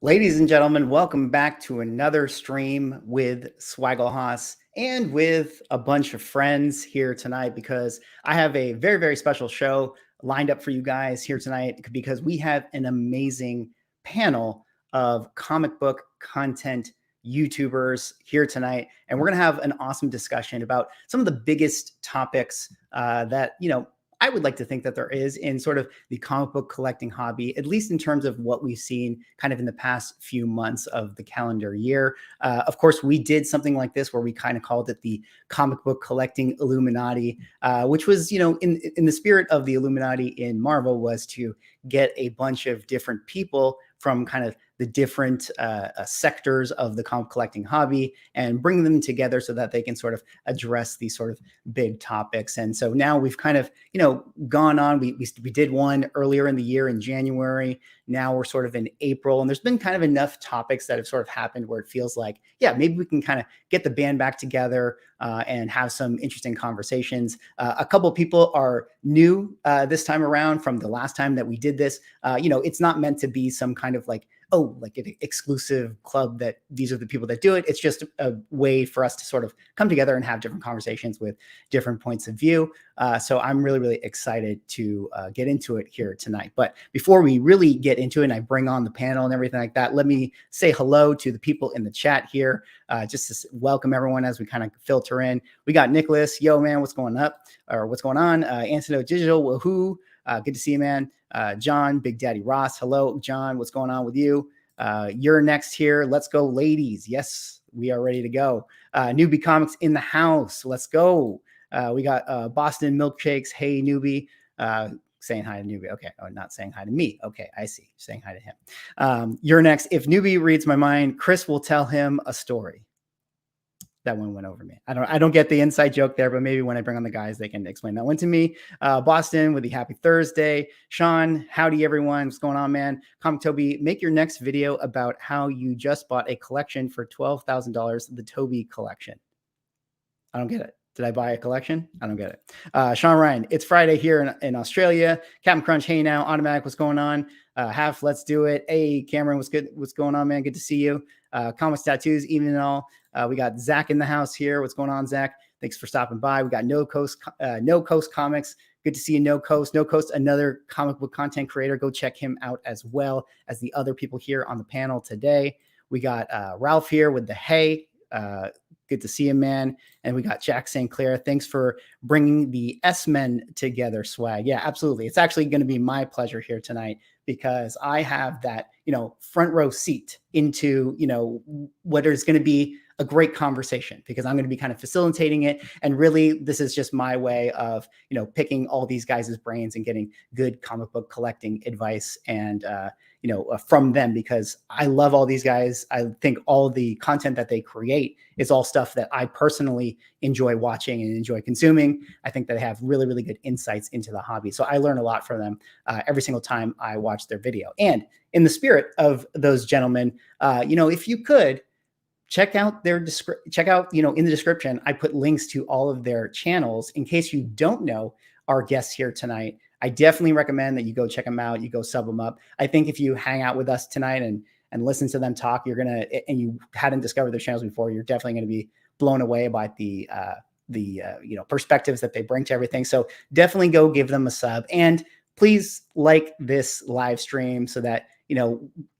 Ladies and gentlemen, welcome back to another stream with Swaggle and with a bunch of friends here tonight because I have a very, very special show lined up for you guys here tonight because we have an amazing panel of comic book content YouTubers here tonight. And we're going to have an awesome discussion about some of the biggest topics that, I would like to think that there is in sort of the comic book collecting hobby, at least in terms of what we've seen kind of in the past few months of the calendar year. Of course, we did something like this where we kind of called it the comic book collecting Illuminati, which was, in the spirit of the Illuminati in Marvel, was to get a bunch of different people from kind of the different sectors of the comic collecting hobby and bring them together so that they can sort of address these sort of big topics. And so now we've kind of, gone on. We did one earlier in the year in January. Now we're sort of in April, and there's been kind of enough topics that have sort of happened where it feels like, yeah, maybe we can kind of get the band back together and have some interesting conversations. A couple of people are new this time around from the last time that we did this. It's not meant to be some kind of like an exclusive club that these are the people that do it. It's just a way for us to sort of come together and have different conversations with different points of view. So I'm really, really excited to get into it here tonight. But before we really get into it and I bring on the panel and everything like that, let me say hello to the people in the chat here, just to welcome everyone as we kind of filter in. We got Nicholas. Yo, man, what's going up? Or what's going on? Antidote Digital, woohoo. Good to see you, man. John, Big Daddy Ross. Hello, John. What's going on with you? You're next here. Let's go, ladies. Yes, we are ready to go. Newbie Comics in the house. Let's go. We got Boston Milkshakes. Hey, Newbie. Saying hi to Newbie. Okay. Oh, not saying hi to me. Okay. I see. Saying hi to him. You're next. If Newbie reads my mind, Chris will tell him a story. That one went over me. I don't get the inside joke there, but maybe when I bring on the guys, they can explain that one to me. Boston with the happy Thursday. Sean, howdy everyone. What's going on, man? Comic Toby, make your next video about how you just bought a collection for $12,000, the Toby collection. I don't get it. Did I buy a collection? I don't get it. Sean Ryan, it's Friday here in Australia. Captain Crunch, hey now. Automatic, what's going on? Half, let's do it. Hey, Cameron, what's good? What's going on, man? Good to see you. Comics Tattoos, even and all. We got Zach in the house here. What's going on, Zach? Thanks for stopping by. We got No Coast Comics. Good to see you, No Coast. No Coast, another comic book content creator. Go check him out as well as the other people here on the panel today. We got Ralph here with the hey. Good to see you, man. And we got Jack St. Clair. Thanks for bringing the S-Men together, Swag. Yeah, absolutely. It's actually going to be my pleasure here tonight because I have that, front row seat into, what is going to be a great conversation because I'm going to be kind of facilitating it. And really, this is just my way of, picking all these guys' brains and getting good comic book collecting advice and, from them because I love all these guys. I think all the content that they create is all stuff that I personally enjoy watching and enjoy consuming. I think that they have really, really good insights into the hobby. So I learn a lot from them every single time I watch their video. And in the spirit of those gentlemen, if you could, check out in the description, I put links to all of their channels in case you don't know our guests here tonight. I definitely recommend that you go check them out. You go sub them up. I think if you hang out with us tonight and listen to them talk, and you hadn't discovered their channels before, you're definitely going to be blown away by the perspectives that they bring to everything. So definitely go give them a sub and please like this live stream so that,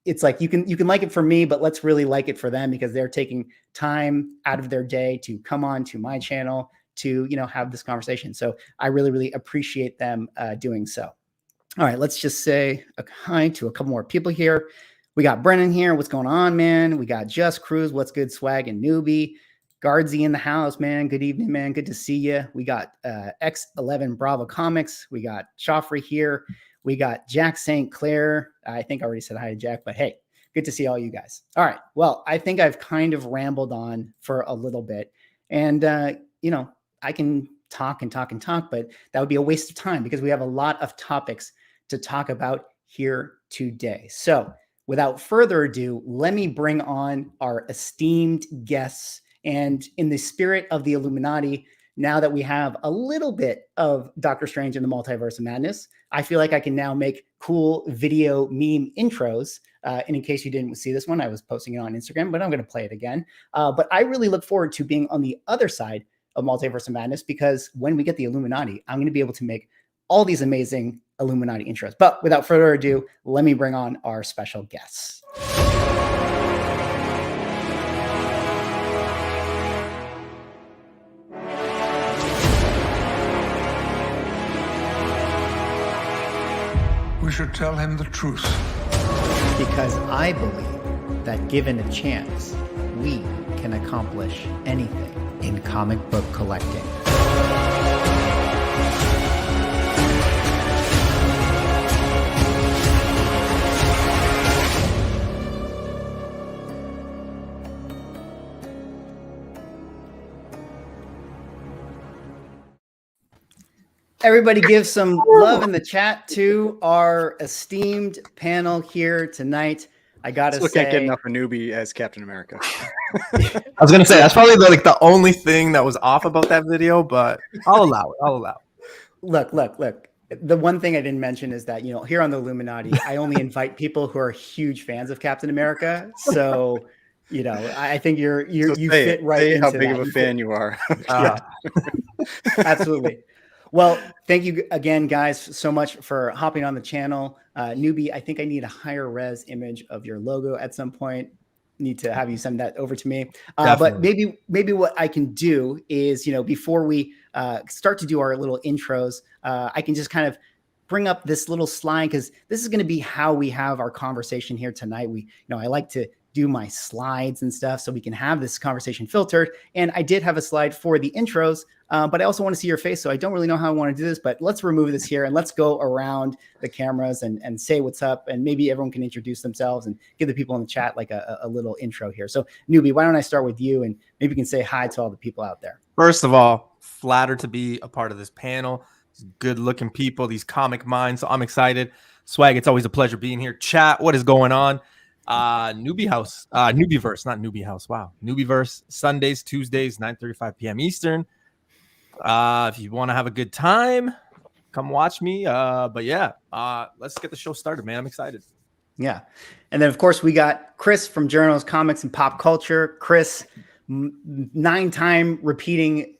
it's like you can like it for me, but let's really like it for them because they're taking time out of their day to come on to my channel to, have this conversation. So I really, really appreciate them doing so. All right, let's just say a hi to a couple more people here. We got Brennan here. What's going on, man? We got Just Cruz. What's good, Swag and Newbie? Guardsy in the house, man. Good evening, man. Good to see you. We got X11 Bravo Comics. We got Joffrey here. We got Jack St. Clair. I think I already said hi to Jack, but hey, good to see all you guys. All right. Well, I think I've kind of rambled on for a little bit. And, I can talk and talk and talk, but that would be a waste of time because we have a lot of topics to talk about here today. So without further ado, let me bring on our esteemed guests. And in the spirit of the Illuminati, now that we have a little bit of Doctor Strange in the Multiverse of Madness, I feel like I can now make cool video meme intros. And in case you didn't see this one, I was posting it on Instagram, but I'm going to play it again. But I really look forward to being on the other side of Multiverse of Madness, because when we get the Illuminati, I'm going to be able to make all these amazing Illuminati intros. But without further ado, let me bring on our special guests. We should tell him the truth. Because I believe that given a chance, we can accomplish anything in comic book collecting. Everybody give some love in the chat to our esteemed panel here tonight. I gotta say, can't get enough of Newbie as Captain America. I was gonna say that's probably the only thing that was off about that video, but I'll allow it. I'll allow it. Look. The one thing I didn't mention is that, here on the Illuminati, I only invite people who are huge fans of Captain America. So, I think you fit right into how big that. of a fan you are. Yeah, absolutely. Well, thank you again, guys, so much for hopping on the channel. Newbie, I think I need a higher res image of your logo at some point. Need to have you send that over to me. But maybe what I can do is, before we start to do our little intros, I can just kind of bring up this little slide, because this is going to be how we have our conversation here tonight. I like to do my slides and stuff so we can have this conversation filtered. And I did have a slide for the intros, but I also want to see your face. So I don't really know how I want to do this, but let's remove this here and let's go around the cameras and say what's up. And maybe everyone can introduce themselves and give the people in the chat like a little intro here. So Newbie, why don't I start with you, and maybe you can say hi to all the people out there. First of all, flattered to be a part of this panel. Good looking people, these comic minds. So I'm excited. Swag, it's always a pleasure being here. Chat, what is going on? Newbie House, Newbieverse, not Newbie House. Wow. Newbieverse, Sundays, Tuesdays, 9:35 p.m. Eastern. If you want to have a good time, come watch me. But yeah, let's get the show started, man. I'm excited. Yeah. And then of course we got Chris from Jerno's Comics and Pop Culture. Chris, 9-time repeating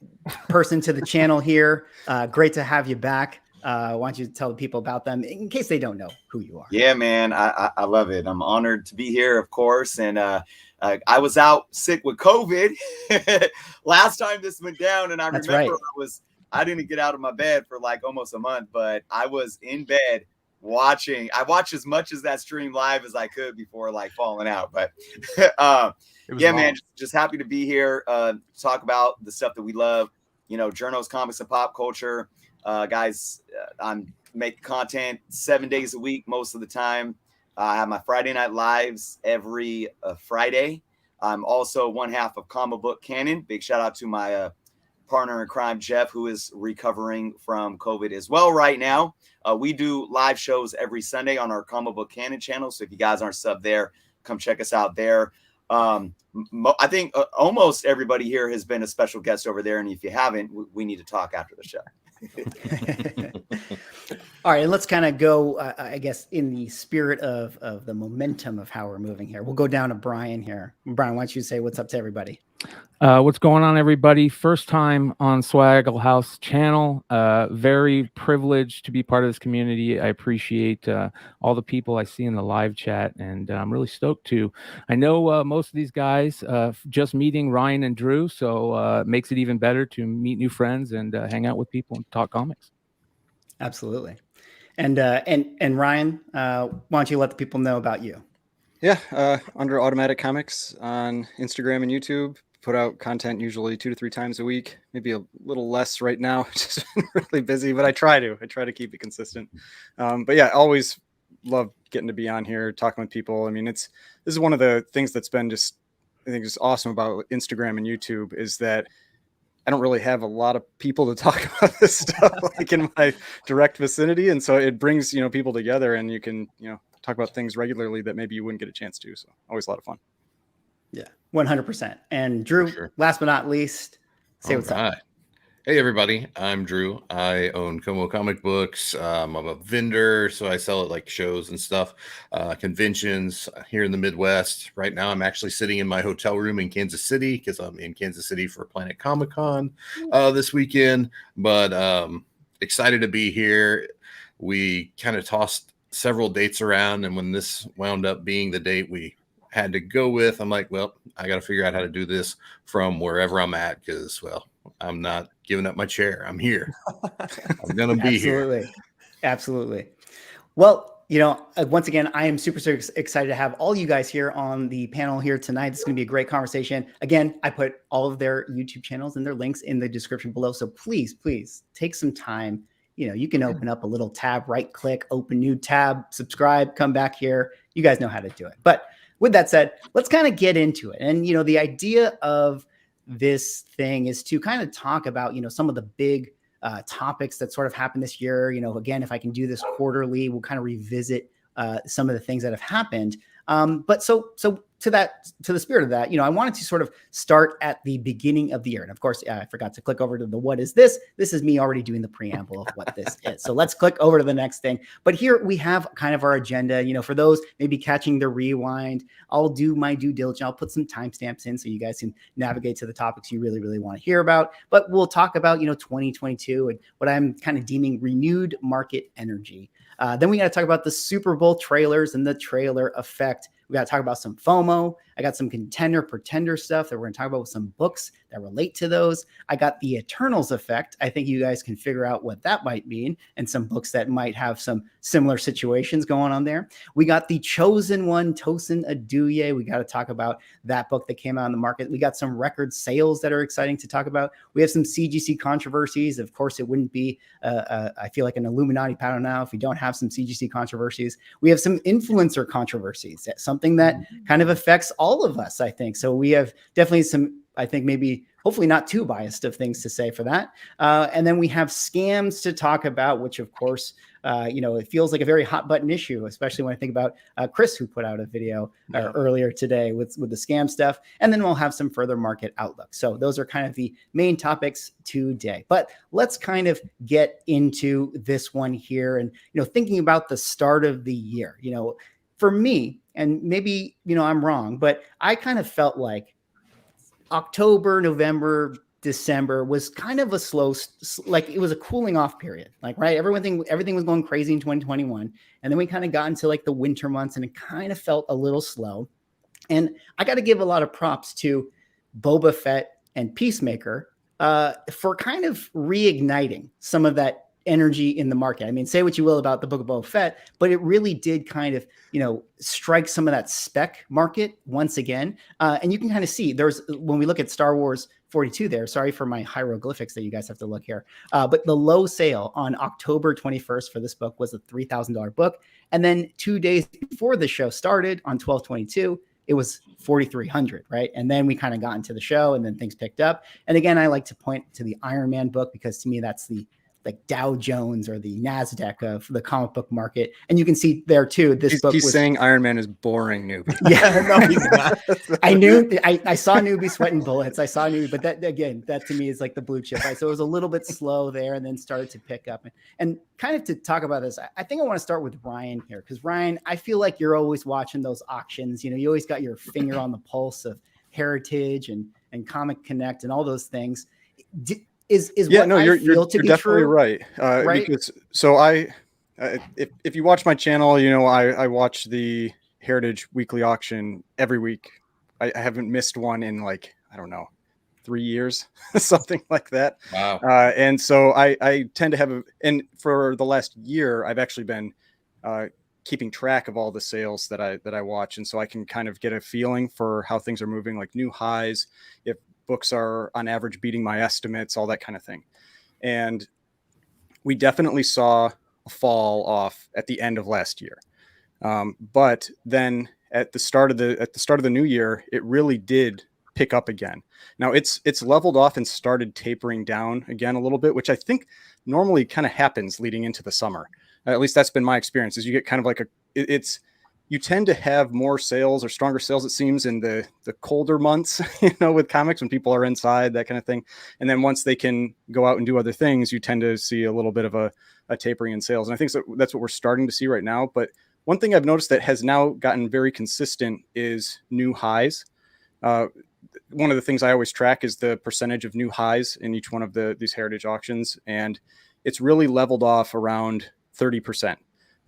person to the channel here. Great to have you back. Why don't you tell the people about them in case they don't know who you are? Yeah, man, I love it. I'm honored to be here, of course. And I was out sick with COVID last time this went down, and I remember I didn't get out of my bed for like almost a month, but I was in bed watching. I watched as much as that stream live as I could before like falling out. But yeah, man, just happy to be here. Talk about the stuff that we love. Jerno's Comics and Pop Culture. Guys, I'm making content 7 days a week most of the time. I have my Friday night lives every Friday. I'm also one half of Comic Book Canon. Big shout out to my partner in crime, Jeff, who is recovering from COVID as well right now. We do live shows every Sunday on our Comic Book Canon channel. So if you guys aren't subbed there, come check us out there. I think almost everybody here has been a special guest over there. And if you haven't, we need to talk after the show. All right, and let's kind of go, I guess, in the spirit of the momentum of how we're moving here. We'll go down to Bryan here. Bryan, why don't you say what's up to everybody? What's going on, everybody? First time on Swaggle House channel. Very privileged to be part of this community. I appreciate all the people I see in the live chat, and I'm really stoked to. I know most of these guys just meeting Ryan and Drew, so it makes it even better to meet new friends and hang out with people and talk comics. Absolutely. And Ryan, why don't you let the people know about you? Yeah, under Automatic Comics on Instagram and YouTube. Put out content usually 2 to 3 times a week, maybe a little less right now. Just been really busy, but I try to keep it consistent. But yeah, always love getting to be on here, talking with people. I mean, this is one of the things that's been I think just awesome about Instagram and YouTube is that I don't really have a lot of people to talk about this stuff like in my direct vicinity. And so it brings, people together, and you can, talk about things regularly that maybe you wouldn't get a chance to. So always a lot of fun. Yeah, 100%. And Drew, last but not least, say what's up. Hey everybody, I'm Drew. I own Como Comic Books. I'm a vendor, so I sell at like shows and stuff, conventions here in the Midwest. Right now, I'm actually sitting in my hotel room in Kansas City because I'm in Kansas City for Planet Comic Con this weekend. But excited to be here. We kind of tossed several dates around, and when this wound up being the date we had to go with, I'm like, well, I got to figure out how to do this from wherever I'm at because, well, I'm not giving up my chair. I'm here. I'm going to be here. Absolutely. Well, once again, I am super excited to have all you guys here on the panel here tonight. It's going to be a great conversation. Again, I put all of their YouTube channels and their links in the description below. So please take some time. You can open up a little tab, right click, open new tab, subscribe, come back here. You guys know how to do it. But with that said, let's kind of get into it. And, the idea of this thing is to kind of talk about, some of the big topics that sort of happened this year. Again, if I can do this quarterly, we'll kind of revisit some of the things that have happened. But so to the spirit of that, I wanted to sort of start at the beginning of the year. And of course, I forgot to click over to the what is this? This is me already doing the preamble of what this is. So let's click over to the next thing. But here we have kind of our agenda. For those maybe catching the rewind, I'll do my due diligence. I'll put some timestamps in so you guys can navigate to the topics you really, really want to hear about. But we'll talk about, 2022 and what I'm kind of deeming renewed market energy. Then we got to talk about the Super Bowl trailers and the trailer effect. We got to talk about some FOMO. I got some contender, pretender stuff that we're going to talk about with some books that relate to those. I got the Eternals effect. I think you guys can figure out what that might mean and some books that might have some similar situations going on there. We got the chosen one, TOSIN ODUYE. We got to talk about that book that came out in the market. We got some record sales that are exciting to talk about. We have some CGC controversies. Of course, it wouldn't be, I feel like, an Illuminati panel now if we don't have some CGC controversies. We have some influencer controversies. That's something that kind of affects all of us, I think. So we have definitely some, I think maybe hopefully not too biased of things to say for that. And then we have scams to talk about, which of course, it feels like a very hot button issue, especially when I think about Chris, who put out a video earlier today with the scam stuff. And then we'll have some further market outlook. So those are kind of the main topics today. But let's kind of get into this one here. And, thinking about the start of the year, for me, and maybe, I'm wrong, but I kind of felt like October, November, December was kind of a slow, like it was a cooling off period, like, right. Everything was going crazy in 2021. And then we kind of got into like the winter months and it kind of felt a little slow. And I got to give a lot of props to Boba Fett and Peacemaker for kind of reigniting some of that energy in the market. I mean, say what you will about the Book of Boba Fett, but it really did kind of, strike some of that spec market once again. And you can kind of see when we look at Star Wars 42 there, sorry for my hieroglyphics that you guys have to look here. But the low sale on October 21st for this book was a $3,000 book. And then 2 days before the show started on 12/22, it was 4,300, right? And then we kind of got into the show and then things picked up. And again, I like to point to the Iron Man book because to me, that's the like Dow Jones or the NASDAQ of the comic book market. And you can see there too, He's saying Iron Man is boring, Newbie. Yeah, no, he's not. I saw Newbie sweating bullets. I saw Newbie, but that to me is like the blue chip, right? So it was a little bit slow there and then started to pick up. And kind of to talk about this, I think I want to start with Ryan here. Because Ryan, I feel like you're always watching those auctions. You always got your finger on the pulse of Heritage and Comic Connect and all those things. Is yeah, what no, you're definitely true? right. Right? Because if you watch my channel, I watch the Heritage Weekly Auction every week. I haven't missed one in like, I don't know, 3 years, something like that. Wow. And so I tend to have, and for the last year, I've actually been keeping track of all the sales that I watch. And so I can kind of get a feeling for how things are moving, like new highs, if books are on average beating my estimates, all that kind of thing. And we definitely saw a fall off at the end of last year. But then at the start of the new year, it really did pick up again. Now it's leveled off and started tapering down again a little bit, which I think normally kind of happens leading into the summer. At least that's been my experience, is you get kind of like it's you tend to have more sales or stronger sales, it seems, in the colder months, with comics, when people are inside, that kind of thing. And then once they can go out and do other things, you tend to see a little bit of a tapering in sales. And I think that's what we're starting to see right now. But one thing I've noticed that has now gotten very consistent is new highs. One of the things I always track is the percentage of new highs in each one of these heritage auctions. And it's really leveled off around 30%.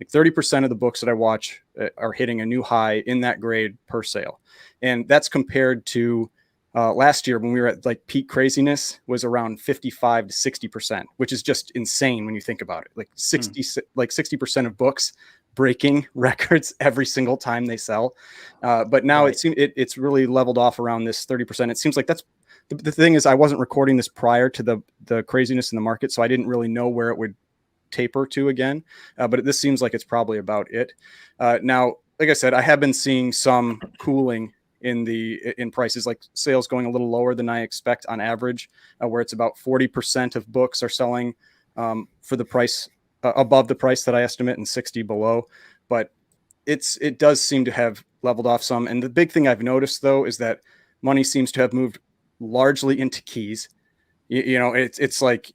Like 30% of the books that I watch are hitting a new high in that grade per sale. And that's compared to last year when we were at like peak craziness was around 55 to 60%, which is just insane when you think about it. Like 60% of books breaking records every single time they sell. But now it's really leveled off around this 30%. It seems like that's the thing is I wasn't recording this prior to the craziness in the market, so I didn't really know where it would taper to again, but this seems like it's probably about it. Now, like I said, I have been seeing some cooling in prices, like sales going a little lower than I expect on average, where it's about 40% of books are selling for the price above the price that I estimate and 60 below. But it does seem to have leveled off some. And the big thing I've noticed though is that money seems to have moved largely into keys. It's like,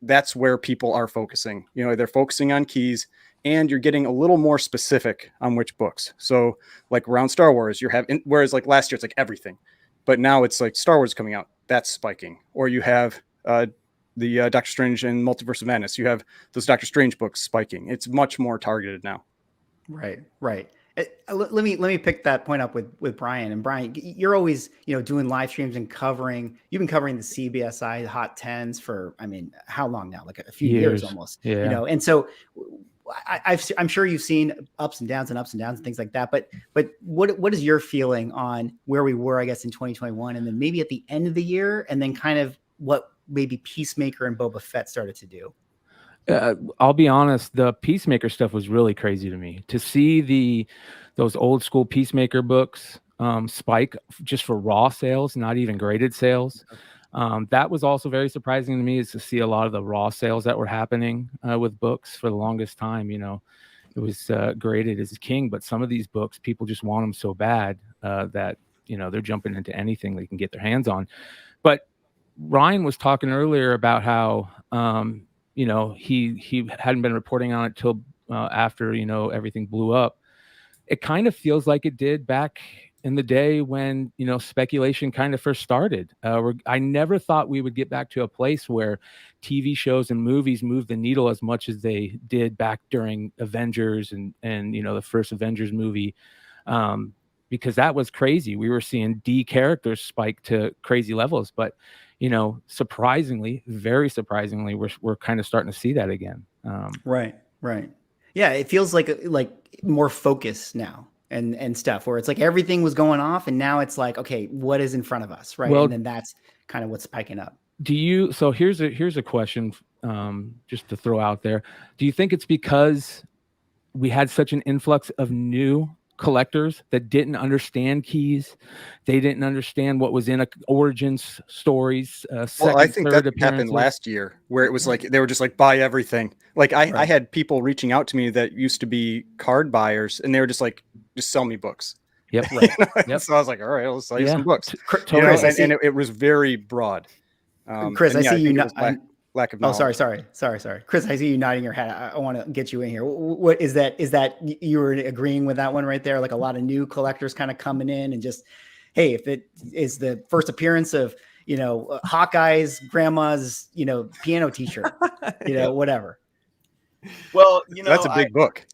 that's where people are focusing. They're focusing on keys, and you're getting a little more specific on which books. So like around Star Wars, whereas like last year it's like everything, but now it's like Star Wars coming out, that's spiking. Or you have the Doctor Strange and Multiverse of Madness. You have those Doctor Strange books spiking. It's much more targeted now. Right. Let me pick that point up with Bryan. And Bryan, you're always doing live streams and you've been covering the CBSI Hot 10s for, I mean, how long now? Like a few years almost. Yeah. And so I'm sure you've seen ups and downs and things like that. But what is your feeling on where we were, I guess, in 2021, and then maybe at the end of the year, and then kind of what maybe Peacemaker and Boba Fett started to do? I'll be honest, the Peacemaker stuff was really crazy to me. To see those old school Peacemaker books spike just for raw sales, not even graded sales. That was also very surprising to me, is to see a lot of the raw sales that were happening with books. For the longest time, it was graded as king, but some of these books, people just want them so bad that they're jumping into anything they can get their hands on. But Ryan was talking earlier about how he hadn't been reporting on it till after everything blew up. It kind of feels like it did back in the day when speculation kind of first started. I never thought we would get back to a place where TV shows and movies moved the needle as much as they did back during Avengers and the first Avengers movie, because that was crazy. We were seeing D characters spike to crazy levels, but surprisingly, very surprisingly, we're kind of starting to see that again. Right. Yeah, it feels like more focus now and stuff, where it's like everything was going off, and now it's like, okay, what is in front of us, right? Well, and then that's kind of what's spiking up. So here's a question, just to throw out there. Do you think it's because we had such an influx of new collectors that didn't understand keys? They didn't understand what was in origins stories. Well, I think that happened last year, where it was like they were just like, buy everything. Like I had people reaching out to me that used to be card buyers, and they were just like, just sell me books. Yep. Right. Yep. So I was like, all right, I'll sell you some books. And it was very broad. Chris, I see you. Lack of knowledge. Sorry. Chris, I see you nodding your head. I want to get you in here. What is that? Is that you were agreeing with that one right there? Like a lot of new collectors kind of coming in and just, hey, if it is the first appearance of, Hawkeye's grandma's, piano teacher, whatever. Well, that's a big book.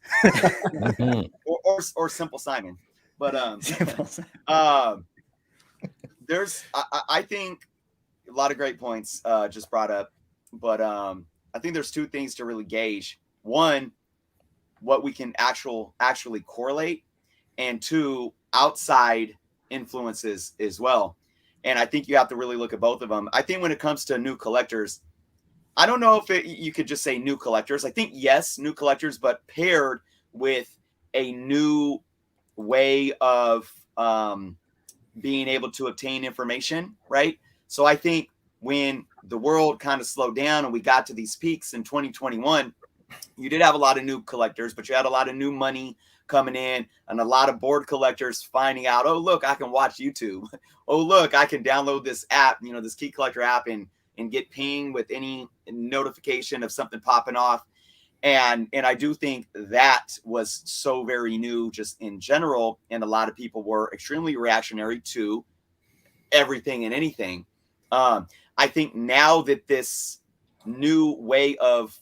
or Simple Simon. But there's, I think a lot of great points just brought up. But I think there's two things to really gauge. One, what we can actually correlate, and two, outside influences as well. And I think you have to really look at both of them. I think when it comes to new collectors, I don't know if you could just say new collectors. I think, yes, new collectors, but paired with a new way of being able to obtain information, right? So I think when the world kind of slowed down and we got to these peaks in 2021, you did have a lot of new collectors, but you had a lot of new money coming in, and a lot of board collectors finding out, oh, look, I can watch YouTube. Oh, look, I can download this app, you know, this key collector app, and get pinged with any notification of something popping off. And I do think that was so very new just in general. And a lot of people were extremely reactionary to everything and anything. I think now that this new way of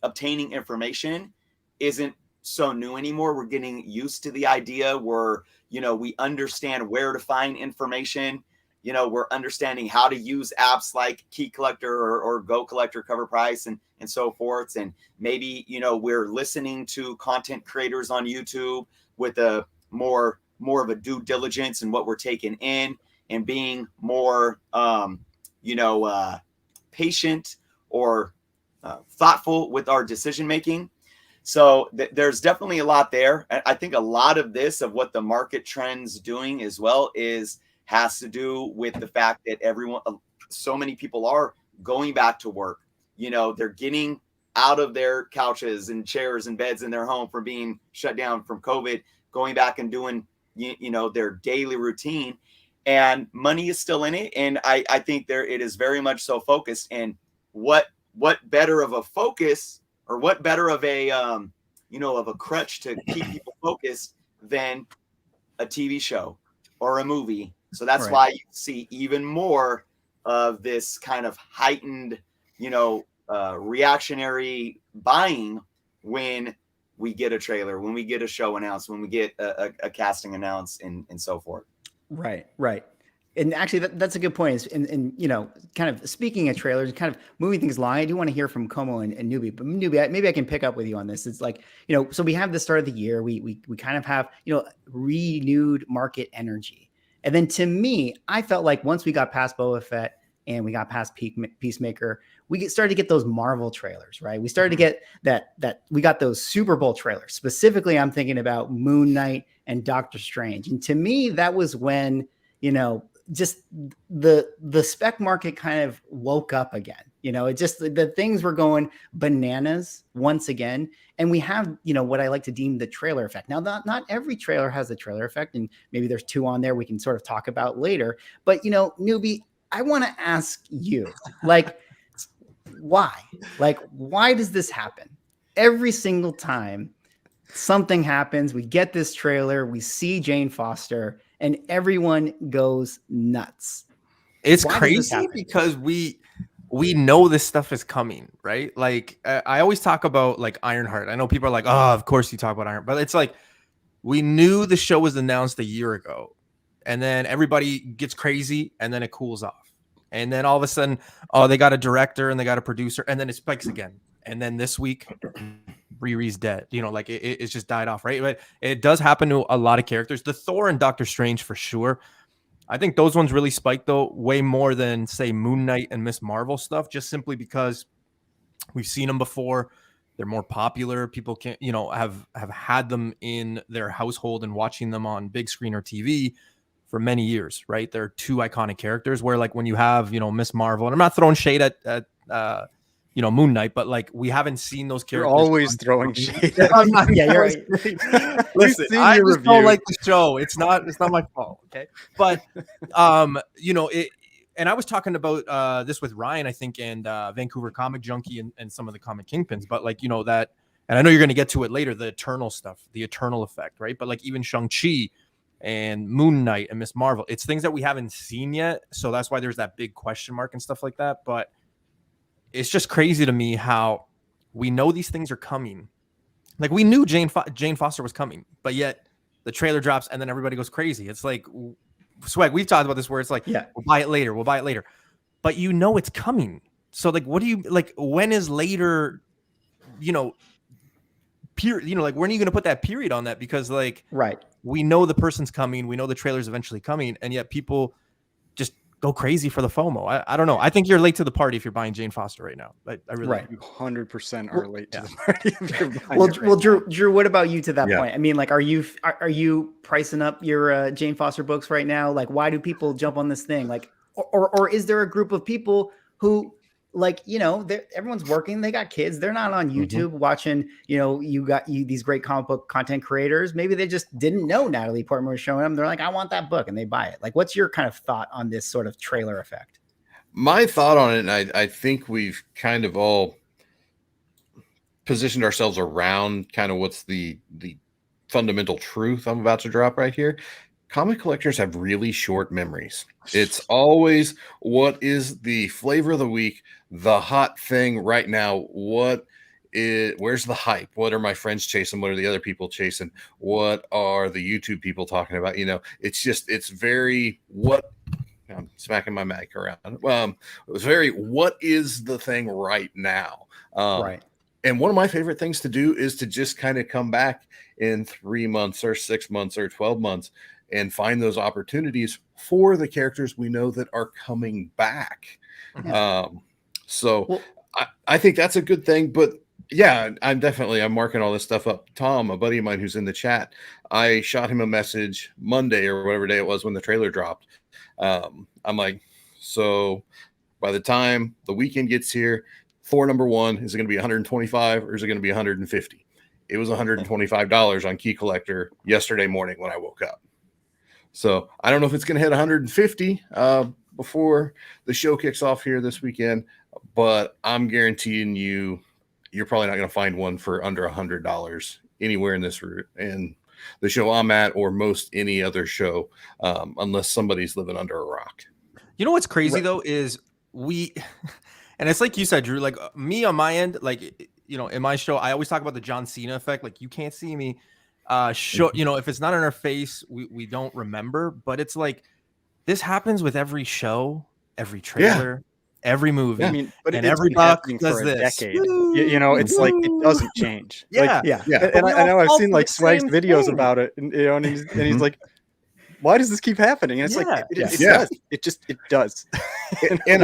obtaining information isn't so new anymore, we're getting used to the idea where, you know, we understand where to find information. You know, we're understanding how to use apps like Key Collector or Go Collector, Cover Price, and so forth. And maybe, you know, we're listening to content creators on YouTube with a more of a due diligence in what we're taking in, and being more, you know, patient or thoughtful with our decision making. So there's definitely a lot there. I think a lot of this, of what the market trends doing as well, has to do with the fact that so many people are going back to work. You know, they're getting out of their couches and chairs and beds in their home from being shut down from COVID, going back and doing, you know, their daily routine, and money is still in it. And I think it is very much so focused. And what better of a focus, or what better of a, you know, of a crutch to keep people focused than a TV show or a movie. So that's why you see even more of this kind of heightened, you know, reactionary buying when we get a trailer, when we get a show announced, when we get a casting announced, and so forth. Right. And actually, that's a good point. And you know, kind of speaking of trailers, kind of moving things along, I do want to hear from Como and Newbie. But Newbie, maybe I can pick up with you on this. It's like, you know, so we have the start of the year. We kind of have, you know, renewed market energy. And then to me, I felt like once we got past Boba Fett and we got past Peacemaker, we started to get those Marvel trailers, right? We started to get that we got those Super Bowl trailers. Specifically, I'm thinking about Moon Knight and Doctor Strange. And to me, that was when, you know, just the spec market kind of woke up again. You know, it just, the things were going bananas once again. And we have, you know, what I like to deem the trailer effect. Now, not every trailer has the trailer effect, and maybe there's two on there we can sort of talk about later. But, you know, Newbie, I want to ask you, like, why? Like, why does this happen? Every single time something happens, we get this trailer, we see Jane Foster, and everyone goes nuts. It's crazy because we know this stuff is coming, right? Like, I always talk about like Ironheart. I know people are like, oh, of course you talk about Ironheart, but it's like, we knew the show was announced a year ago, and then everybody gets crazy, and then it cools off. And then all of a sudden, oh, they got a director and they got a producer, and then it spikes again. And then this week, Riri's dead. You know, like it's just died off, right? But it does happen to a lot of characters. The Thor and Doctor Strange for sure. I think those ones really spiked though, way more than say Moon Knight and Miss Marvel stuff, just simply because we've seen them before. They're more popular. People can, you know, have had them in their household and watching them on big screen or TV for many years, right? They're two iconic characters where, like, when you have, you know, Miss Marvel, and I'm not throwing shade at you know, Moon Knight, but like, we haven't seen those characters. You're always throwing shade. I'm not, yeah, you're right. Listen, I just don't like the show. It's not my fault. Okay. But, you know, and I was talking about this with Ryan, I think, and Vancouver Comic Junkie and some of the comic kingpins, but like, you know, that, and I know you're going to get to it later, the Eternal stuff, the Eternal effect, right? But like, even Shang-Chi and Moon Knight and Miss Marvel, it's things that we haven't seen yet. So that's why there's that big question mark and stuff like that. But it's just crazy to me how we know these things are coming. Like, we knew Jane Foster was coming, but yet the trailer drops and then everybody goes crazy. It's like, Swag, we've talked about this where it's like, yeah, we'll buy it later. But you know it's coming. So like, what do you, like, when is later, you know, period, you know, like, when are you going to put that period on that? Because like, right, we know the person's coming, we know the trailer's eventually coming, and yet people just go crazy for the FOMO. I don't know. I think you're late to the party if you're buying Jane Foster right now. I really 100% are late to the party. If you're buying well, Drew, what about you to that point? I mean, like, are you pricing up your Jane Foster books right now? Like, why do people jump on this thing? Like, or is there a group of people who like, everyone's working, they got kids, they're not on YouTube watching, these great comic book content creators. Maybe they just didn't know Natalie Portman was showing them. They're like, I want that book, and they buy it. Like, what's your kind of thought on this sort of trailer effect? My thought on it, and I think we've kind of all positioned ourselves around kind of what's the fundamental truth I'm about to drop right here. Comic collectors have really short memories. It's always what is the flavor of the week, the hot thing right now. Where's the hype? What are my friends chasing? What are the other people chasing? What are the YouTube people talking about? It's very what. I'm smacking my mic around. It's very what is the thing right now? Right. And one of my favorite things to do is to just kind of come back in 3 months or 6 months or 12 months and find those opportunities for the characters we know that are coming back. I think that's a good thing. But yeah, I'm marking all this stuff up. Tom, a buddy of mine who's in the chat, I shot him a message Monday or whatever day it was when the trailer dropped. I'm like, so by the time the weekend gets here, Thor #1, is it going to be 125 or is it going to be 150? It was $125 on Key Collector yesterday morning when I woke up. So I don't know if it's going to hit 150 before the show kicks off here this weekend, but I'm guaranteeing you're probably not going to find one for under $100 anywhere in the show I'm at or most any other show, unless somebody's living under a rock. You know what's crazy though is and it's like you said, Drew, like me on my end, like, in my show, I always talk about the John Cena effect. Like, you can't see me. If it's not in our face, we don't remember. But it's like this happens with every show, every trailer, every movie. I mean, but every buck does for this. A decade. It's like it doesn't change. Yeah, And I know I've seen like Swag's videos about it, and he's like, why does this keep happening? And it's like it does. It does. And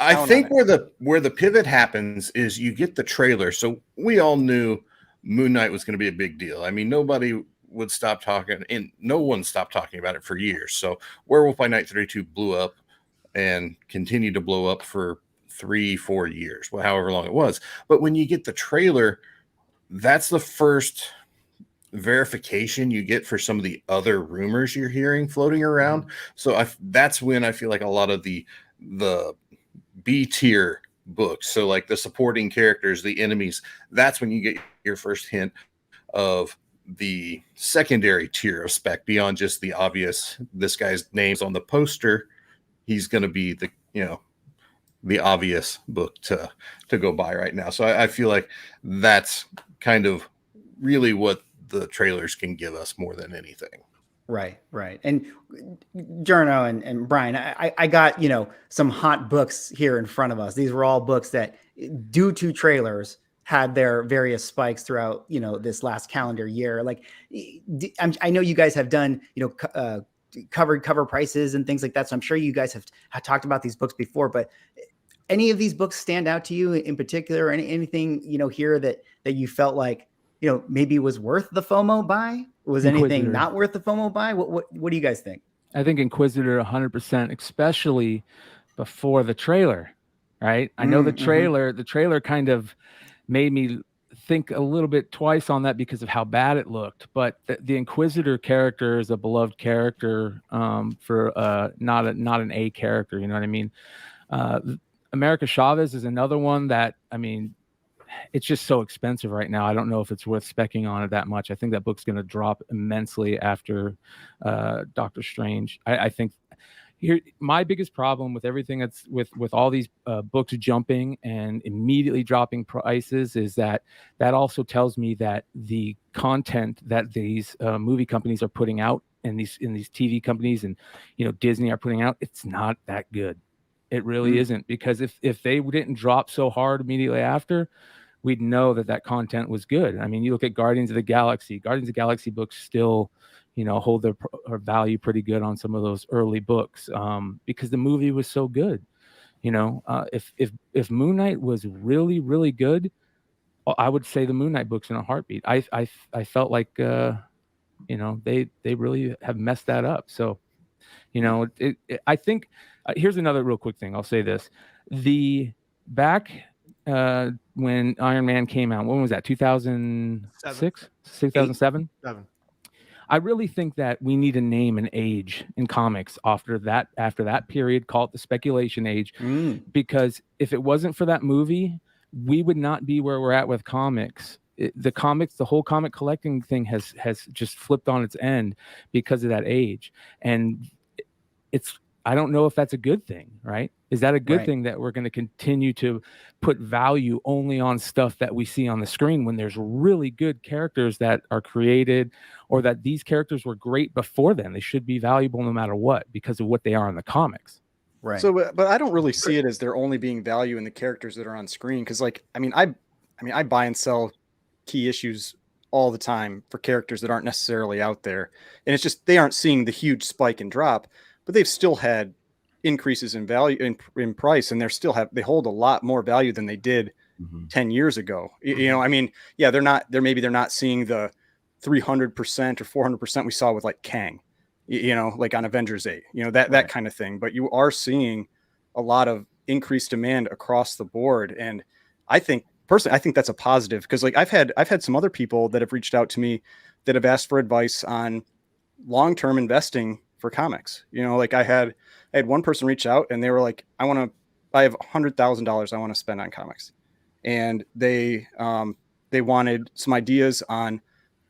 I think where the pivot happens is you get the trailer. So we all knew Moon Knight was going to be a big deal. I mean, nobody would stop talking, and no one stopped talking about it for years. So Werewolf by Night 32 blew up and continued to blow up for 3-4 years, however long it was. But when you get the trailer, that's the first verification you get for some of the other rumors you're hearing floating around. So that's when I feel like a lot of the B tier books, so like the supporting characters, the enemies, that's when you get your first hint of the secondary tier of spec beyond just the obvious, this guy's name's on the poster, he's going to be the obvious book to go buy right now. So I feel like that's kind of really what the trailers can give us more than anything. Right. And Jerno and Bryan, I got, some hot books here in front of us. These were all books that, due to trailers, had their various spikes throughout, this last calendar year. Like, I know you guys have done, cover prices and things like that. So I'm sure you guys have talked about these books before, but any of these books stand out to you in particular? Anything, here that you felt like, maybe was worth the FOMO buy? Was anything not worth the FOMO buy? What do you guys think? I think Inquisitor 100%, especially before the trailer, right? I know the trailer kind of made me think a little bit twice on that because of how bad it looked. But the Inquisitor character is a beloved character for not an A character, you know what I mean? America Chavez is another one that, I mean, it's just so expensive right now. I don't know if it's worth specking on it that much. I think that book's going to drop immensely after Doctor Strange. I think here my biggest problem with everything that's with all these books jumping and immediately dropping prices is that also tells me that the content that these movie companies are putting out and these TV companies and Disney are putting out, it's not that good. It really isn't, because if they didn't drop so hard immediately after, we'd know that content was good. I mean, you look at Guardians of the Galaxy. Guardians of the Galaxy books still, hold their value pretty good on some of those early books because the movie was so good. If Moon Knight was really, really good, I would say the Moon Knight books in a heartbeat. I felt like they really have messed that up. So, I think here's another real quick thing. I'll say this: the back when Iron Man came out, when was that? 2006, 2007. I really think that we need to name an age in comics after that period, call it the speculation age, because if it wasn't for that movie, we would not be where we're at with comics. The whole comic collecting thing has just flipped on its end because of that age. And I don't know if that's a good thing, right? Is that a good thing that we're going to continue to put value only on stuff that we see on the screen when there's really good characters that are created, or that these characters were great before then? They should be valuable no matter what because of what they are in the comics. Right. So, but I don't really see it as there only being value in the characters that are on screen. Cause like, I buy and sell key issues all the time for characters that aren't necessarily out there. And it's just, they aren't seeing the huge spike and drop, but they've still had increases in value in price, and they hold a lot more value than they did 10 years ago. You know, I mean, yeah, they're not seeing the 300% or 400% we saw with like Kang, you know, like on Avengers 8, you know, that kind of thing. But you are seeing a lot of increased demand across the board. And I think that's a positive, because like I've had some other people that have reached out to me that have asked for advice on long-term investing for comics. You know, like I had one person reach out and they were like, I have $100,000 I want to spend on comics. And they wanted some ideas on,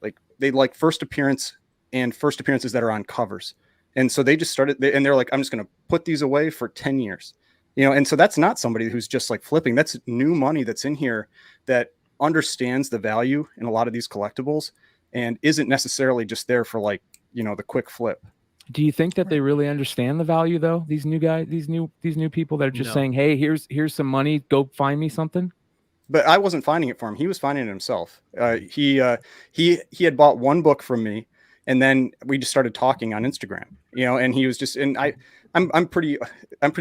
like, they like first appearances that are on covers. And so they just started, and they're like, I'm just going to put these away for 10 years, you know? And so that's not somebody who's just like flipping. That's new money that's in here that understands the value in a lot of these collectibles and isn't necessarily just there for, like, you know, the quick flip. Do you think that they really understand the value though? These new guys, these new people that are just saying, hey, here's some money, go find me something. But I wasn't finding it for him. He was finding it himself. He had bought one book from me, and then we just started talking on Instagram, you know, and he was just, and I'm pretty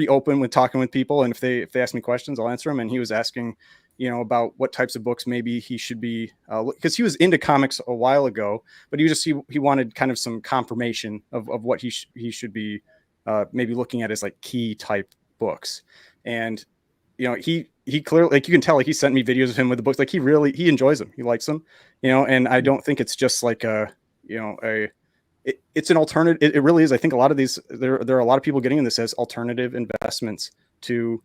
open with talking with people. And if they ask me questions, I'll answer them. And he was asking, you know, about what types of books maybe he should be, because he was into comics a while ago, but he wanted kind of some confirmation of what he should be maybe looking at as like key type books. And, you know, he clearly, like, you can tell, like, he sent me videos of him with the books. Like, he enjoys them. He likes them, you know, and I don't think it's just like it's an alternative. It really is. I think a lot of these, there are a lot of people getting in this as alternative investments to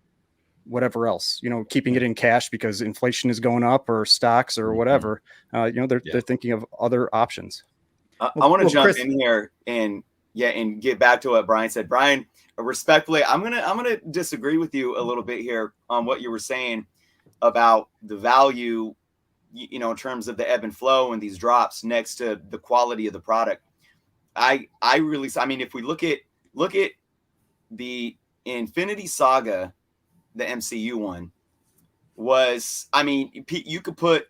whatever else, you know, keeping it in cash because inflation is going up, or stocks or whatever. You know, they're thinking of other options. I want to jump in here and get back to what Bryan said. Bryan, respectfully, I'm gonna disagree with you a little bit here on what you were saying about the value, you know, in terms of the ebb and flow and these drops next to the quality of the product. I mean, if we look at the Infinity Saga, the MCU one was, I mean, you could put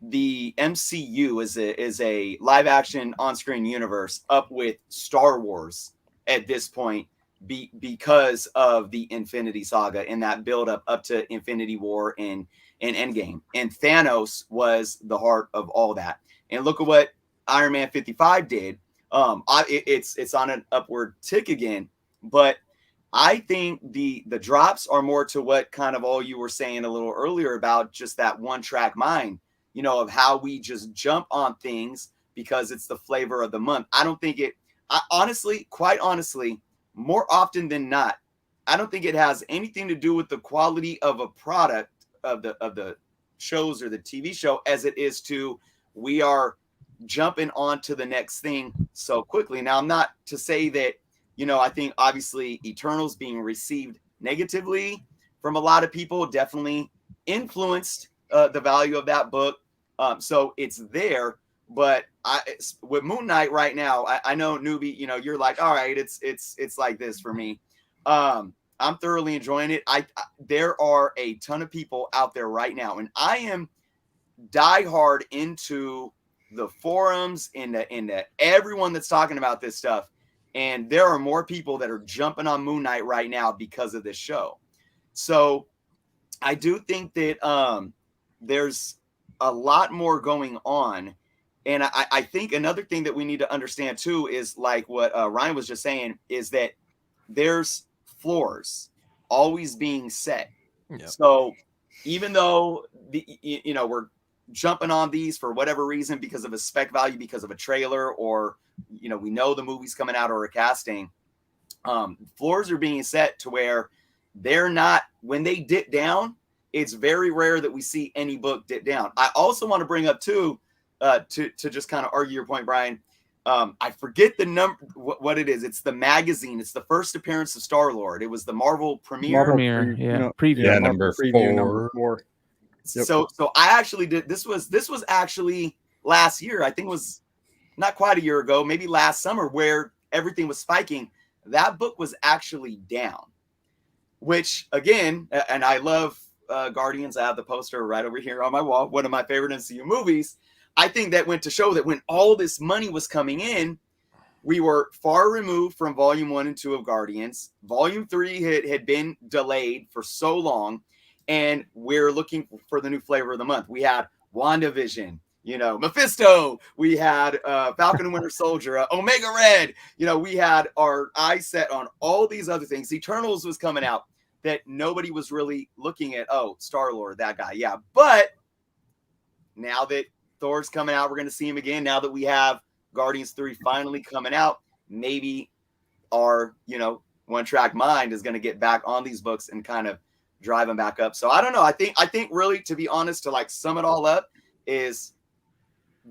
the MCU as a live action on screen universe up with Star Wars at this point, because of the Infinity Saga and that build up to Infinity War and Endgame. And Thanos was the heart of all that. And look at what Iron Man 55 did. It's on an upward tick again, but I think the drops are more to what kind of all you were saying a little earlier about just that one track mind, you know, of how we just jump on things because it's the flavor of the month. I don't think quite honestly, more often than not, I don't think it has anything to do with the quality of a product of the shows or the TV show as it is to, we are jumping on to the next thing so quickly. Now, I'm not to say that, you know, I think obviously Eternals being received negatively from a lot of people definitely influenced the value of that book. So it's there, but with Moon Knight right now, I know, Newbie, you know, you're like, all right, it's like this for me. I'm thoroughly enjoying it. There are a ton of people out there right now, and I am diehard into the forums and everyone that's talking about this stuff. And there are more people that are jumping on Moon Knight right now because of this show. So I do think that there's a lot more going on. And I think another thing that we need to understand too is, like what Ryan was just saying, is that there's floors always being set. Yep. So even though we're jumping on these for whatever reason, because of a spec value, because of a trailer, or we know the movie's coming out or a casting, floors are being set to where they're not, when they dip down, it's very rare that we see any book dip down. I also want to bring up too, to just kind of argue your point, Brian. I forget the number, what it is. It's the magazine. It's the first appearance of Star-Lord. It was the Marvel premiere. Preview. Yeah, number Number 4. Yep. So I actually did. This was actually last year. I think it was not quite a year ago, maybe last summer, where everything was spiking. That book was actually down, which again, and I love Guardians. I have the poster right over here on my wall. One of my favorite MCU movies. I think that went to show that when all this money was coming in, we were far removed from volume 1 and 2 of Guardians. Volume 3 had been delayed for so long, and we're looking for the new flavor of the month. We had WandaVision, Mephisto. We had Falcon and Winter Soldier, Omega Red. We had our eyes set on all these other things. Eternals was coming out that nobody was really looking at. Oh, Star-Lord, that guy. Yeah. But now that Thor's coming out, we're going to see him again. Now that we have Guardians 3 finally coming out, maybe our, one-track mind is going to get back on these books and kind of drive them back up. So I don't know. I think really, to be honest, to like sum it all up, is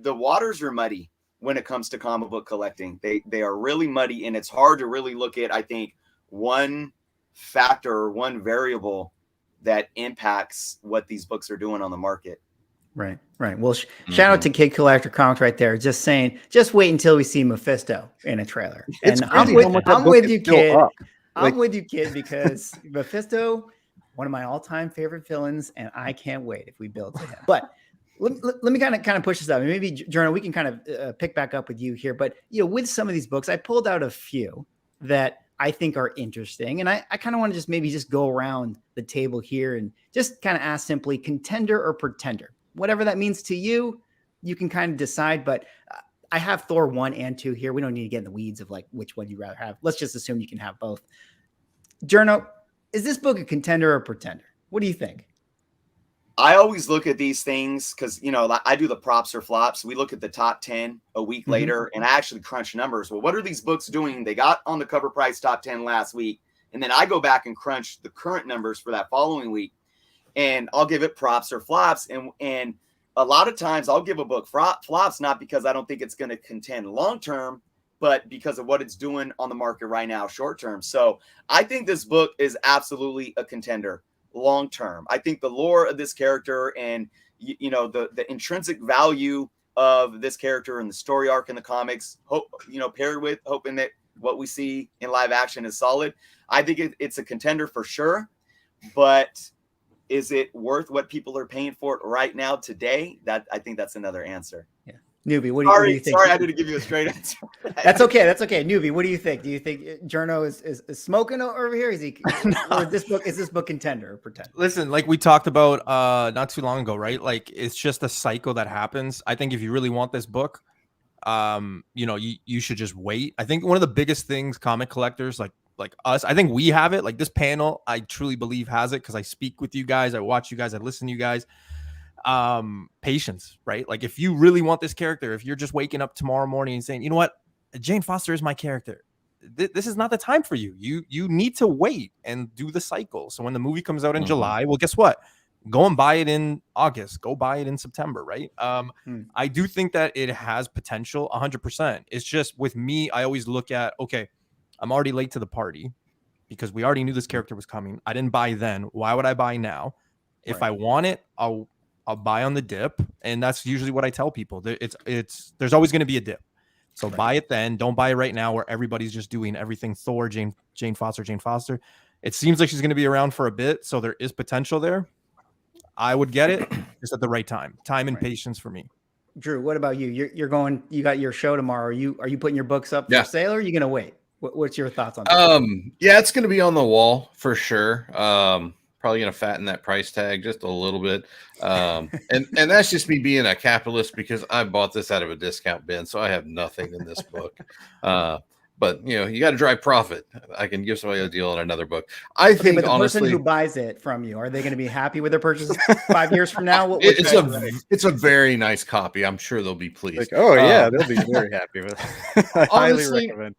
the waters are muddy when it comes to comic book collecting. They are really muddy, and it's hard to really look at, I think, one factor or one variable that impacts what these books are doing on the market. Right. Well, shout out to Kid Collector Comics right there, just saying, just wait until we see Mephisto in a trailer. And I'm with you, Kid. I'm with you, Kid, because Mephisto, one of my all-time favorite villains, and I can't wait if we build to him. But let me kind of push this up. Maybe, Jerno, we can kind of pick back up with you here. But with some of these books, I pulled out a few that I think are interesting, and I kind of want to just go around the table here and just kind of ask simply, contender or pretender. Whatever that means to you, you can kind of decide. But I have Thor 1 and 2 here. We don't need to get in the weeds of like which one you'd rather have. Let's just assume you can have both. Jerno, is this book a contender or pretender? What do you think? I always look at these things because, I do the props or flops. We look at the top 10 a week later, and I actually crunch numbers. Well, what are these books doing? They got on the cover price top 10 last week, and then I go back and crunch the current numbers for that following week. And I'll give it props or flops. And a lot of times I'll give a book flops, not because I don't think it's going to contend long-term, but because of what it's doing on the market right now, short-term. So I think this book is absolutely a contender long-term. I think the lore of this character and, the intrinsic value of this character and the story arc in the comics, paired with hoping that what we see in live action is solid. I think it's a contender for sure, but is it worth what people are paying for it right now today? I think that's another answer. Yeah. Newbie, what do you think? Sorry, I didn't give you a straight answer. That's okay. Newbie, what do you think? Do you think Jerno is smoking over here? Is he? No. Or is this book contender or pretender? Listen, like we talked about not too long ago, right? Like it's just a cycle that happens. I think if you really want this book, you should just wait. I think one of the biggest things comic collectors like us, I think we have it. Like this panel, I truly believe has it because I speak with you guys, I watch you guys, I listen to you guys. Patience, right? Like if you really want this character, if you're just waking up tomorrow morning and saying, you know what, Jane Foster is my character, this is not the time for you. You need to wait and do the cycle. So when the movie comes out in July, well, guess what? Go and buy it in August. Go buy it in September, right? I do think that it has potential 100%. It's just with me, I always look at, okay, I'm already late to the party because we already knew this character was coming. I didn't buy then. Why would I buy now? If I want it, I'll buy on the dip. And that's usually what I tell people. There's always going to be a dip. So buy it then. Don't buy it right now where everybody's just doing everything Thor, Jane Foster. It seems like she's going to be around for a bit. So there is potential there. I would get it just at the right time. Time and patience for me. Drew, what about you? You're going, you got your show tomorrow. Are you putting your books up for sale or are you going to wait? What's your thoughts on that? Yeah, it's going to be on the wall for sure. Probably going to fatten that price tag just a little bit. And that's just me being a capitalist because I bought this out of a discount bin. So I have nothing in this book. But but you got to drive profit. I can give somebody a deal on another book. I think but the honestly, person who buys it from you, are they going to be happy with their purchase 5 years from now? It's a very nice copy. I'm sure they'll be pleased. Like, oh yeah, they'll be very happy with it. I highly Honestly, recommend.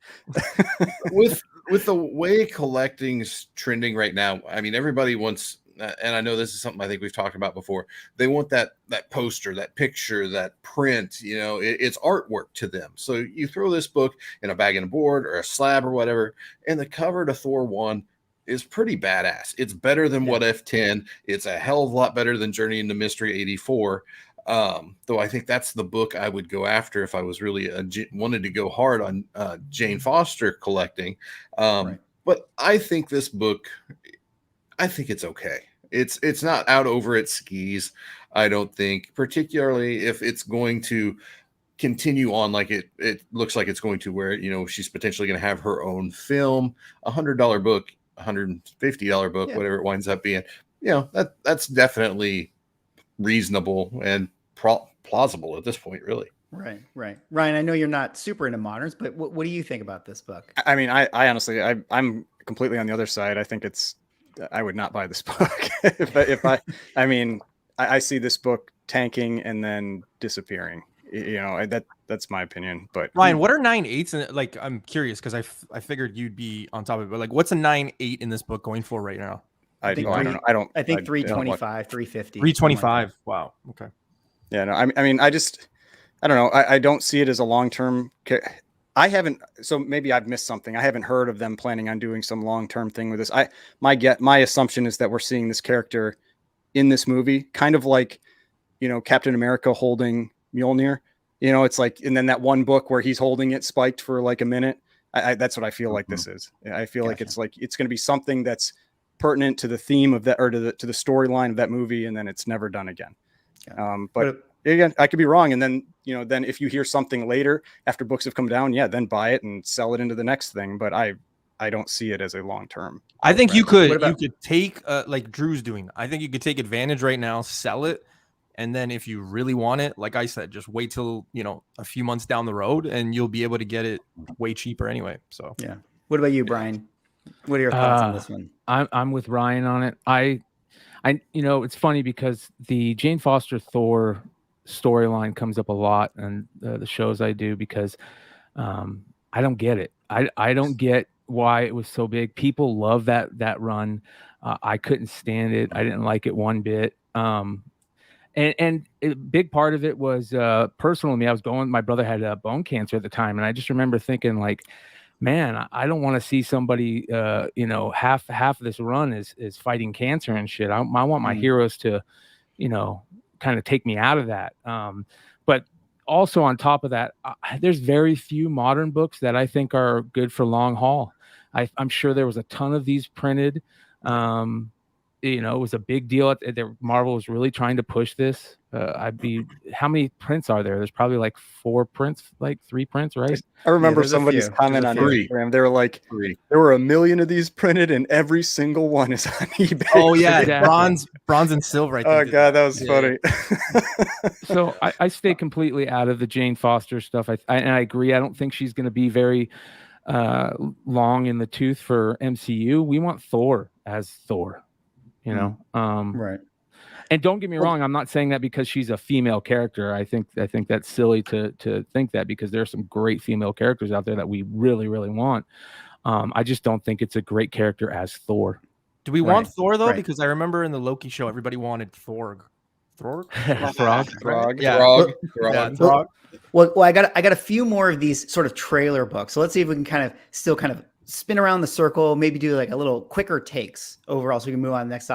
with the way collecting's trending right now, I mean, everybody wants, and I know this is something I think we've talked about before. They want that poster, that picture, that print. It's artwork to them. So you throw this book in a bag and a board or a slab or whatever, and the cover to Thor 1 is pretty badass. It's better than What If 10. It's a hell of a lot better than Journey into Mystery 84. Though I think that's the book I would go after if I was really wanted to go hard on Jane Foster collecting. But I think this book, I think it's okay. It's not out over its skis. I don't think, particularly if it's going to continue on like it looks like it's going to, where she's potentially going to have her own film, $100 book, $150 book, whatever it winds up being. That's definitely reasonable and plausible at this point, really. Right. Ryan, I know you're not super into moderns, but what do you think about this book? I mean, I honestly, I'm completely on the other side. I think I would not buy this book. I see this book tanking and then disappearing. That's my opinion. But Ryan, what are 9/8? And like, I'm curious because I figured you'd be on top of it. But like, what's a 9/8 in this book going for right now? I don't know. I think 325, 350. 325. Wow. Okay. Yeah. No. I mean, I don't know. I don't see it as a long-term. I haven't. So maybe I've missed something. I haven't heard of them planning on doing some long-term thing with this. My assumption is that we're seeing this character in this movie, kind of like, Captain America holding Mjolnir. It's like, and then that one book where he's holding it spiked for like a minute. That's what I feel like this is. I feel like it's going to be something that's pertinent to the theme of that, or to the storyline of that movie, and then it's never done again. But again, I could be wrong. And then, then if you hear something later after books have come down, then buy it and sell it into the next thing. But I don't see it as a long term. I think you could take like Drew's doing. I think you could take advantage right now, sell it, and then if you really want it, like I said, just wait till a few months down the road, and you'll be able to get it way cheaper anyway. So yeah. What about you, Brian? What are your thoughts on this one? I'm with Ryan on it. I it's funny because the Jane Foster Thor storyline comes up a lot in the shows I do, because I don't get it. I don't get why it was so big. People love that run. I couldn't stand it. I didn't like it one bit. And a big part of it was personal to me. My brother had bone cancer at the time, and I just remember thinking, like, man, I don't want to see somebody, half of this run is fighting cancer and shit. I want my heroes to, kind of take me out of that. But also on top of that, there's very few modern books that I think are good for long haul. I'm sure there was a ton of these printed. It was a big deal. Marvel was really trying to push this. How many prints are there? There's probably like 4 prints, like 3 prints, right? I remember somebody's comment on Instagram. They were like, there were 1 million of these printed, and every single one is on eBay. Oh yeah, exactly. bronze and silver. Oh god, that was funny. So I stay completely out of the Jane Foster stuff. And I agree. I don't think she's going to be very long in the tooth for MCU. We want Thor as Thor. Right. And don't get me wrong, I'm not saying that because she's a female character. I think that's silly to think that, because there are some great female characters out there that we really, really want. I just don't think it's a great character as Thor. Do we want Thor though? Right. Because I remember in the Loki show, everybody wanted Throg. Throg. Yeah. Throg. Well, I got a few more of these sort of trailer books. So let's see if we can kind of spin around the circle, maybe do like a little quicker takes overall, so we can move on to the next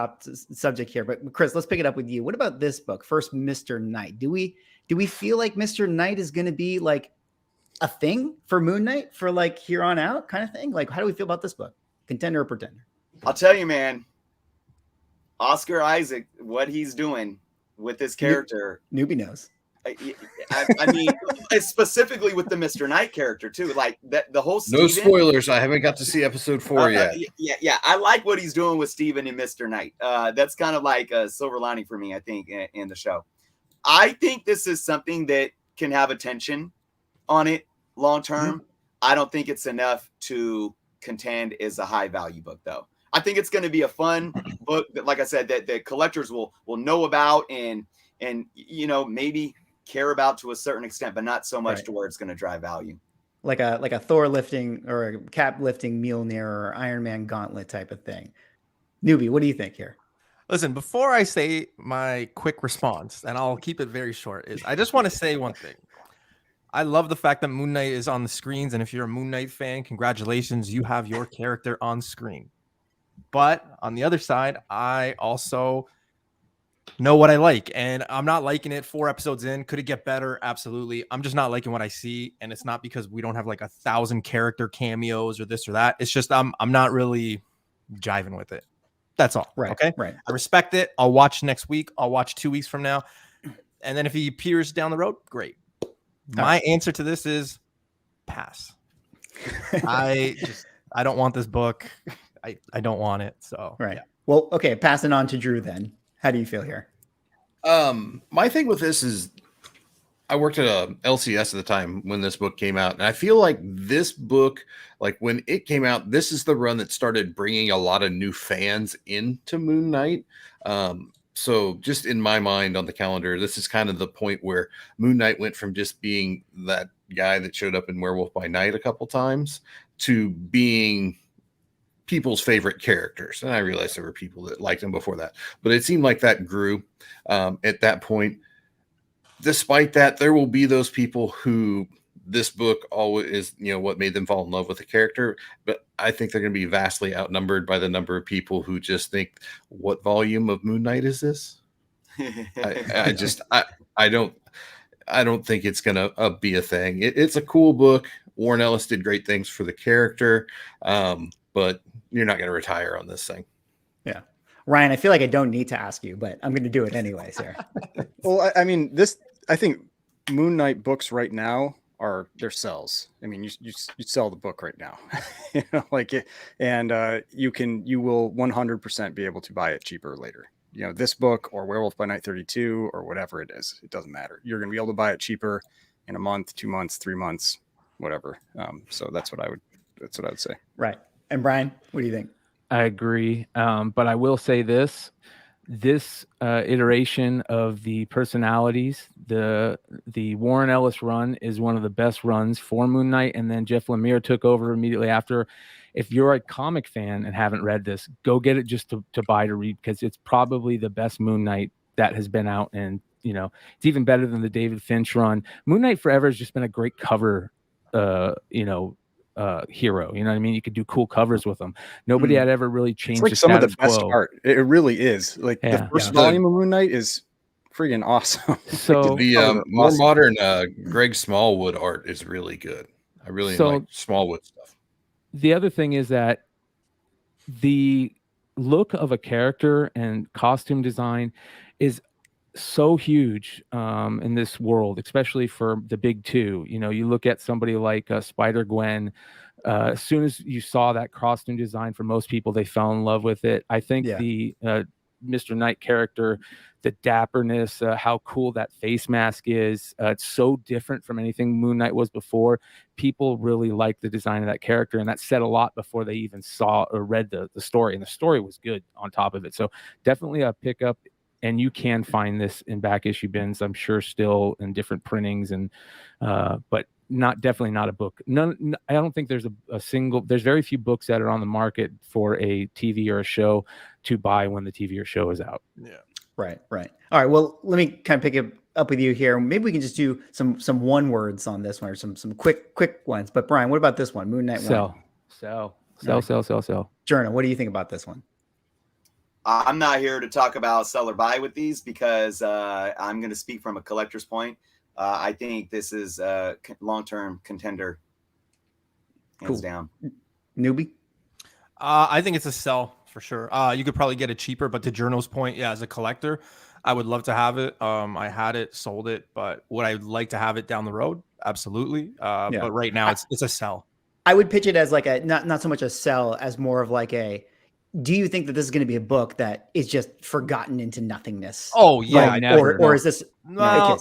subject here. But Chris, let's pick it up with you. What about this book, First Mr. Knight? Do we feel like Mr. Knight is going to be like a thing for Moon Knight for like here on out kind of thing? Like, how do we feel about this book? Contender or Pretender? I'll tell you, man, Oscar Isaac, what he's doing with this character. Newbie knows. I mean, specifically with the Mr. Knight character too, like that the whole Steven, no spoilers. I haven't got to see episode 4 yet. Yeah. I like what he's doing with Steven and Mr. Knight. That's kind of like a silver lining for me, I think, in the show. I think this is something that can have attention on it long term. I don't think it's enough to contend as a high value book, though. I think it's going to be a fun book that, like I said, that the collectors will know about and maybe care about to a certain extent, but not so much to where it's going to drive value. Like a Thor lifting or a Cap lifting Mjolnir or Iron Man gauntlet type of thing. Newbie, what do you think here? Listen, before I say my quick response, and I'll keep it very short, is I just want to say one thing. I love the fact that Moon Knight is on the screens, and if you're a Moon Knight fan, congratulations, you have your character on screen. But on the other side, I also know what I like, and I'm not liking it 4 episodes in. Could it get better? Absolutely. I'm just not liking what I see, and it's not because we don't have like 1,000 character cameos or this or that. It's just I'm not really jiving with it. That's all. Right. Okay. Right. I respect it. I'll watch next week. I'll watch 2 weeks from now, and then if he appears down the road, great. My answer to this is pass. I don't want this book. I don't want it. So right. Yeah. Well, okay. Passing on to Drew then. How do you feel here? My thing with this is I worked at a LCS at the time when this book came out, and I feel like this book, like when it came out, this is the run that started bringing a lot of new fans into Moon Knight. So just in my mind on the calendar, this is kind of the point where Moon Knight went from just being that guy that showed up in Werewolf by Night a couple times to being people's favorite characters. And I realized there were people that liked him before that, but it seemed like that grew at that point. Despite that, there will be those people who this book always is, what made them fall in love with the character. But I think they're going to be vastly outnumbered by the number of people who just think, what volume of Moon Knight is this? I don't think it's going to be a thing. It's a cool book. Warren Ellis did great things for the character. But you're not going to retire on this thing. Yeah. Ryan, I feel like I don't need to ask you, but I'm going to do it anyways here. Well, I mean, I think Moon Knight books right now are their sells. I mean, you sell the book right now, and you will 100% be able to buy it cheaper later. This book or Werewolf by Night 32 or whatever it is, it doesn't matter. You're going to be able to buy it cheaper in a month, 2 months, 3 months, whatever. So that's what I would say. Right. And Bryan, what do you think? I agree. But I will say this iteration of the personalities, the Warren Ellis run is one of the best runs for Moon Knight. And then Jeff Lemire took over immediately after. If you're a comic fan and haven't read this, go get it just to buy to read, because it's probably the best Moon Knight that has been out. And, it's even better than the David Finch run. Moon Knight Forever has just been a great cover, hero. You know what I mean? You could do cool covers with them. Nobody had ever really changed. It's like some of the best art. It really is. Like the first volume of Moon Knight is freaking awesome. So the more modern Greg Smallwood art is really good. I really like Smallwood stuff. The other thing is that the look of a character and costume design is so huge in this world, especially for the big two. You look at somebody like Spider-Gwen. As soon as you saw that costume design, for most people, they fell in love with it. I think the Mr. Knight character, the dapperness, how cool that face mask is, it's so different from anything Moon Knight was before. People really like the design of that character, and that said a lot before they even saw or read the story, and the story was good on top of it. So definitely a pickup. And you can find this in back issue bins, I'm sure, still in different printings, and but definitely not a book. None. I don't think there's a single. There's very few books that are on the market for a TV or a show to buy when the TV or show is out. Yeah. Right. All right. Well, let me kind of pick it up with you here. Maybe we can just do some one words on this one, or some quick ones. But Bryan, what about this one? Moon Knight. Sell. Jerno, what do you think about this one? I'm not here to talk about sell or buy with these, because I'm going to speak from a collector's point. I think this is a long-term contender, hands down. Newbie? I think it's a sell for sure. You could probably get it cheaper, but to Jerno's point, as a collector, I would love to have it. I had it, sold it, but would I like to have it down the road? Absolutely. But right now, it's a sell. I would pitch it as like a not so much a sell as more of like a. Do you think that this is going to be a book that is just forgotten into nothingness? Oh yeah, or is this no?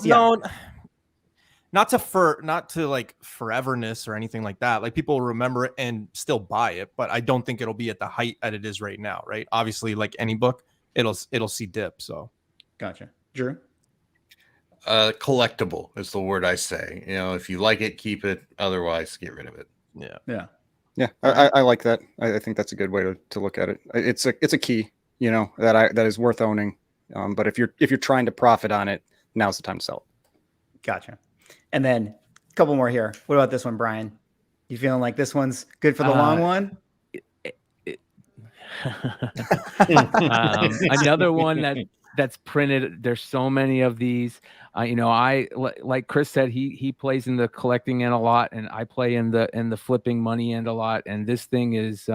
not to like foreverness or anything like that. Like people will remember it and still buy it, but I don't think it'll be at the height that it is right now, right? Obviously, like any book, it'll see dip. So Gotcha. Drew? Collectible is the word I say. You know, if you like it, keep it. Otherwise, get rid of it. Yeah, I like that. I think that's a good way to look at it. It's a key, you know, that is worth owning. But if you're trying to profit on it, now's the time to sell it. Gotcha. And then a couple more here. What about this one, Brian? You feeling like this one's good for the long one? Another one that's printed. There's so many of these. You know, like Chris said, he plays in the collecting end a lot, and I play in the flipping money end a lot. And this thing is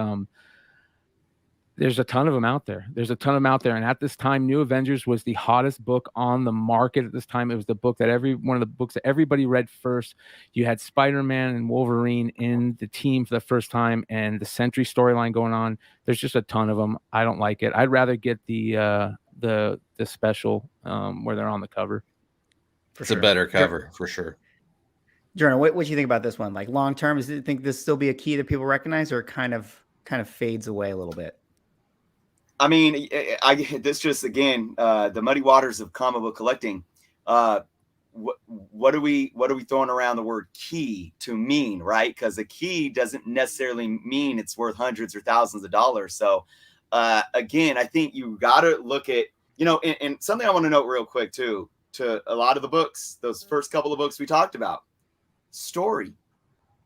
there's a ton of them out there. And at this time, New Avengers was the hottest book on the market at this time. It was the book that one of the books that everybody read first. You had Spider-Man and Wolverine in the team for the first time, and the Sentry storyline going on. There's just a ton of them. I don't like it. I'd rather get the special where they're on the cover. It's a better cover for sure. Jerno, what do you think about this one? Like long term, do you think this still be a key that people recognize, or kind of fades away a little bit? I mean, this just again the muddy waters of comic book collecting. What are we throwing around the word key to mean, right? Because a key doesn't necessarily mean it's worth hundreds or thousands of dollars. So again, I think you got to look at, you know, and something I want to note real quick too, to a lot of the books, those first couple of books we talked about, story.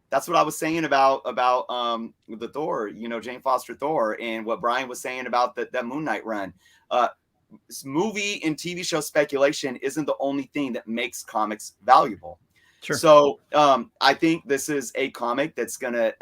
That's what I was saying about the Thor, you know, Jane Foster Thor, and what Bryan was saying about that Moon Knight run. Movie and TV show speculation isn't the only thing that makes comics valuable. Sure. So I think this is a comic that's gonna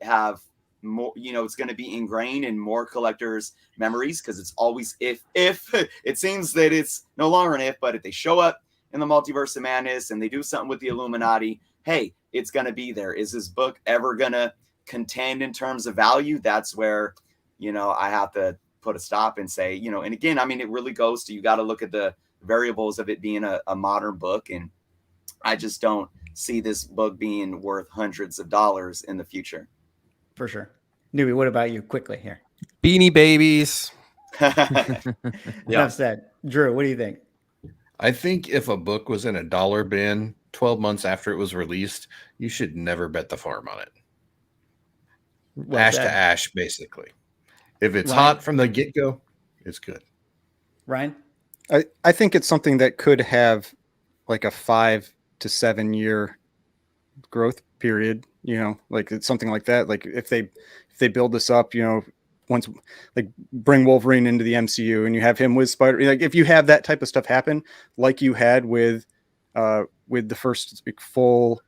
have more, you know, it's gonna be ingrained in more collectors' memories, because it's always if it seems that it's no longer an if, but if they show up in the Multiverse of Madness and they do something with the Illuminati, hey, it's going to be there. Is this book ever going to contend in terms of value? That's where, you know, I have to put a stop and say, you know, and again, I mean, it really goes to, you got to look at the variables of it being a modern book. And I just don't see this book being worth hundreds of dollars in the future. For sure. Newbie, what about you quickly here? Beanie Babies. Enough said. Drew, what do you think? I think if a book was in a dollar bin 12 months after it was released, you should never bet the farm on it. Well ash said. to ash, basically. If it's Ryan? hot from the get-go, it's good. Ryan? I think it's something that could have like a 5 to 7 year growth period, you know, like it's something like that. Like if they build this up, you know, once like bring Wolverine into the MCU and you have him with Spider, like if you have that type of stuff happen, like you had with the first full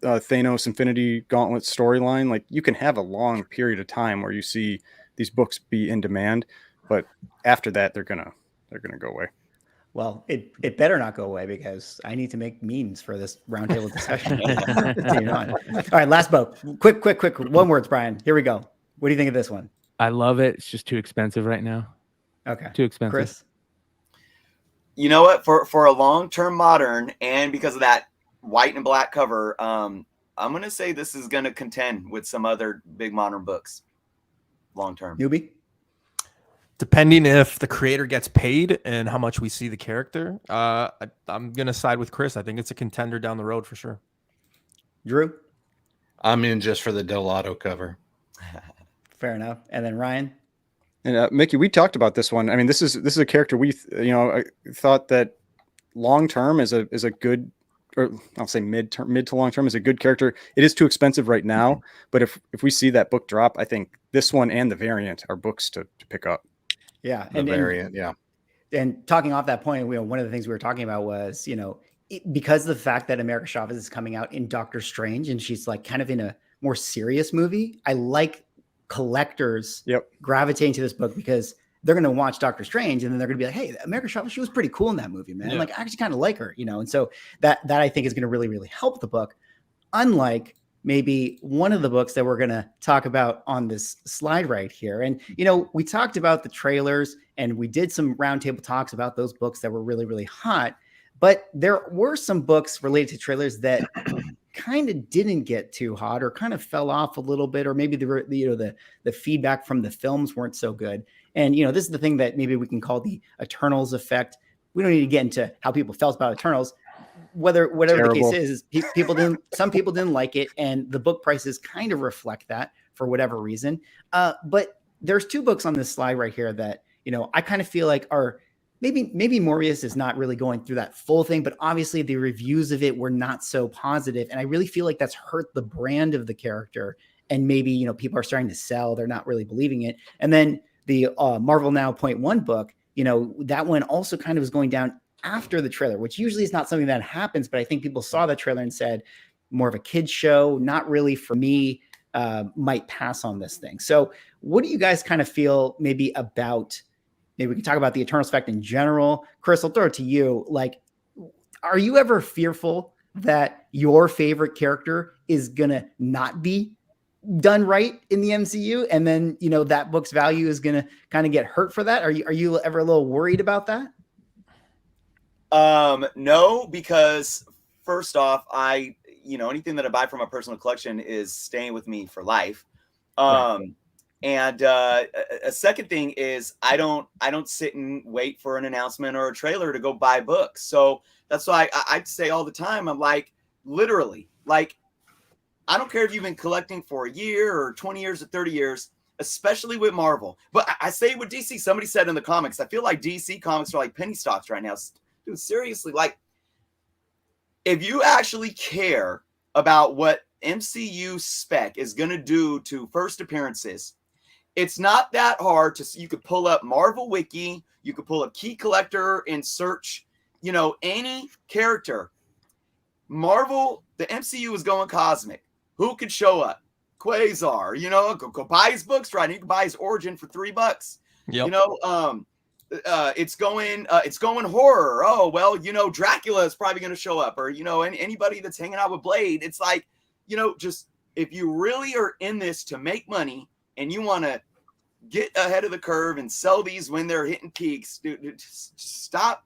Thanos Infinity Gauntlet storyline, like you can have a long period of time where you see these books be in demand, but after that they're gonna go away. Well, it better not go away, because I need to make memes for this roundtable discussion. All right, last book. Quick. 1 word, Brian. Here we go. What do you think of this one? I love it. It's just too expensive right now. Okay. Too expensive. Chris? You know what? For a long-term modern, and because of that white and black cover, I'm going to say this is going to contend with some other big modern books long-term. Newbie? Depending if the creator gets paid and how much we see the character, I'm going to side with Chris. I think it's a contender down the road for sure. Drew? I'm in just for the Delato cover. Fair enough. And then Ryan? And Mickey, we talked about this one. I mean, this is a character we, I thought that long term is a good, or I'll say mid to long term is a good character. It is too expensive right now, but if we see that book drop, I think this one and the variant are books to pick up. Yeah. The variant, yeah. And talking off that point, one of the things we were talking about was, because of the fact that America Chavez is coming out in Doctor Strange and she's like kind of in a more serious movie, I like collectors gravitating to this book because they're going to watch Doctor Strange and then they're going to be like, hey, America Chavez, she was pretty cool in that movie, man. Yeah. Like, I actually kind of like her, And so that I think is going to really, really help the book. Unlike maybe one of the books that we're going to talk about on this slide right here. And, we talked about the trailers and we did some roundtable talks about those books that were really, really hot. But there were some books related to trailers that kind of didn't get too hot or kind of fell off a little bit, or maybe the feedback from the films weren't so good. And, this is the thing that maybe we can call the Eternals effect. We don't need to get into how people felt about Eternals. Whatever Terrible. the case is some people didn't like it, and the book prices kind of reflect that for whatever reason. But there's 2 books on this slide right here that, I kind of feel like are maybe Morbius is not really going through that full thing, but obviously the reviews of it were not so positive. And I really feel like that's hurt the brand of the character. And maybe, people are starting to sell, they're not really believing it. And then the Marvel Now .1 book, that one also kind of was going down after the trailer, which usually is not something that happens. But I think people saw the trailer and said, more of a kid's show, not really for me, might pass on this thing. So what do you guys kind of feel maybe about, maybe we can talk about the Eternals effect in general. Chris, I'll throw it to you. Like, are you ever fearful that your favorite character is going to not be done right in the MCU? And then, that book's value is going to kind of get hurt for that. Are you ever a little worried about that? No, because first off, anything that I buy from a personal collection is staying with me for life. Right. And a second thing is I don't sit and wait for an announcement or a trailer to go buy books. So that's why I'd say all the time, I'm like, literally, like, I don't care if you've been collecting for a year or 20 years or 30 years, especially with Marvel. But I say with DC, somebody said in the comics, I feel like DC comics are like penny stocks right now. Dude, seriously, like, if you actually care about what MCU SPEC is going to do to first appearances, it's not that hard you could pull up Marvel Wiki, you could pull up Key Collector and search, any character. Marvel, the MCU is going cosmic. Who could show up? Quasar, go buy his books, right? You can buy his origin for $3. Yep. It's going horror. Oh, well, Dracula is probably going to show up, or, anybody that's hanging out with Blade. It's like, just if you really are in this to make money and you want to get ahead of the curve and sell these when they're hitting peaks, dude, just stop.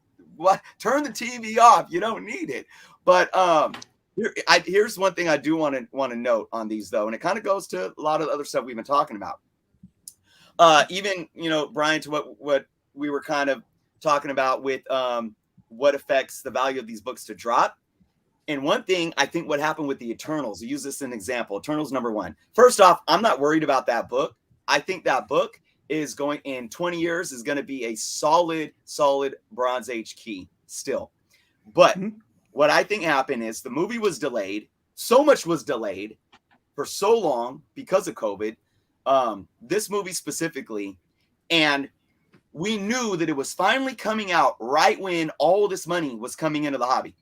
Turn the TV off. You don't need it. But here's one thing I do want to note on these, though, and it kind of goes to a lot of the other stuff we've been talking about. Even, Bryan, to what we were kind of talking about with what affects the value of these books to drop. And one thing, I think what happened with the Eternals, use this as an example, Eternals #1. First off, I'm not worried about that book. I think that book is going in 20 years is going to be a solid Bronze Age key still. But what I think happened is the movie was delayed. So much was delayed for so long because of COVID. This movie specifically. And we knew that it was finally coming out right when all this money was coming into the hobby.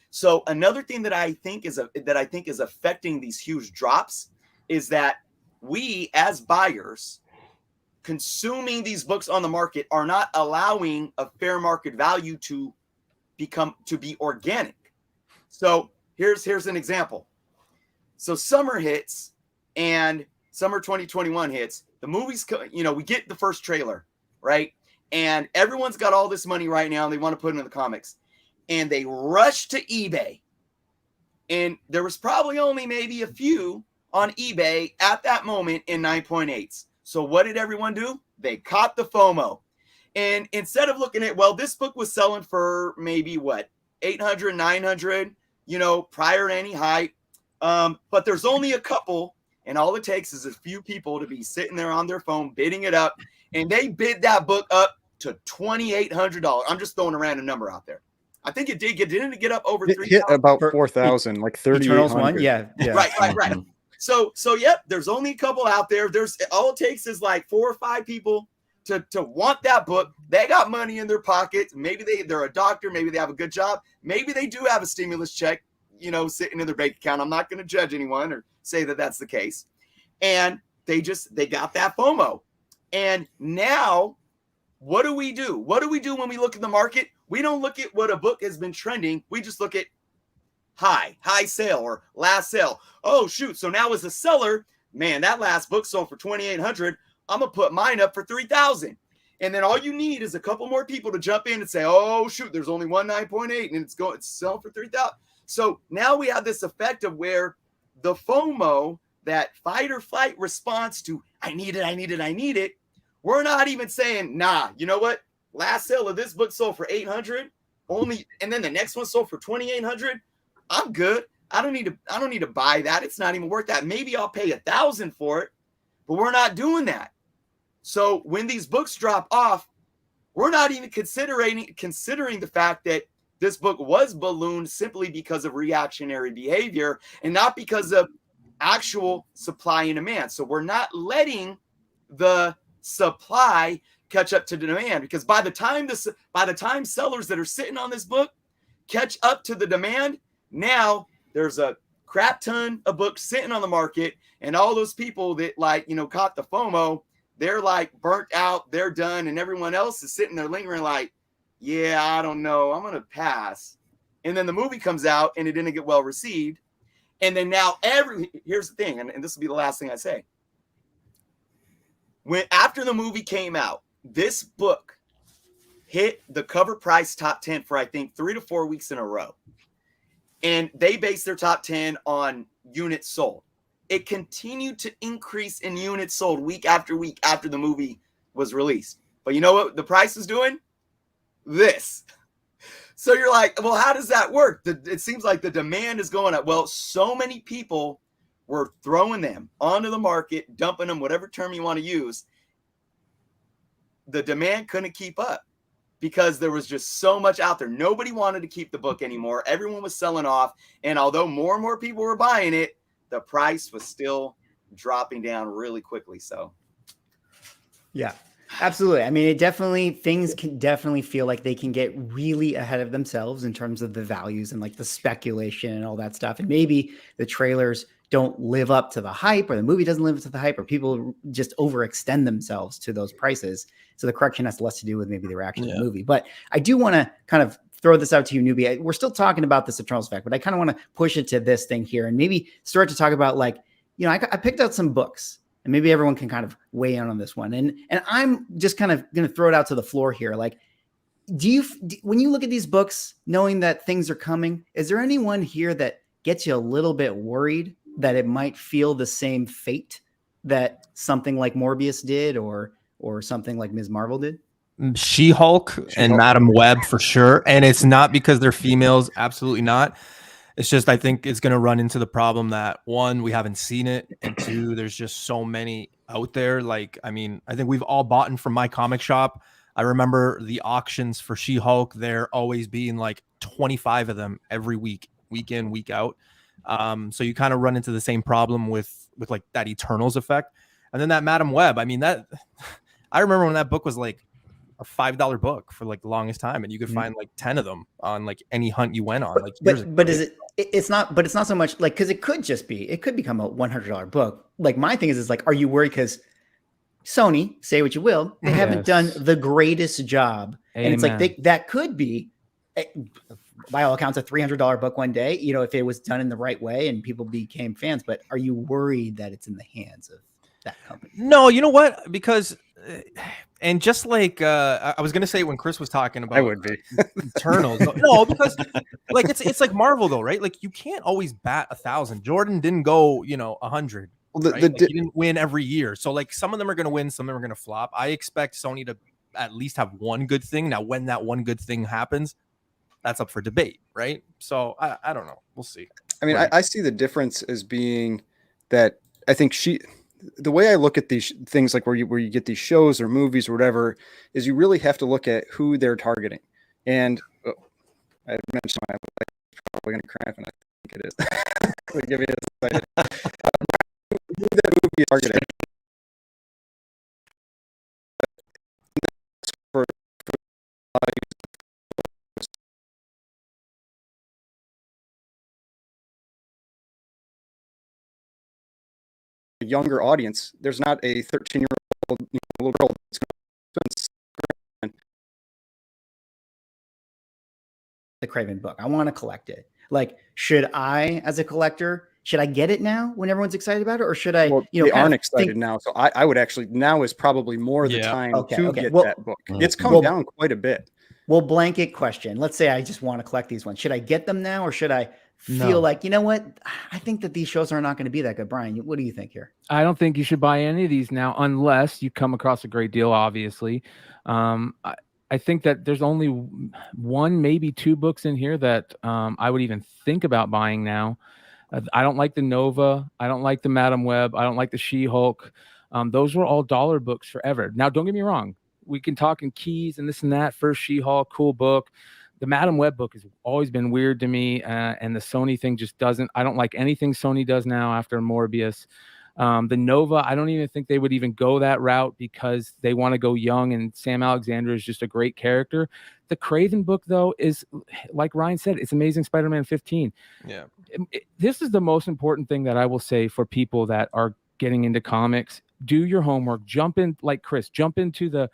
So another thing that I think is affecting these huge drops is that we as buyers consuming these books on the market are not allowing a fair market value to be organic. So here's an example. So summer hits and summer 2021 hits. The movies, we get the first trailer, right? And everyone's got all this money right now and they want to put it in the comics. And they rush to eBay. And there was probably only maybe a few on eBay at that moment in 9.8s. So what did everyone do? They caught the FOMO. And instead of looking at, well, this book was selling for maybe what, 800, 900, prior to any hype. But there's only a couple, and all it takes is a few people to be sitting there on their phone bidding it up. And they bid that book up to $2,800. I'm just throwing a random number out there. I think it did. Didn't it get up over 3,000? Hit about 4,000, like 3,800. Yeah. Right. So yep, there's only a couple out there. There's all it takes is like 4 or 5 people to want that book. They got money in their pockets. Maybe they're a doctor. Maybe they have a good job. Maybe they do have a stimulus check, sitting in their bank account. I'm not going to judge anyone or say that that's the case. And they got that FOMO. And now what do we do? What do we do when we look at the market? We don't look at what a book has been trending. We just look at high sale or last sale. Oh, shoot. So now as a seller, man, that last book sold for $2,800. I'm going to put mine up for $3,000. And then all you need is a couple more people to jump in and say, oh, shoot, there's only one 9.8 and it's selling for 3,000. So now we have this effect of where the FOMO, that fight or flight response to I need it. We're not even saying, nah, you know what? Last sale of this book sold for 800 only, and then the next one sold for 2,800. I'm good. I don't need to buy that. It's not even worth that. Maybe I'll pay 1,000 for it, but we're not doing that. So when these books drop off, we're not even considering the fact that this book was ballooned simply because of reactionary behavior and not because of actual supply and demand. So we're not letting the supply catch up to the demand, because by the time sellers that are sitting on this book catch up to the demand, now there's a crap ton of books sitting on the market, and all those people that caught the FOMO, they're like burnt out, they're done, and everyone else is sitting there lingering like, yeah, I don't know, I'm gonna pass. And then the movie comes out and it didn't get well received, and then now here's the thing, and this will be the last thing I say. After the movie came out, this book hit the cover price top 10 for I think 3 to 4 weeks in a row. And they based their top 10 on units sold. It continued to increase in units sold week after week after the movie was released. But you know what the price is doing? This. So you're like, well, how does that work? It seems like the demand is going up. Well, so many people were throwing them onto the market, dumping them, whatever term you want to use. The demand couldn't keep up because there was just so much out there. Nobody wanted to keep the book anymore. Everyone was selling off. And although more and more people were buying it, the price was still dropping down really quickly. So, yeah, absolutely. I mean, things can definitely feel like they can get really ahead of themselves in terms of the values and like the speculation and all that stuff. And maybe the trailers don't live up to the hype, or the movie doesn't live up to the hype, or people just overextend themselves to those prices. So the correction has less to do with maybe the reaction to the movie. But I do want to kind of throw this out to you, Newbie. We're still talking about this Eternals effect, but I kind of want to push it to this thing here and maybe start to talk about, like, you know, I picked out some books, and maybe everyone can kind of weigh in on this one. And I'm just kind of going to throw it out to the floor here. Like, when you look at these books, knowing that things are coming, is there anyone here that gets you a little bit worried that it might feel the same fate that something like Morbius did, or something like Ms. Marvel did? She-Hulk and Madam Web for sure. And it's not because they're females. Absolutely not. It's just, I think it's going to run into the problem that, one, we haven't seen it, and two, there's just so many out there. Like, I mean, I think we've all bought in from my comic shop. I remember the auctions for She-Hulk, there always being like 25 of them every week, week in, week out. So you kind of run into the same problem with like that Eternals effect. And then that Madam Web, I mean, that I remember when that book was like a $5 book for like the longest time, and you could find like 10 of them on like any hunt you went on. Like, but is it's not so much like, because it could become a $100 book. Like, my thing is like, are you worried? Because Sony, say what you will, they haven't done the greatest job. Amen. And it's like, that could be, by all accounts, a $300 book one day, you know, if it was done in the right way and people became fans. But are you worried that it's in the hands of that company? No, you know what? Because, and just like I was gonna say when Chris was talking about, I would be Eternals. No, because like it's like Marvel though, right? Like, you can't always bat 1,000. Jordan didn't go, 100. Well, right? Like, he didn't win every year. So like, some of them are gonna win, some of them are gonna flop. I expect Sony to at least have one good thing. Now, when that one good thing happens, that's up for debate, right? So I don't know. We'll see. I mean, I see the difference as being that I think the way I look at these things, like where you get these shows or movies or whatever, is you really have to look at who they're targeting. And I mentioned my wife is probably going to cramp, and I think it is. So give me a second. Who that movie is targeting. For a younger audience, there's not a 13-year-old little girl that's going to spend the Craven book. I want to collect it. Like, should I, as a collector, should I get it now when everyone's excited about it, or should I? Well, You know, they kind aren't of excited think, now, so I would actually, now is probably more the Yeah. time Okay, to okay. get Well, that book. It's come well, down quite a bit. well, blanket question. Let's say I just want to collect these ones. Should I get them now, or should I feel No. like, you know what? I think that these shows are not going to be that good. Bryan, what do you think here? I don't think you should buy any of these now unless you come across a great deal, obviously. I think that there's only one, maybe two books in here that I would even think about buying now. I don't like the Nova. I don't like the Madam Web. I don't like the She-Hulk. Those were all dollar books forever. Now, don't get me wrong. We can talk in keys and this and that. First She-Hulk, cool book. The Madam Web book has always been weird to me, and the Sony thing just doesn't. I don't like anything Sony does now after Morbius. The Nova, I don't even think they would even go that route because they want to go young, and Sam Alexander is just a great character. The Craven book, though, is, like Ryan said, it's Amazing Spider-Man 15. Yeah. This is the most important thing that I will say for people that are getting into comics. Do your homework, jump in, like Chris, jump into the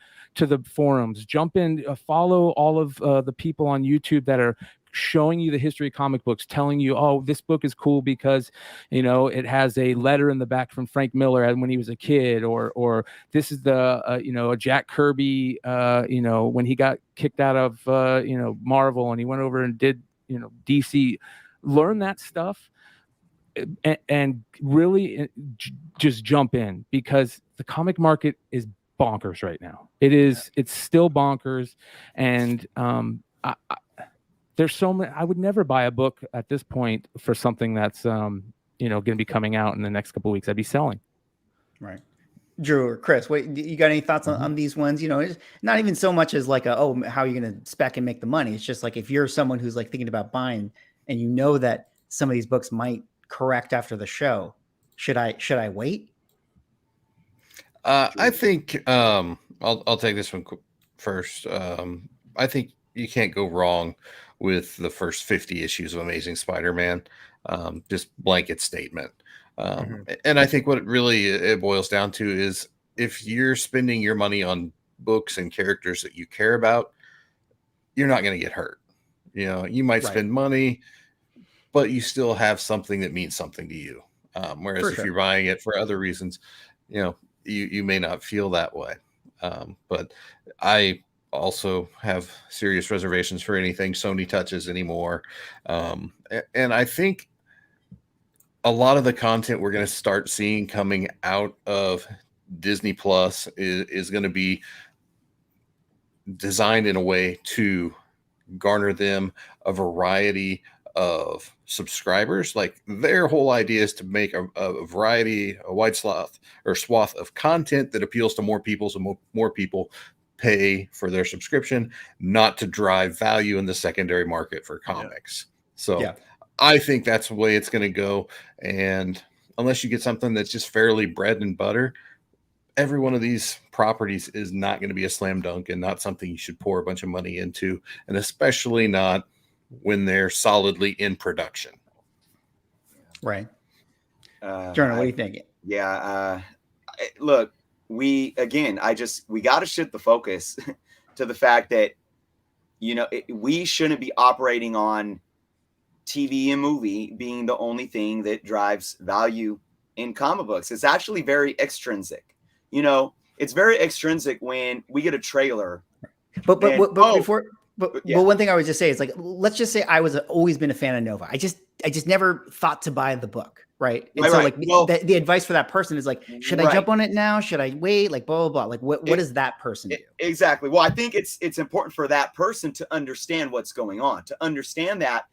forums, jump in, follow all of the people on YouTube that are showing you the history of comic books, telling you, oh, this book is cool because, you know, it has a letter in the back from Frank Miller when he was a kid, or this is the, you know, a Jack Kirby, you know, when he got kicked out of, you know, Marvel and he went over and did, you know, DC. Learn that stuff and really just jump in, because the comic market is bonkers right now. It's still bonkers. And there's so many. I would never buy a book at this point for something that's you know, going to be coming out in the next couple of weeks. I'd be selling. Right. Drew or Chris, wait, you got any thoughts on these ones? You know, it's not even so much as like how are you going to spec and make the money? It's just like, if you're someone who's like thinking about buying and you know that some of these books might correct after the show, should I wait? I think I'll take this one first. I think you can't go wrong with the first 50 issues of Amazing Spider-Man. Just blanket statement. And I think what it boils down to is, if you're spending your money on books and characters that you care about, you're not going to get hurt. You know, you might spend money, but you still have something that means something to you. Whereas if you're buying it for other reasons, you know, you may not feel that way. But I also have serious reservations for anything Sony touches anymore. And I think a lot of the content we're going to start seeing coming out of Disney Plus is going to be designed in a way to garner them a variety of subscribers. Like, their whole idea is to make a wide swath of content that appeals to more people, so more people pay for their subscription, not to drive value in the secondary market for comics. So I think that's the way it's going to go. And unless you get something that's just fairly bread and butter, every one of these properties is not going to be a slam dunk and not something you should pour a bunch of money into, and especially not when they're solidly in production. Right. Jerno, what do you think? Yeah. Look, we got to shift the focus to the fact that, you know, we shouldn't be operating on TV and movie being the only thing that drives value in comic books. It's actually very extrinsic. You know, it's very extrinsic when we get a trailer. But one thing I would just say is, like, let's just say I was always been a fan of Nova. I just never thought to buy the book. Right. And so like the advice for that person is like, should I jump on it now? Should I wait? Like, blah, blah, blah. Like, what does that person do? Exactly. Well, I think it's important for that person to understand what's going on, to understand that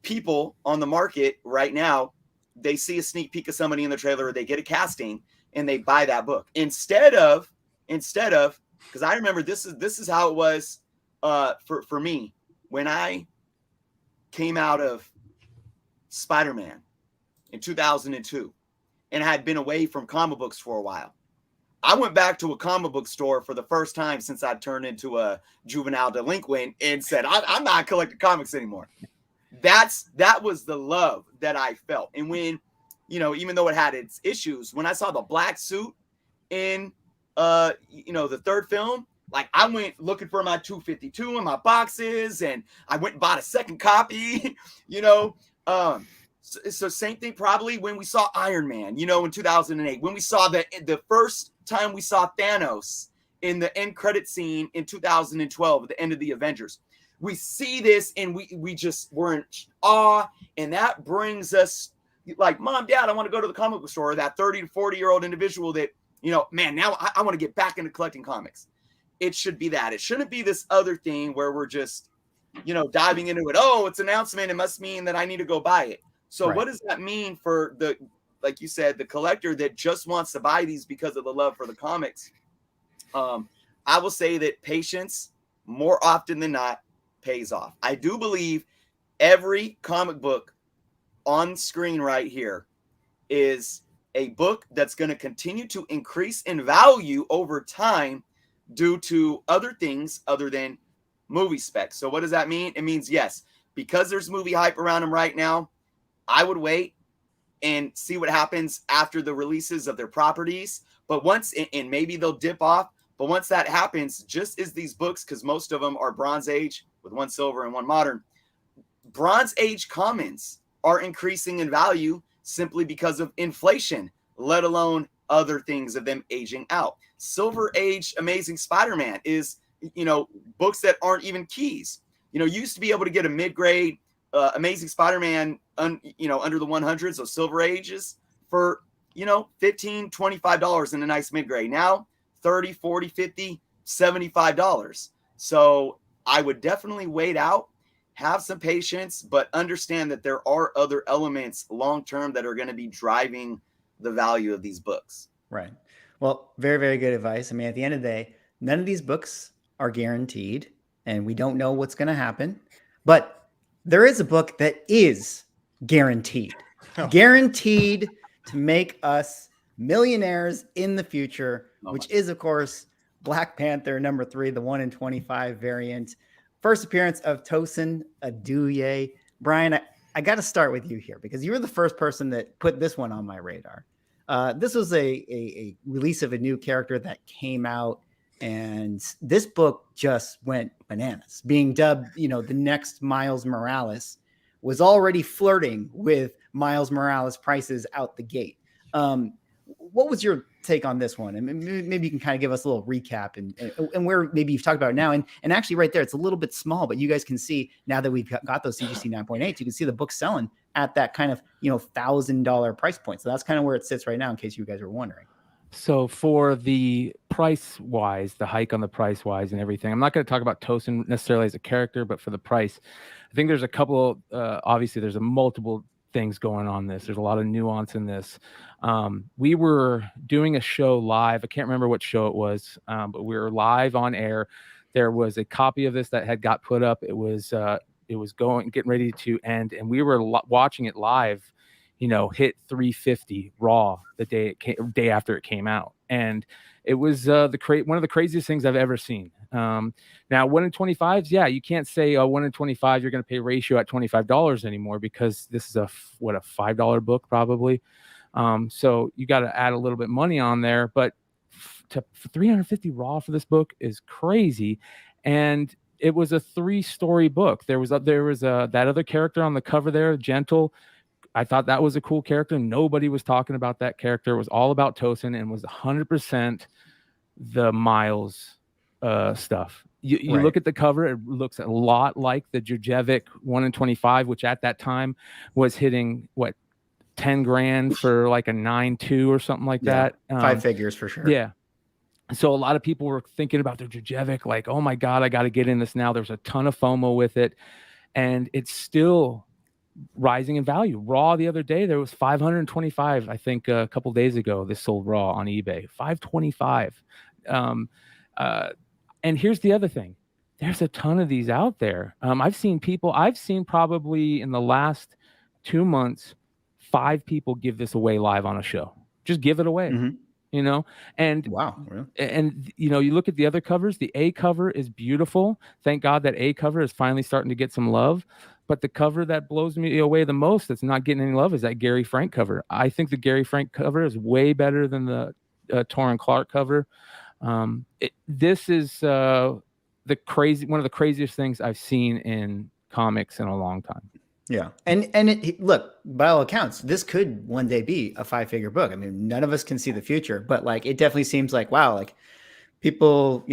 people on the market right now, they see a sneak peek of somebody in the trailer, or they get a casting and they buy that book instead of, because I remember this is how it was for me when I came out of Spider-Man in 2002 and had been away from comic books for a while. I went back to a comic book store for the first time since I turned into a juvenile delinquent and said, I'm not collecting comics anymore. That was the love that I felt. And when, you know, even though it had its issues, when I saw the black suit in, you know, the third film, like, I went looking for my 252 in my boxes, and I went and bought a second copy, you know. So same thing probably when we saw Iron Man, you know, in 2008, when we saw the first time we saw Thanos in the end credit scene in 2012 at the end of the Avengers. We see this and we just were in awe, and that brings us like, Mom, Dad, I want to go to the comic book store. That 30 to 40-year-old individual that, you know, man, now I want to get back into collecting comics. It should be that. It shouldn't be this other thing where we're just, you know, diving into it. Oh, it's an announcement. It must mean that I need to go buy it. So what does that mean for the, like you said, the collector that just wants to buy these because of the love for the comics? I will say that patience, more often than not, pays off. I do believe every comic book on screen right here is a book that's going to continue to increase in value over time due to other things other than movie specs. So what does that mean? It means, yes, because there's movie hype around them right now, I would wait and see what happens after the releases of their properties. But once, and maybe they'll dip off, but once that happens, just as these books, because most of them are Bronze Age with one silver and one modern, Bronze Age commons are increasing in value simply because of inflation, let alone other things of them aging out. Silver Age Amazing Spider-Man is, you know, books that aren't even keys. You know, you used to be able to get a mid-grade Amazing Spider-Man, you know, under the 100s, those Silver Ages for, you know, $15, $25 in a nice mid-grade. Now, $30, $40, $50, $75. So I would definitely wait out, have some patience, but understand that there are other elements long-term that are going to be driving the value of these books. Right. Well, very, very good advice. I mean, at the end of the day, none of these books are guaranteed, and we don't know what's going to happen. But there is a book that is guaranteed, guaranteed to make us millionaires in the future, which is, of course, Black Panther #3, the 1 in 25 variant. First appearance of TOSIN, ODUYE. Bryan, I got to start with you here because you were the first person that put this one on my radar. This was a release of a new character that came out, and this book just went bananas. Being dubbed, you know, the next Miles Morales, was already flirting with Miles Morales prices out the gate. What was your take on this one? And maybe you can kind of give us a little recap and where maybe you've talked about it now. And actually right there, it's a little bit small, but you guys can see now that we've got those CGC 9.8, you can see the book selling at that kind of, you know, $1,000 price point. So that's kind of where it sits right now, in case you guys were wondering. So for the price wise, the hike on the price wise and everything, I'm not going to talk about TOSIN necessarily as a character, but for the price, I think there's a couple, obviously there's a multiple things going on this. There's a lot of nuance in this. We were doing a show live. I can't remember what show it was, but we were live on air. There was a copy of this that had got put up. It was getting ready to end, and we were watching it live, you know, hit 350 raw the day after it came out. And it was one of the craziest things I've ever seen. Now 1 in 25s, yeah, you can't say 1 in 25 you're going to pay ratio at $25 anymore, because this is a $5 book probably. So you got to add a little bit money on there, but for 350 raw for this book is crazy. And it was a 3-story book. There was that other character on the cover there, Gentle. I thought that was a cool character. Nobody was talking about that character. It was all about TOSIN and was 100% the Miles stuff. You look at the cover, it looks a lot like the Jurjevic 1 in 25, which at that time was hitting what, 10 grand for like a 9.2 or something like that. 5 figures for sure. Yeah. So a lot of people were thinking about their Jurjevic, like, oh my God, I got to get in this now. There's a ton of FOMO with it, and it's still rising in value. Raw the other day, there was 525. I think a couple days ago, this sold raw on eBay, 525. And here's the other thing: there's a ton of these out there. I've seen probably in the last 2 months, 5 people give this away live on a show. Just give it away. Mm-hmm. You know, and wow, really? And you know, you look at the other covers. The A cover is beautiful. Thank God that A cover is finally starting to get some love. But the cover that blows me away the most, that's not getting any love, is that Gary Frank cover. I think the Gary Frank cover is way better than the Torrin Clark cover. This is one of the craziest things I've seen in comics in a long time. Yeah. And look, by all accounts, this could one day be a 5-figure book. I mean, none of us can see the future, but like, it definitely seems like, wow, like people,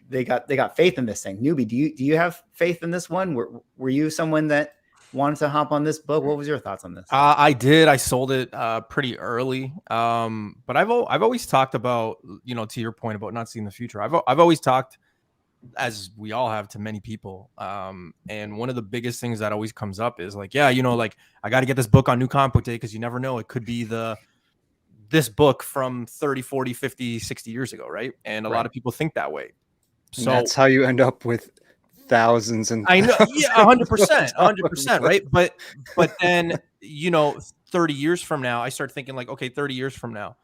they got faith in this thing. Newbie, do you have faith in this one? Were you someone that wanted to hop on this book? What was your thoughts on this? I did. I sold it pretty early. But I've always talked about, to your point about not seeing the future. I've always talked, as we all have, to many people. And one of the biggest things that always comes up is like, yeah, like I got to get this book on New Comic Book Day because you never know. It could be this book from 30, 40, 50, 60 years ago, right? And a lot of people think that way. And so that's how you end up with thousands and I know, yeah, 100%, right? But then 30 years from now, I start thinking like, okay, 30 years from now,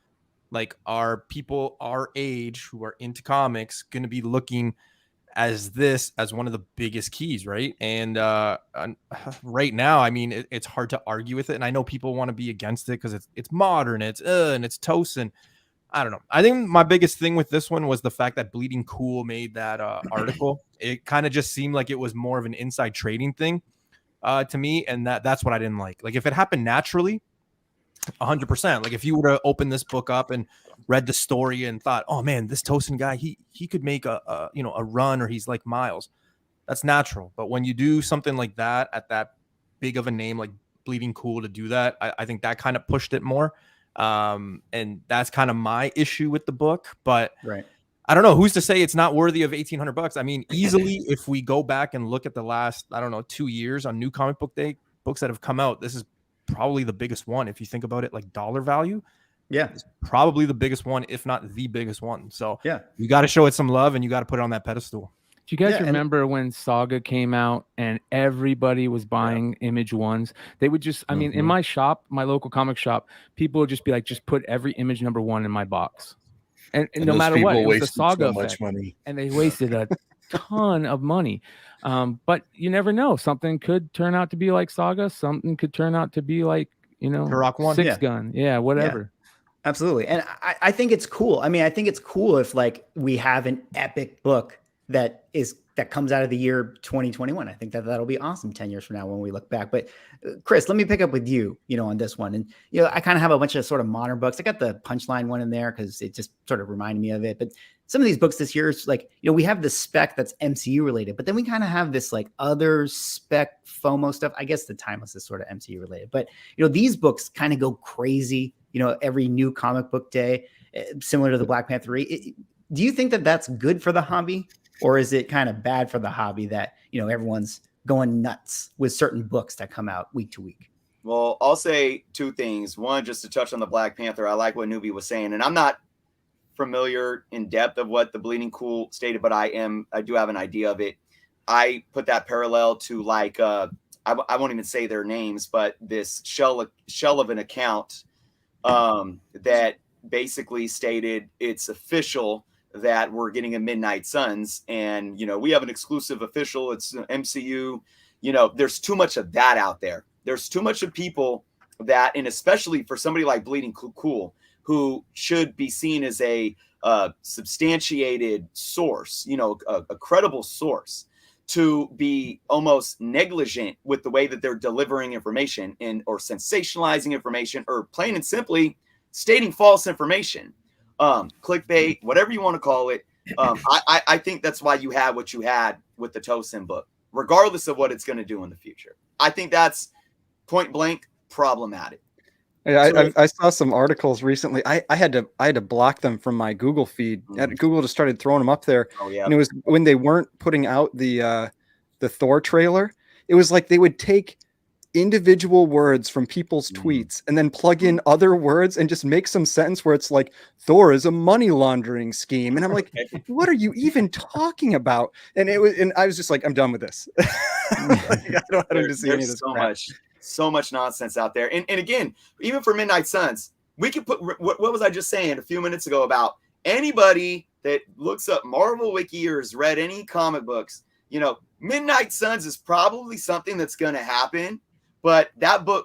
like, are people our age who are into comics going to be looking as one of the biggest keys, right? And right now, I mean, it's hard to argue with it, and I know people want to be against it because it's modern, and it's TOSIN. I don't know. I think my biggest thing with this one was the fact that Bleeding Cool made that article. It kind of just seemed like it was more of an inside trading thing to me, and that's what I didn't like. Like, if it happened naturally, 100%. Like, if you were to open this book up and read the story and thought, oh man, this TOSIN guy, he could make a run, or he's like Miles. That's natural. But when you do something like that at that big of a name like Bleeding Cool to do that, I think that kind of pushed it more. And that's kind of my issue with the book, but I don't know, who's to say it's not worthy of $1,800. I mean, easily, if we go back and look at the last, 2 years on New Comic Book Day books that have come out, this is probably the biggest one. If you think about it, like dollar value, it's probably the biggest one, if not the biggest one. So you got to show it some love, and you got to put it on that pedestal. Do you guys remember when Saga came out and everybody was buying Image Ones? They would just, I mean, in my shop, my local comic shop, people would just be like, just put every Image #1 in my box. And no matter what, it was the Saga effect. Much money. And they wasted a ton of money. But you never know. Something could turn out to be like Saga. Something could turn out to be like, Turok One. Six Gun. Yeah, whatever. Yeah, absolutely. And I think it's cool. I mean, I think it's cool if like we have an epic book that comes out of the year 2021. I think that'll be awesome 10 years from now when we look back. But Chris, let me pick up with you, on this one. And, I kind of have a bunch of sort of modern books. I got the Punchline one in there because it just sort of reminded me of it. But some of these books this year is like, we have the SPEC that's MCU related, but then we kind of have this like other SPEC FOMO stuff. I guess the Timeless is sort of MCU related, but these books kind of go crazy, every New Comic Book Day, similar to the Black Panther 3. Do you think that that's good for the hobby? Or is it kind of bad for the hobby that, everyone's going nuts with certain books that come out week to week? Well, I'll say two things. One, just to touch on the Black Panther, I like what Newbie was saying, and I'm not familiar in depth of what the Bleeding Cool stated, but I do have an idea of it. I put that parallel to like, I won't even say their names, but this shell of an account that basically stated it's official that we're getting a Midnight Suns, and we have an exclusive official, it's MCU. There's too much of that out there. There's too much of people that, and especially for somebody like Bleeding Cool, who should be seen as a substantiated source, a credible source, to be almost negligent with the way that they're delivering information or sensationalizing information, or plain and simply stating false information. Clickbait, whatever you want to call it. I think that's why you had what you had with the TOSIN book, regardless of what it's going to do in the future. I think that's point blank problematic. Yeah, I saw some articles recently. I had to block them from my Google feed. Google just started throwing them up there. Oh yeah. And it was when they weren't putting out the Thor trailer. It was like they would take individual words from people's tweets and then plug in other words and just make some sentence where it's like, Thor is a money laundering scheme. And I'm like, what are you even talking about? And I was just like, I'm done with this. I don't have to see any of this crap. So much nonsense out there. And again, even for Midnight Suns, we could put, what was I just saying a few minutes ago about anybody that looks up Marvel Wiki or has read any comic books, Midnight Suns is probably something that's going to happen. But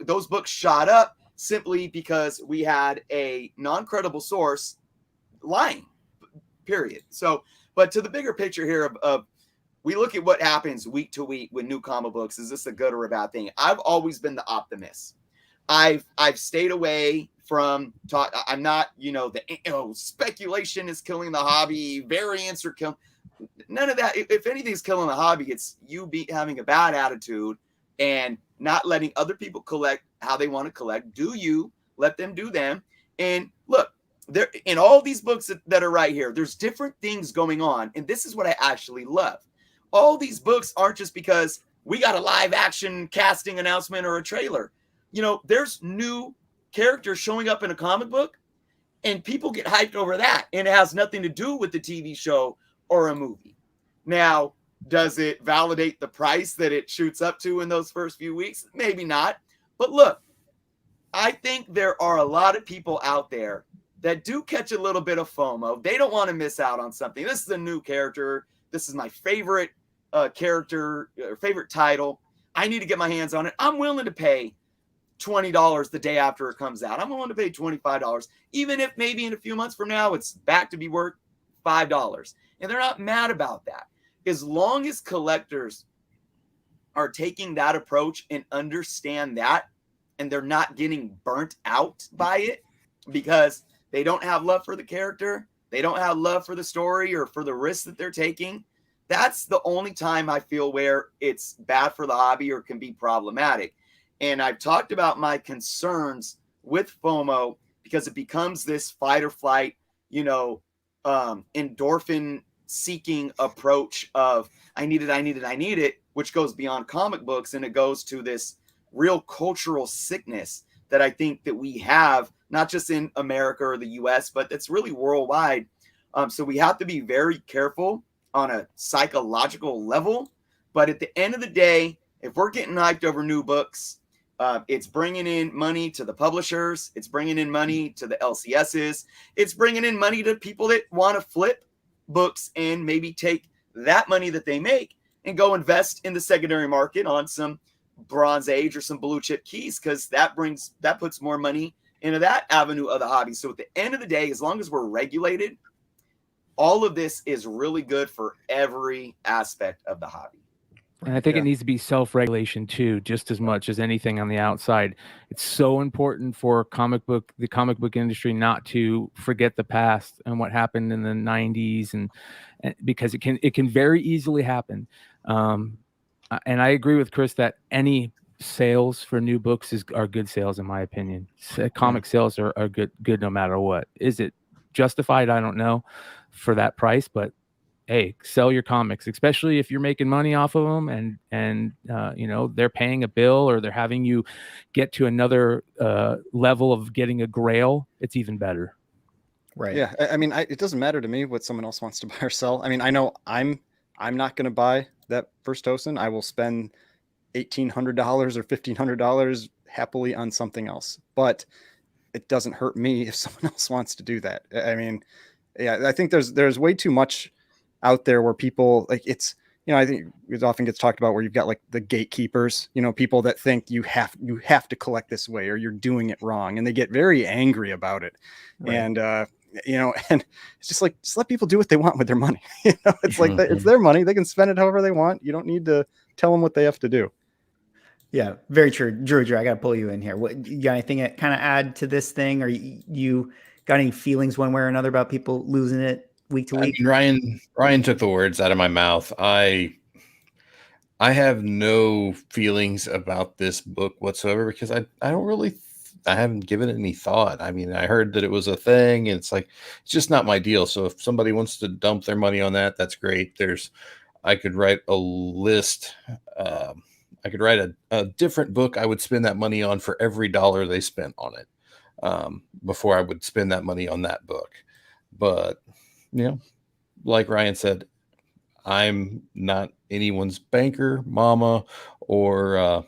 those books shot up simply because we had a non-credible source lying, period. So, but to the bigger picture here of we look at what happens week to week with new comic books. Is this a good or a bad thing? I've always been the optimist. I've stayed away from talk. I'm not, speculation is killing the hobby. Variants are killing. None of that. If anything's killing the hobby, it's you having a bad attitude and not letting other people collect how they want to collect. Do you let them do them? And look, there in all these books that are right here, there's different things going on. And this is what I actually love. All these books aren't just because we got a live action casting announcement or a trailer. There's new characters showing up in a comic book and people get hyped over that. And it has nothing to do with the TV show or a movie. Now, does it validate the price that it shoots up to in those first few weeks? Maybe not. But look, I think there are a lot of people out there that do catch a little bit of FOMO. They don't want to miss out on something. This is a new character. This is my favorite character, or favorite title. I need to get my hands on it. I'm willing to pay $20 the day after it comes out. I'm willing to pay $25, even if maybe in a few months from now it's back to be worth $5. And they're not mad about that. As long as collectors are taking that approach and understand that, and they're not getting burnt out by it because they don't have love for the character, they don't have love for the story or for the risks that they're taking, that's the only time I feel where it's bad for the hobby or can be problematic. And I've talked about my concerns with FOMO because it becomes this fight or flight, endorphin seeking approach of I need it, which goes beyond comic books. And it goes to this real cultural sickness that I think that we have, not just in America or the US, but it's really worldwide. So we have to be very careful on a psychological level. But at the end of the day, if we're getting hyped over new books, it's bringing in money to the publishers. It's bringing in money to the LCSs. It's bringing in money to people that want to flip books and maybe take that money that they make and go invest in the secondary market on some Bronze Age or some blue chip keys, because that puts more money into that avenue of the hobby. So at the end of the day, as long as we're regulated, all of this is really good for every aspect of the hobby. And I think it needs to be self-regulation too, just as much as anything on the outside. It's so important for the comic book industry not to forget the past and what happened in the 90s, and because it can very easily happen. And I agree with Chris that any sales for new books are good sales, in my opinion. Comic sales are good no matter what. Is it justified? I don't know for that price, but hey, sell your comics, especially if you're making money off of them and they're paying a bill or they're having you get to another level of getting a grail. It's even better. Right. Yeah. I mean, it doesn't matter to me what someone else wants to buy or sell. I mean, I know I'm not going to buy that first TOSIN. I will spend $1,800 or $1,500 happily on something else, but it doesn't hurt me if someone else wants to do that. I mean, yeah, I think there's way too much out there where people like it's, I think it often gets talked about where you've got like the gatekeepers, people that think you have to collect this way or you're doing it wrong. And they get very angry about it. Right. And, and it's just like, just let people do what they want with their money. It's like, it's their money. They can spend it however they want. You don't need to tell them what they have to do. Yeah, very true. Drew, I got to pull you in here. What, you got anything that kind of add to this thing? Or you got any feelings one way or another about people losing it week to week? I mean, Ryan took the words out of my mouth. I have no feelings about this book whatsoever because I haven't given it any thought. I mean, I heard that it was a thing and it's just not my deal. So if somebody wants to dump their money on that, that's great. I could write a list. I could write a different book I would spend that money on for every dollar they spent on it before I would spend that money on that book. But like Ryan said, I'm not anyone's banker, mama, or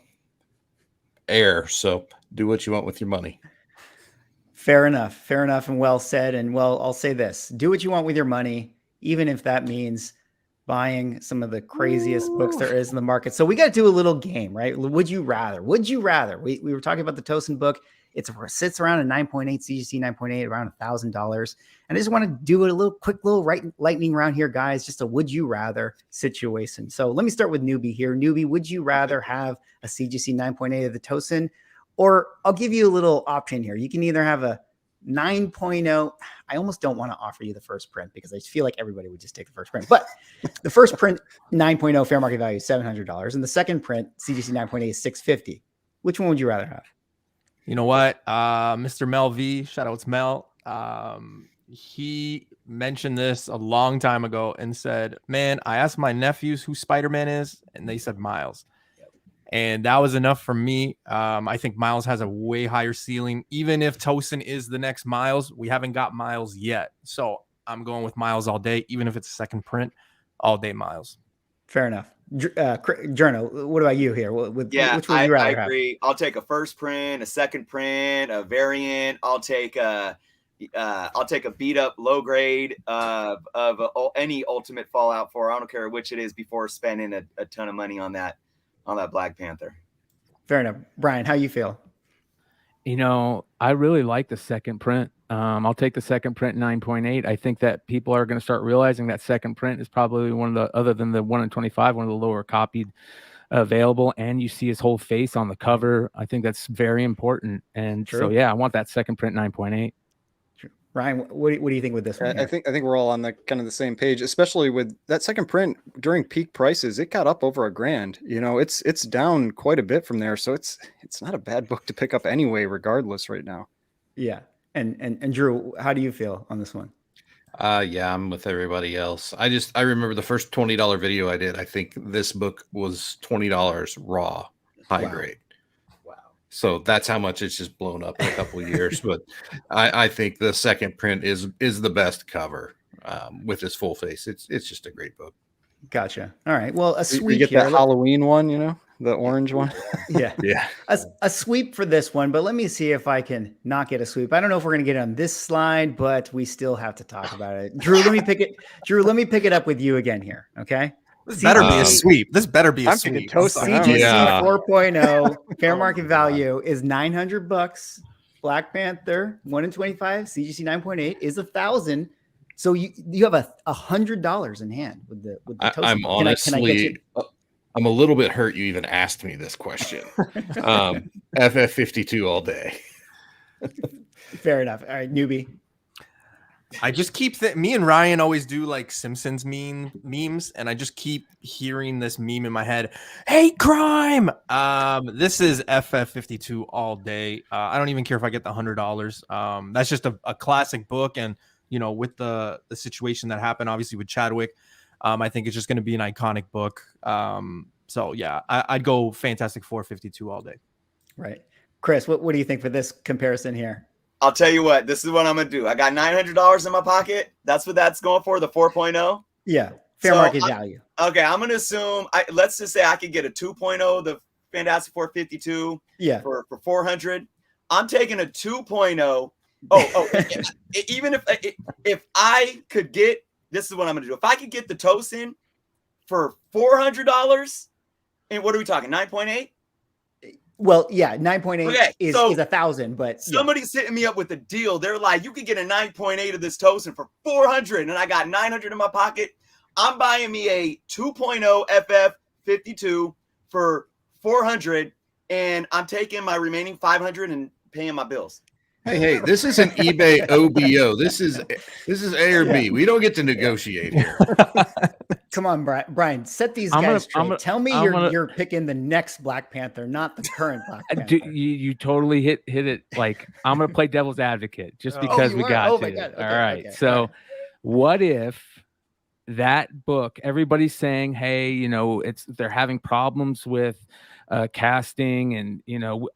heir. So do what you want with your money. Fair enough. And well said. And well, I'll say this, do what you want with your money, even if that means buying some of the craziest books there is in the market. So we got to do a little game, right? Would you rather? We were talking about the TOSIN book. It sits around a 9.8 CGC 9.8, around $1,000. And I just want to do a quick little lightning round here, guys. Just a would you rather situation. So let me start with Newbie here. Newbie, would you rather have a CGC 9.8 of the TOSIN, or I'll give you a little option here. You can either have a 9.0. I almost don't want to offer you the first print because I feel like everybody would just take the first print. But the first print 9.0 fair market value is $700, and the second print CGC 9.8 is $650. Which one would you rather have? You know what, Mr. Mel V, shout out to Mel. He mentioned this a long time ago and said, "Man, I asked my nephews who Spider-Man is, and they said Miles." And that was enough for me. I think Miles has a way higher ceiling. Even if TOSIN is the next Miles, we haven't got Miles yet. So I'm going with Miles all day, even if it's a second print, all day Miles. Fair enough. Jerno, what about you here? Which would you rather I have? agree. I'll take a first print, a second print, a variant. I'll take a beat up low grade of any Ultimate Fallout 4. I don't care which it is before spending a ton of money on that Black Panther. Fair enough. Bryan, how you feel? You know, I really like the second print. I'll take the second print 9.8. I think that people are going to start realizing that second print is probably one of the, other than the 1 in 25, one of the lower copied available. And you see his whole face on the cover. I think that's very important. And so, yeah, I want that second print 9.8. Ryan, what do you think with this one? I think we're all on the kind of the same page, especially with that second print during peak prices. It got up over $1,000. You know, it's down quite a bit from there, so it's not a bad book to pick up anyway, regardless right now. Yeah, and Drew, how do you feel on this one? Yeah, I'm with everybody else. I remember the first $20 video I did. I think this book was $20 raw, high grade. So that's how much it's just blown up in a couple of years. But I think the second print is the best cover with his full face. It's just a great book. Gotcha. All right. Well, a sweep. You get that Halloween one, you know, the orange one. Yeah. Yeah. A sweep for this one, but let me see if I can not get a sweep. I don't know if we're gonna get it on this slide, but we still have to talk about it. Drew, let me pick it. Drew, let me pick it up with you again here. Okay. This better be a sweep. This better be a sweep. CGC 4.0 fair market value is $900. Black Panther 1 in 25 CGC 9.8 is $1,000. So you have $100 in hand with the TOSIN. I'm honestly, I'm a little bit hurt you even asked me this question. FF52 all day. Fair enough. All right, Newbie. I just keep me and Ryan always do like Simpsons memes, and I just keep hearing this meme in my head. Hate crime. This is FF52 all day. I don't even care if I get the $100. That's just a classic book, and you know, with the situation that happened, obviously with Chadwick, I think it's just going to be an iconic book. So yeah, I'd go Fantastic Four 52 all day. Right, Chris. What do you think for this comparison here? I'll tell you what, this is what I'm going to do. I got $900 in my pocket. That's what that's going for, the 4.0. Yeah, fair market value. Okay, I'm going to assume, let's just say I could get a 2.0, the Fantastic Four 52 for 400. I'm taking a 2.0. Even if I could get, this is what I'm going to do. If I could get the TOSIN for $400, and what are we talking, 9.8? Well, yeah, 9.8 is $1,000, but somebody's hitting me up with a deal. They're like, you could get a 9.8 of this TOSIN for $400, and I got $900 in my pocket. I'm buying me a 2.0 FF52 for $400, and I'm taking my remaining $500 and paying my bills. Hey, this is an eBay OBO. This is A or B. We don't get to negotiate here. Come on, Bryan, set these guys straight. Tell me you're picking the next Black Panther, not the current Black Panther. You totally hit it. Like, I'm going to play devil's advocate just because we got to. Okay, all right. So what if that book, everybody's saying, hey, you know, they're having problems with casting, and you know,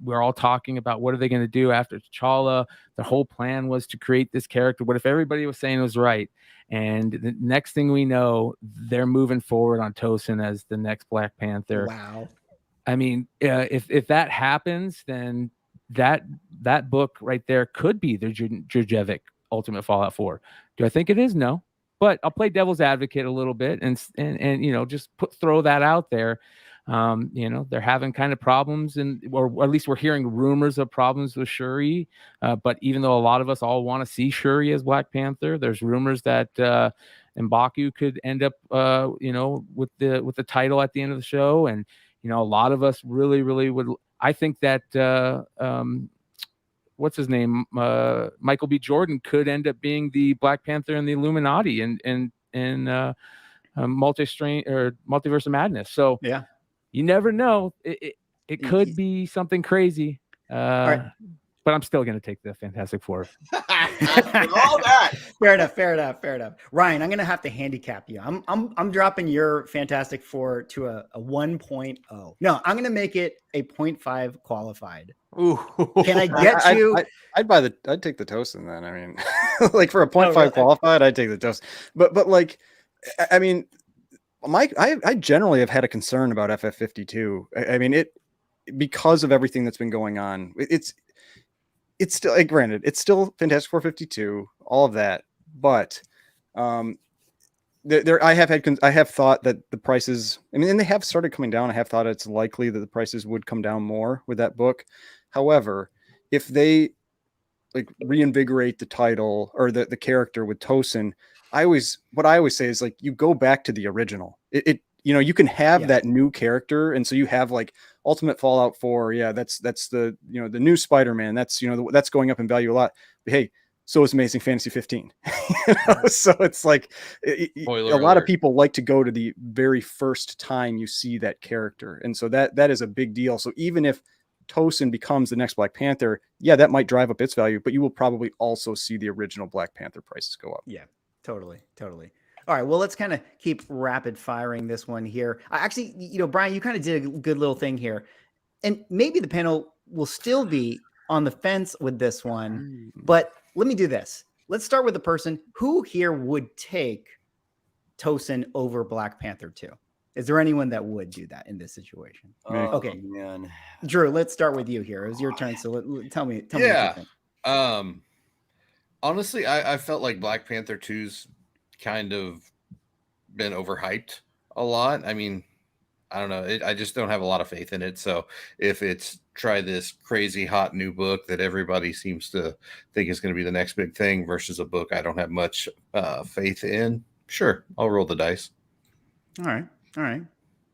we're all talking about what are they going to do after T'Challa. The whole plan was to create this character. What if everybody was saying it was right, and the next thing we know, they're moving forward on TOSIN as the next Black Panther? Wow. I mean, if that happens, then that book right there could be the Jurjevic Ultimate Fallout 4. Do I think it is? No, but I'll play devil's advocate a little bit and you know, just throw that out there. You know, they're having kind of problems, or at least we're hearing rumors of problems with Shuri. But even though a lot of us all want to see Shuri as Black Panther, there's rumors that M'Baku could end up, you know, with the title at the end of the show. And you know, a lot of us really would. I think that what's his name, Michael B. Jordan could end up being the Black Panther and the Illuminati and Multiverse of Madness. So Yeah, you never know. It could be something crazy. But I'm still going to take the Fantastic Four. All that. Fair enough. Ryan, I'm going to have to handicap you. I'm dropping your Fantastic Four to a 1.0. No, I'm going to make it a 0.5 qualified. Ooh. Can I get you? I'd take the TOSIN then. I mean, like for a 0.5 qualified, I'd take the TOSIN. But like, I mean, I generally have had a concern about FF52. I mean, because of everything that's been going on, it's still, like, granted, it's still Fantastic Four 52, all of that, but I have thought that the prices, I mean, and they have started coming down. I have thought it's likely that the prices would come down more with that book. However, if they like reinvigorate the title or the character with TOSIN, what I always say is, like, you go back to the original. You know, you can have that new character, and so you have like Ultimate Fallout 4. Yeah, that's the, you know, the new Spider-Man. That's, you know, that's going up in value a lot. But hey, so is Amazing Fantasy 15. You know? So it's like a lot of people like to go to the very first time you see that character, and so that is a big deal. So even if TOSIN becomes the next Black Panther, yeah, that might drive up its value, but you will probably also see the original Black Panther prices go up. Yeah, totally. All right, well, let's kind of keep rapid firing this one here. Actually, you know, Bryan, you kind of did a good little thing here, and maybe the panel will still be on the fence with this one, but let me do this. Let's start with the person who here would take TOSIN over Black Panther 2. Is there anyone that would do that in this situation? Okay, man. Drew, let's start with you here. It was your turn, so tell me what you think. Honestly, I felt like Black Panther 2's kind of been overhyped a lot. I mean, I don't know. I just don't have a lot of faith in it. So if it's try this crazy hot new book that everybody seems to think is going to be the next big thing versus a book I don't have much faith in, sure, I'll roll the dice. All right.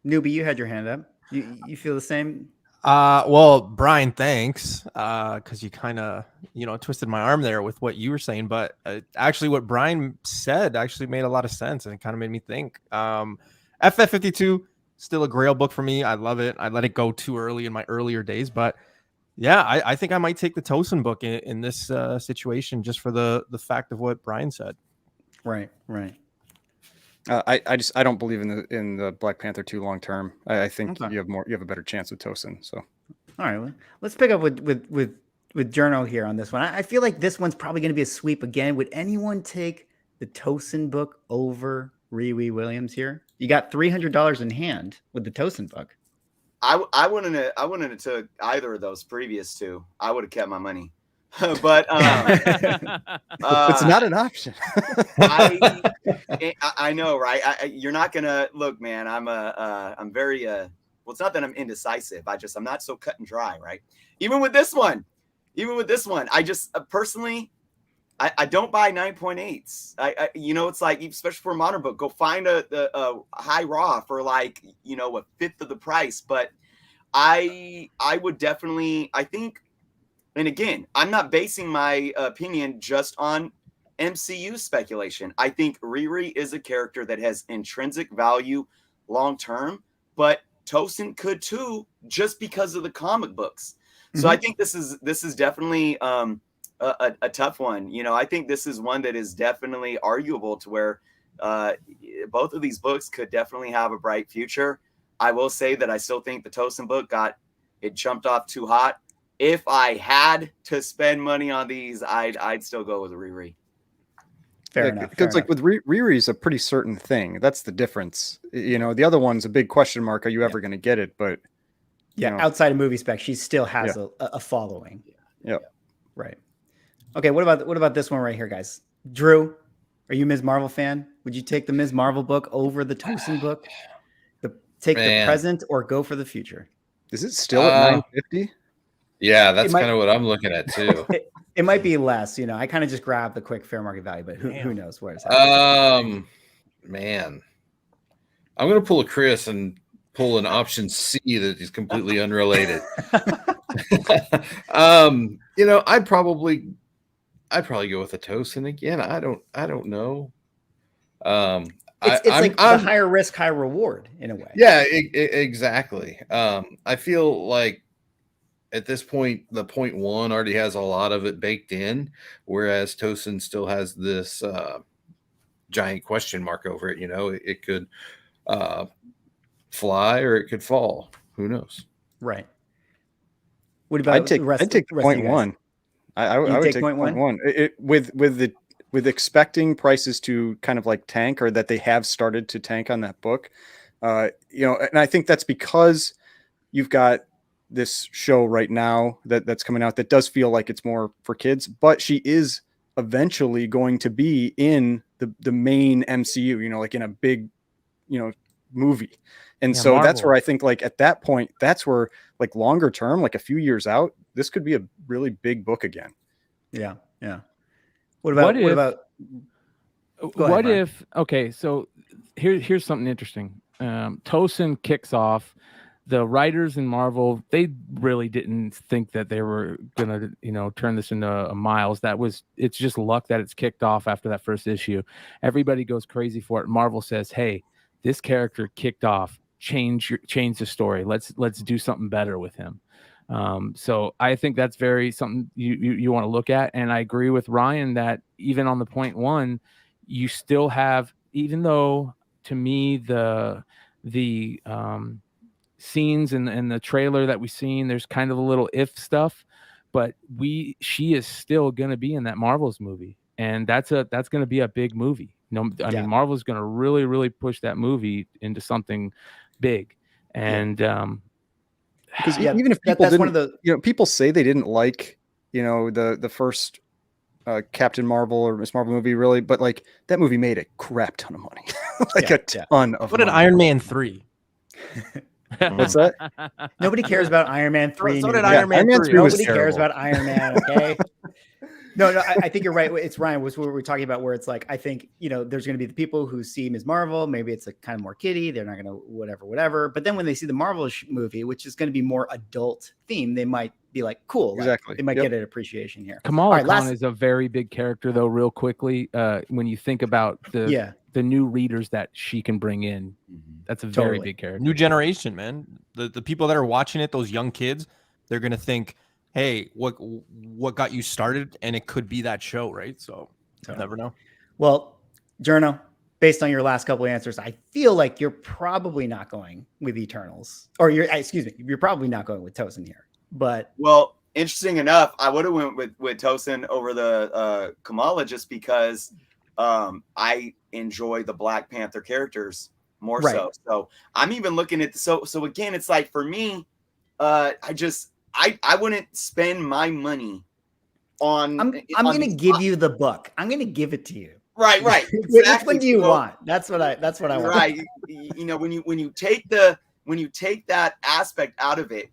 Newbie, you had your hand up. You feel the same? Well, Bryan, thanks. Because you kind of, you know, twisted my arm there with what you were saying, but actually what Bryan said actually made a lot of sense, and it kind of made me think. FF52, still a grail book for me. I love it. I let it go too early in my earlier days, but yeah, I think I might take the TOSIN book in this situation, just for the fact of what Bryan said. Right. I don't believe in the Black Panther 2 long term. I think you have a better chance with TOSIN. So, all right, well, let's pick up with Jerno here on this one. I feel like this one's probably going to be a sweep again. Would anyone take the TOSIN book over Riri Williams here? You got $300 in hand with the TOSIN book. I wouldn't have took either of those previous two. I would have kept my money. But it's not an option. I know, right? You're not gonna look, man. I'm very well, it's not that I'm indecisive. I'm not so cut and dry, right? Even with this one, I just personally, I don't buy 9.8s. You know, it's like, especially for a modern book, go find a high raw for, like, you know, a fifth of the price. But I would definitely, I think. And again, I'm not basing my opinion just on MCU speculation. I think Riri is a character that has intrinsic value long term, but TOSIN could too, just because of the comic books. So I think this is definitely a tough one. You know, I think this is one that is definitely arguable to where both of these books could definitely have a bright future. I will say that I still think the TOSIN book jumped off too hot. If I had to spend money on these, I'd still go with Riri. Fair enough. Because like with Riri is a pretty certain thing. That's the difference. You know, the other one's a big question mark. Are you ever going to get it? But yeah, you know, outside of movie spec, she still has a following. Yeah. Right. Okay. What about this one right here, guys? Drew, are you a Ms. Marvel fan? Would you take the Ms. Marvel book over the TOSIN book? Take the Man. present or go for the future. Is it still at 950? Yeah, that's might- kind of what I'm looking at too. It might be less. I kind of just grabbed the quick fair market value, but who knows where it's at. Man, I'm gonna pull a Chris and pull an option C that is completely unrelated. I'd probably go with a TOSIN again. I don't know. It's like the higher risk, high reward in a way. Yeah, exactly. I feel like at this point, the 0.1 already has a lot of it baked in, whereas TOSIN still has this giant question mark over it. It could fly or it could fall. Who knows? Right. What about I'd take the 0.1. I would take 0.1. With expecting prices to kind of like tank, or that they have started to tank on that book. And I think that's because you've got this show right now that's coming out that does feel like it's more for kids, but she is eventually going to be in the main MCU, like in a big, movie. And so Marvel. that's where I think, like, at that point, that's where, like, longer term, like a few years out, this could be a really big book again. Yeah. Yeah. What about okay, so here's something interesting. TOSIN kicks off. The writers in Marvel, they really didn't think that they were gonna, turn this into a Miles. It's just luck that it's kicked off after that first issue. Everybody goes crazy for it. Marvel says, "Hey, this character kicked off. Change the story. Let's do something better with him." So I think that's something you want to look at. And I agree with Ryan that even on the 0.1, you still have, even though to me the scenes and the trailer that we've seen, there's kind of a little if stuff, but she is still going to be in that Marvels movie, and that's going to be a big movie. Mean, Marvel's going to really, really push that movie into something big. And because even if people people say they didn't like, the first Captain Marvel or Miss Marvel movie, really, but like that movie made a crap ton of money, a ton of. What did Iron Man 3? What's that? Nobody cares about Iron Man 3. So did Iron Man 3. Nobody cares about Iron Man. Okay. No, I think you're right. It's Ryan was what we're talking about, where it's like, I think, there's going to be the people who see Ms. Marvel. Maybe it's a kind of more kiddie. They're not going to whatever. But then when they see the Marvel movie, which is going to be more adult theme, they might be like, cool. Exactly. They might get an appreciation here. Kamala Khan is a very big character, though, real quickly. When you think about the new readers that she can bring in, that's a very big character. New generation, man. The people that are watching it, those young kids, they're going to think, hey, what got you started? And it could be that show, right? So you never know. Well, Jerno, based on your last couple of answers, I feel like you're probably not going with Eternals, or you're probably not going with TOSIN here. But well, interesting enough, I would have went with TOSIN over the Kamala, just because I enjoy the Black Panther characters more so. So I'm even looking at so again, it's like, for me, I wouldn't spend my money on. I'm going to give you the book. I'm going to give it to you. Right. Exactly. Which one do you want? That's what I want. Right. When you take that aspect out of it,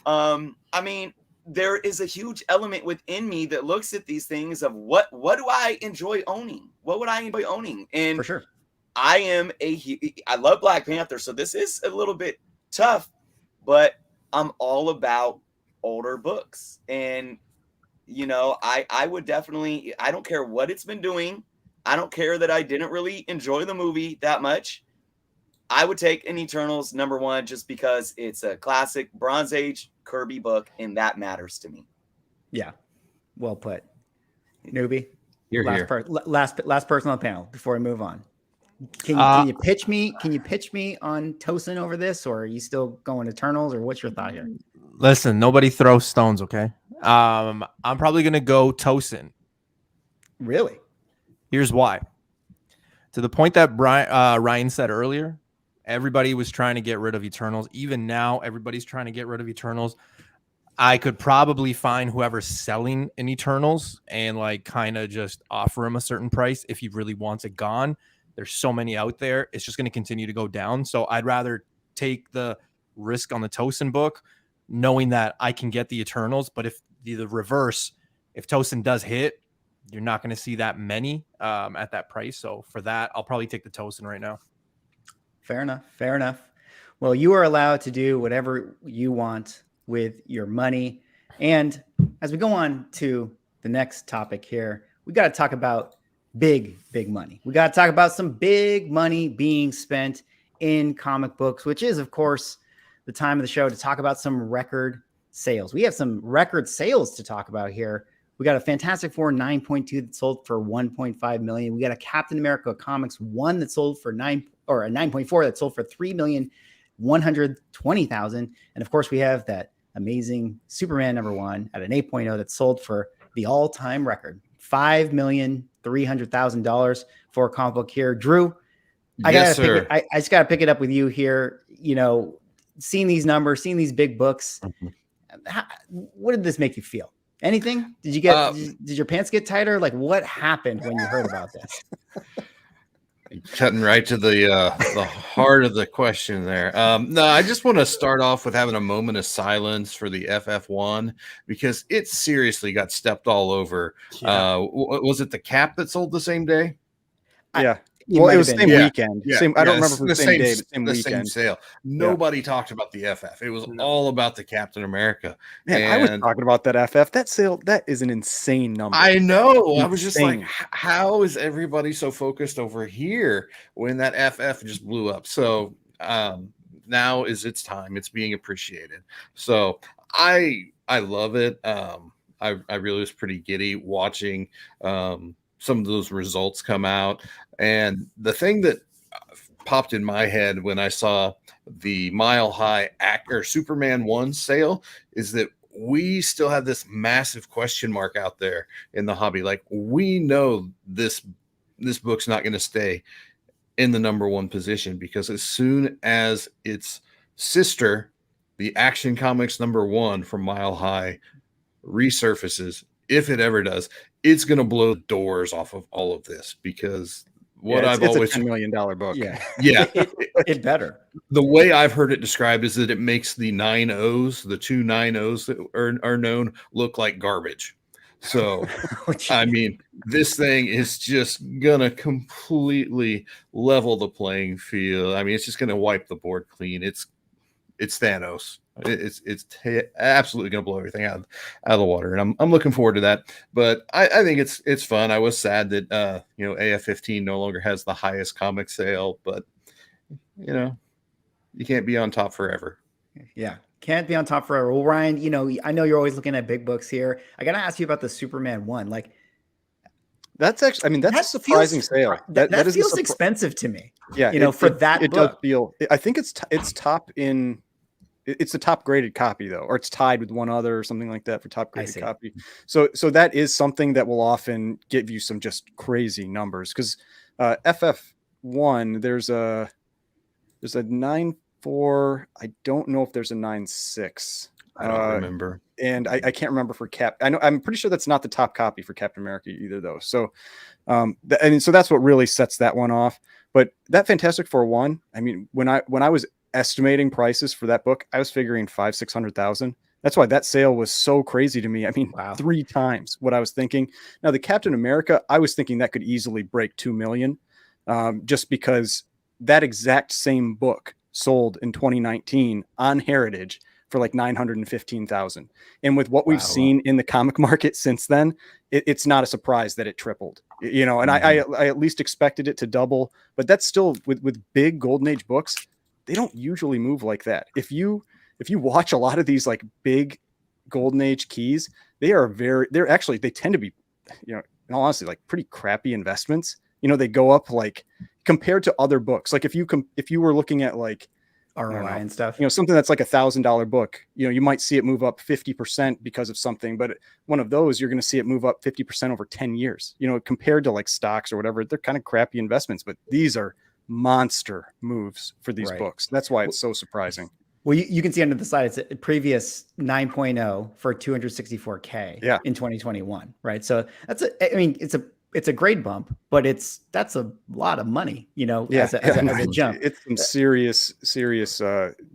I mean, there is a huge element within me that looks at these things of what do I enjoy owning? What would I enjoy owning? And for sure, I love Black Panther, so this is a little bit tough, but I'm all about older books. And I would definitely, I don't care what it's been doing. I don't care that I didn't really enjoy the movie that much. I would take an Eternals #1 just because it's a classic Bronze Age Kirby book, and that matters to me. Yeah, well put. Newbie, you're last here. Last person on the panel before I move on. Can you pitch me? Can you pitch me on TOSIN over this, or are you still going Eternals, or what's your thought here? Listen, nobody throws stones, okay? I'm probably gonna go TOSIN. Really? Here's why. To the point that Ryan said earlier, everybody was trying to get rid of Eternals. Even now, everybody's trying to get rid of Eternals. I could probably find whoever's selling an Eternals and like kind of just offer him a certain price if he really wants it gone. There's so many out there. It's just going to continue to go down. So I'd rather take the risk on the TOSIN book, knowing that I can get the Eternals. But if the reverse, if TOSIN does hit, you're not going to see that many at that price. So for that, I'll probably take the TOSIN right now. Fair enough. Fair enough. Well, you are allowed to do whatever you want with your money. And as we go on to the next topic here, we got to talk about big money. We got to talk about some big money being spent in comic books, which is, of course, the time of the show to talk about some record sales. We have some record sales to talk about here. We got a Fantastic Four 9.2 that sold for 1.5 million. We got a Captain America Comics 1 that sold for 9.4 that sold for 3,120,000. And of course, we have that amazing Superman #1 at an 8.0 that sold for the all-time record, $5,300,000 for a comic book here. Drew, I just gotta pick it up with you here. You know, seeing these numbers, seeing these big books, what did this make you feel? Anything? Did you get? Did your pants get tighter? Like, what happened when you heard about this? Cutting right to the heart of the question there. No, I just want to start off with having a moment of silence for the FF1 because it seriously got stepped all over. Yeah. Was it the Cap that sold the same day? Yeah. Well, it was the same weekend. Yeah. I don't remember if it was the same day, but same the weekend. Same sale. Nobody talked about the FF. It was all about the Captain America. Man, I was talking about that FF. That sale, that is an insane number. I know. I was just like, how is everybody so focused over here when that FF just blew up? So now is its time. It's being appreciated. So I love it. I really was pretty giddy watching some of those results come out. And the thing that popped in my head when I saw the Mile High Superman 1 sale is that we still have this massive question mark out there in the hobby. Like, we know this book's not going to stay in the #1 position because as soon as its sister, the Action Comics #1 from Mile High, resurfaces, if it ever does, it's going to blow the doors off of all of this because I've always it's a $10 million book. Yeah. It better. The way I've heard it described is that it makes the 9-0s, the 2 9-0s that are known, look like garbage. So, I mean, this thing is just gonna completely level the playing field. I mean, it's just gonna wipe the board clean. It's Thanos. It's absolutely going to blow everything out of the water, and I'm looking forward to that. But I think it's fun. I was sad that AF-15 no longer has the highest comic sale, but you can't be on top forever. Yeah, can't be on top forever. Well, Ryan, I know you're always looking at big books here. I got to ask you about the Superman 1. Like, that's actually, I mean, that's a surprising sale. That feels expensive to me. Yeah, for that it book. Does feel. I think it's top in. It's the top graded copy though, or it's tied with one other or something like that for top graded copy. So that is something that will often give you some just crazy numbers because FF1 there's a 9.4. I don't know if there's a 9.6. I don't remember, and I can't remember for Cap. I'm pretty sure that's not the top copy for Captain America either though. So so that's what really sets that one off. But that Fantastic Four 1, I mean, when I was estimating prices for that book, I was figuring 500,000-600,000. That's why that sale was so crazy to me. I mean, 3 times what I was thinking. Now the Captain America, I was thinking that could easily break 2 million, just because that exact same book sold in 2019 on Heritage for like 915,000. And with what we've seen in the comic market since then, it's not a surprise that it tripled. And I at least expected it to double, but that's still with big Golden Age books. They don't usually move like that. If you watch a lot of these like big Golden Age keys, they tend to be, in all honesty, like pretty crappy investments. They go up like compared to other books. Like if you were looking at like ROI and stuff, something that's like $1,000 book, you might see it move up 50% because of something, but one of those, you're going to see it move up 50% over 10 years, compared to like stocks or whatever. They're kind of crappy investments, but these are monster moves for these books. That's why it's so surprising. Well, you can see under the slide, it's a previous 9.0 for 264K in 2021, right? So it's it's a grade bump, but that's a lot of money, you know, Yeah, as a jump. It's some serious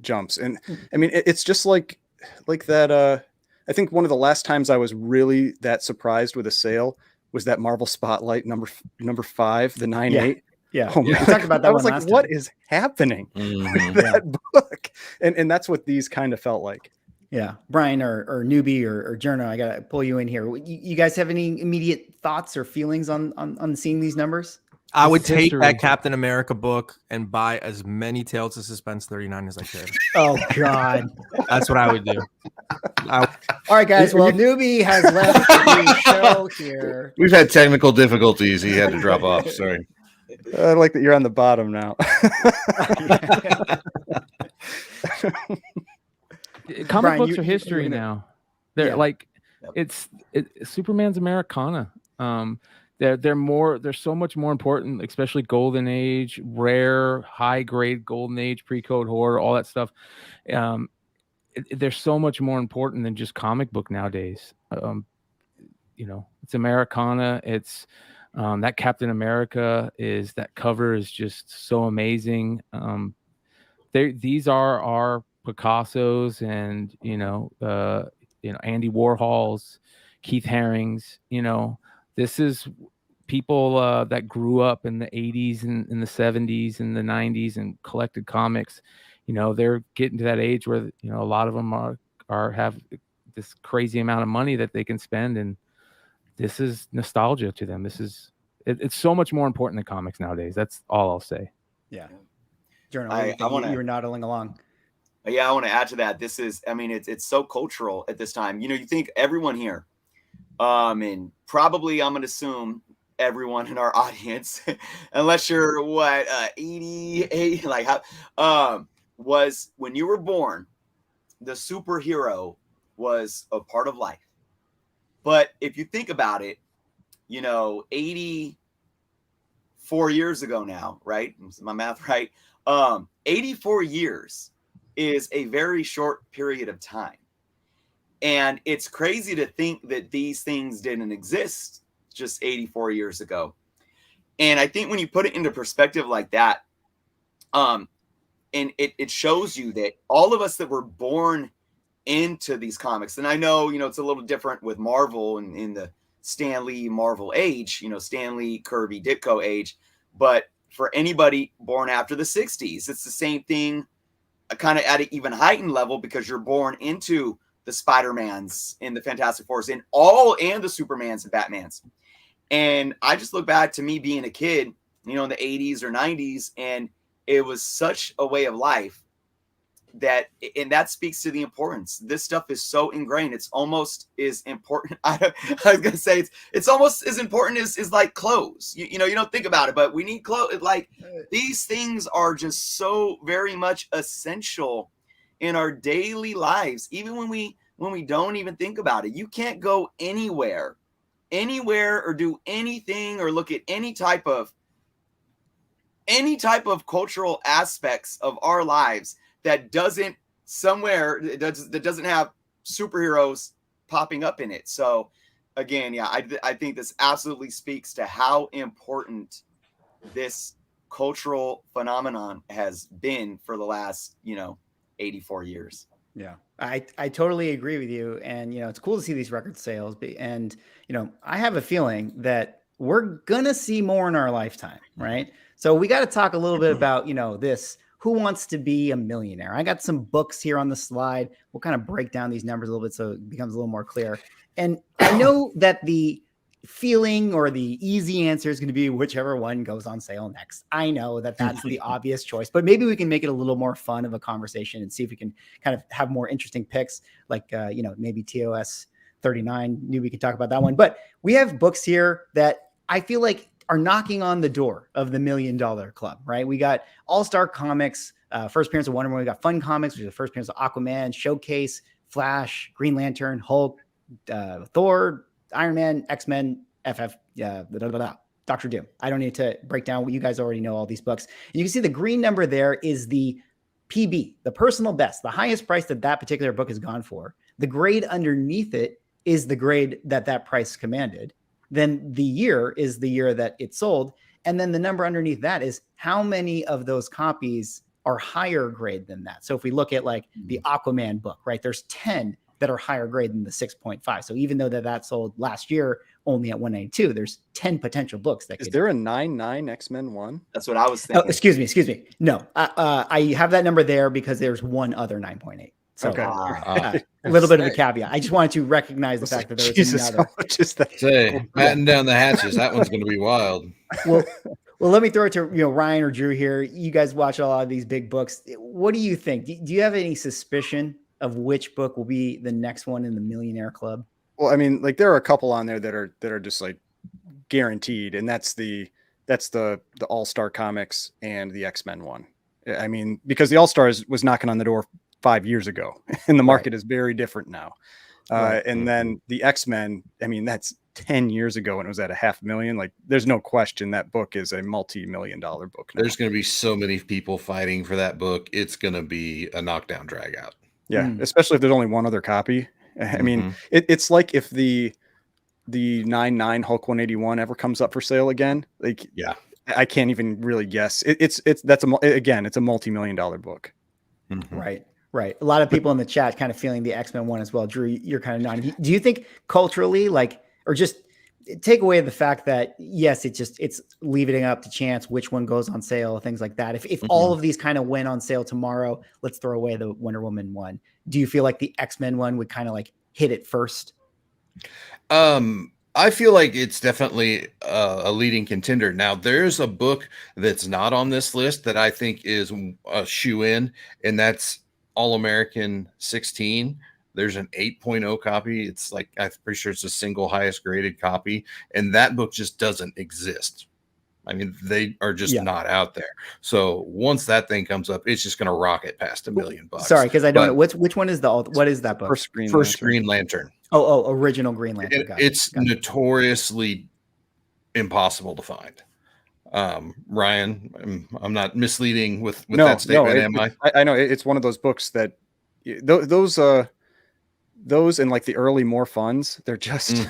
jumps. And I mean, it's just like that. I think one of the last times I was really that surprised with a sale was that Marvel Spotlight number 5, the 9/8. Yeah. Oh, We man. talked about that I was one like, last what time. is happening Mhm. with that book? And that's what these kind of felt like. Yeah. Bryan or Newbie or Jerno, I got to pull you in here. You guys have any immediate thoughts or feelings on seeing these numbers? I This would is take history. that Captain America book and buy as many Tales of Suspense 39 as I could. Oh, God. That's what I would do. All right, guys. Well, Newbie has left the show here. We've had technical difficulties. He had to drop off. Sorry. I like that you're on the bottom now. Comic Bryan, books you- are you- history you're gonna- now. They're Yeah. like Yep. Superman's Americana. They're so much more important, especially Golden Age, rare, high grade Golden Age, pre-code horror, all that stuff. They're so much more important than just comic book nowadays. You know, it's Americana. It's that Captain America that cover is just so amazing. These are our Picassos and Andy Warhols, Keith Haring's. You know, this is people that grew up in the 80s and in the 70s and the 90s and collected comics. You know, they're getting to that age where a lot of them have this crazy amount of money that they can spend, and this is nostalgia to them. It's so much more important than comics nowadays. That's all I'll say. Yeah. Jerno, I wanna- you were nodding along. Yeah, I want to add to that. This is, I mean, it's so cultural at this time. You know, you think everyone here, and probably I'm going to assume everyone in our audience, unless you're 88, like how, was when you were born, the superhero was a part of life. But if you think about it, 84 years ago now, right? Is my math right? 84 years is a very short period of time. And it's crazy to think that these things didn't exist just 84 years ago. And I think when you put it into perspective like that, and it shows you that all of us that were born into these comics, and I know, it's a little different with Marvel and in the Stan Lee Marvel age, Stan Lee, Kirby, Ditko age, but for anybody born after the 60s, it's the same thing, kind of at an even heightened level, because you're born into the Spider-Mans and the Fantastic Fours and the Supermans and Batmans. And I just look back to me being a kid, in the 80s or 90s, and it was such a way of life that speaks to the importance. This stuff is so ingrained. It's almost as important. I was gonna say it's almost as important as like clothes. You don't think about it, but we need clothes. Like, these things are just so very much essential in our daily lives, even when we don't even think about it. You can't go anywhere or do anything or look at any type of cultural aspects of our lives that doesn't have superheroes popping up in it. So again, yeah, I think this absolutely speaks to how important this cultural phenomenon has been for the last 84 years. Yeah, I totally agree with you. And, it's cool to see these record sales. And, I have a feeling that we're going to see more in our lifetime, right? So we got to talk a little bit about, this Who Wants to Be a Millionaire? I got some books here on the slide. We'll kind of break down these numbers a little bit so it becomes a little more clear. And I know that the feeling or the easy answer is going to be whichever one goes on sale next. I know that that's the obvious choice, but maybe we can make it a little more fun of a conversation and see if we can kind of have more interesting picks, like, maybe TOS 39. Maybe we can talk about that one. But we have books here that I feel like are knocking on the door of the $1 Million Club, right? We got All-Star Comics, first appearance of Wonder Woman. We got Fun Comics, which is the first appearance of Aquaman, Showcase, Flash, Green Lantern, Hulk, Thor, Iron Man, X-Men, Dr. Doom. I don't need to break down what you guys already know, all these books. And you can see the green number there is the PB, the personal best, the highest price that particular book has gone for. The grade underneath it is the grade that price commanded. then the year is the year that it sold. And then the number underneath that is how many of those copies are higher grade than that. So if we look at like the Aquaman book, right, there's 10 that are higher grade than the 6.5. So even though that sold last year only at 192, there's 10 potential books that is there a 9.9 X-Men 1? That's what I was thinking. Oh, excuse me. No, I have that number there because there's one other 9.8. So Okay. a little bit of a caveat. I just wanted to recognize the fact that there was Jesus, another. how much is that? Say, batten down the hatches. That one's going to be wild. Well, let me throw it to Ryan or Drew here. You guys watch a lot of these big books. What do you think? Do you have any suspicion of which book will be the next one in the Millionaire Club? Well, I mean, like there are a couple on there that are just like guaranteed, and that's the All-Star Comics and the X-Men one. I mean, because the All-Stars was knocking on the door 5 years ago, and the market is very different now. And then the X-Men, I mean, that's 10 years ago, and it was at $500,000. Like, there's no question that book is a multi-million-dollar book now. There's going to be so many people fighting for that book. It's going to be a knockdown drag out. Yeah, especially if there's only one other copy. I mean, it's like if the 9.9 Hulk 181 ever comes up for sale again. Like, yeah, I can't even really guess. It's a multi-million-dollar book. Right. A lot of people in the chat kind of feeling the X-Men one as well. Drew, you're kind of nodding. Do you think culturally, like, or just take away the fact that, yes, it's leaving it up to chance which one goes on sale, things like that. If all of these kind of went on sale tomorrow, let's throw away the Wonder Woman one. Do you feel like the X-Men one would kind of like hit it first? I feel like it's definitely a leading contender. Now, there's a book that's not on this list that I think is a shoe-in, and that's All-American 16. There's an 8.0 copy. It's like, I'm pretty sure it's the single highest graded copy. And that book just doesn't exist. I mean, they are just not out there. So once that thing comes up, it's just going to rocket past $1 million. Sorry, because I don't know which one is what is that book? First Green Lantern. Oh, original Green Lantern. It's notoriously impossible to find. Ryan, I'm not misleading with that statement, am I? I know it's one of those books that those and like the early More Funds, they're just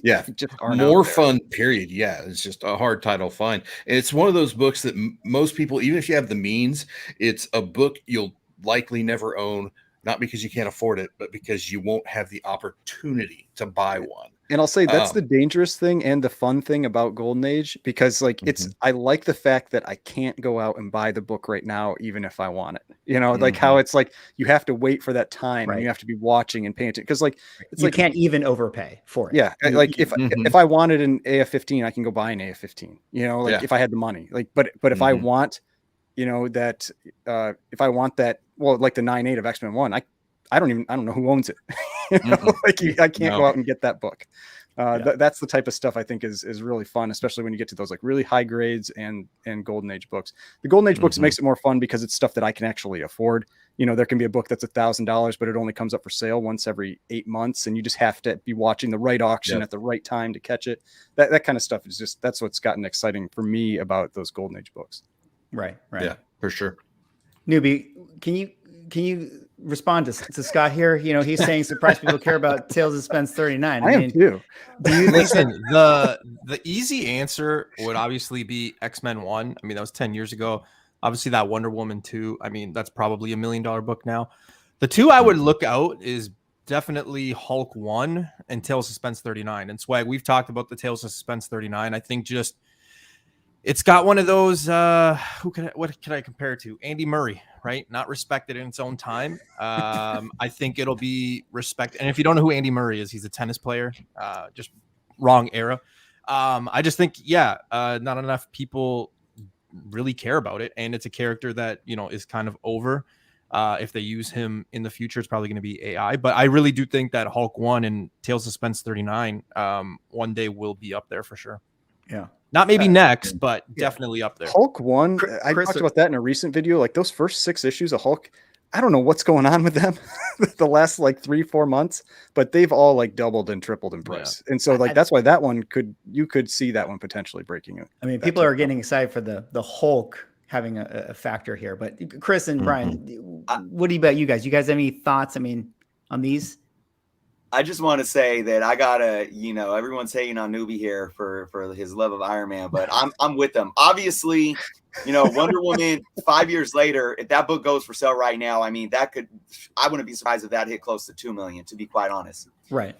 just aren't More Fun period. Yeah, it's just a hard title to find. And it's one of those books that most people, even if you have the means, it's a book you'll likely never own, not because you can't afford it, but because you won't have the opportunity to buy one. And I'll say that's the dangerous thing and the fun thing about Golden Age, because like I like the fact that I can't go out and buy the book right now, even if I want it, like how it's like, you have to wait for that time and you have to be watching and paying attention. Cause like, you can't even overpay for it. Yeah. Like if I wanted an AF-15, I can go buy an AF-15, if I had the money, like, but if I want, that, if I want that, well, like the 9.8 of X-Men 1, I don't know who owns it. I can't go out and get that book. That's the type of stuff I think is really fun, especially when you get to those like really high grades and Golden Age books. The Golden Age books makes it more fun because it's stuff that I can actually afford. There can be a book that's $1,000, but it only comes up for sale once every 8 months, and you just have to be watching the right auction at the right time to catch it. That kind of stuff is that's what's gotten exciting for me about those Golden Age books. Right. Yeah, for sure. Newbie, can you respond to Scott here? He's saying surprised people care about Tales of Suspense 39. I am too. Do you listen? The easy answer would obviously be X-Men 1. I mean, that was 10 years ago. Obviously, that Wonder Woman 2. I mean, that's probably $1 million book now. The two I would look out is definitely Hulk 1 and Tales of Suspense 39. And Swag, we've talked about the Tales of Suspense 39. I think just it's got one of those. What can I compare it to? Andy Murray, right? Not respected in its own time. I think it'll be respected. And if you don't know who Andy Murray is, he's a tennis player. Just wrong era. I just think, not enough people really care about it, and it's a character that is kind of over. If they use him in the future, it's probably going to be AI. But I really do think that Hulk 1 and Tales of Suspense 39 one day will be up there for sure. Yeah. Not maybe next, but definitely up there. Hulk 1, I talked about that in a recent video. Like those first 6 issues of Hulk, I don't know what's going on with them the last like 3-4 months, but they've all like doubled and tripled in price. And so like that's why that one you could see that one potentially breaking it. I mean, people are getting excited for the Hulk having a factor here. But Chris and Bryan, what do you bet you guys? You guys have any thoughts? I mean, on these? I just want to say that I gotta, everyone's hating on Newbie here for his love of Iron Man, but I'm with them. Obviously, Wonder Woman 5 years later, if that book goes for sale right now, I mean, I wouldn't be surprised if that hit close to 2 million, to be quite honest. Right.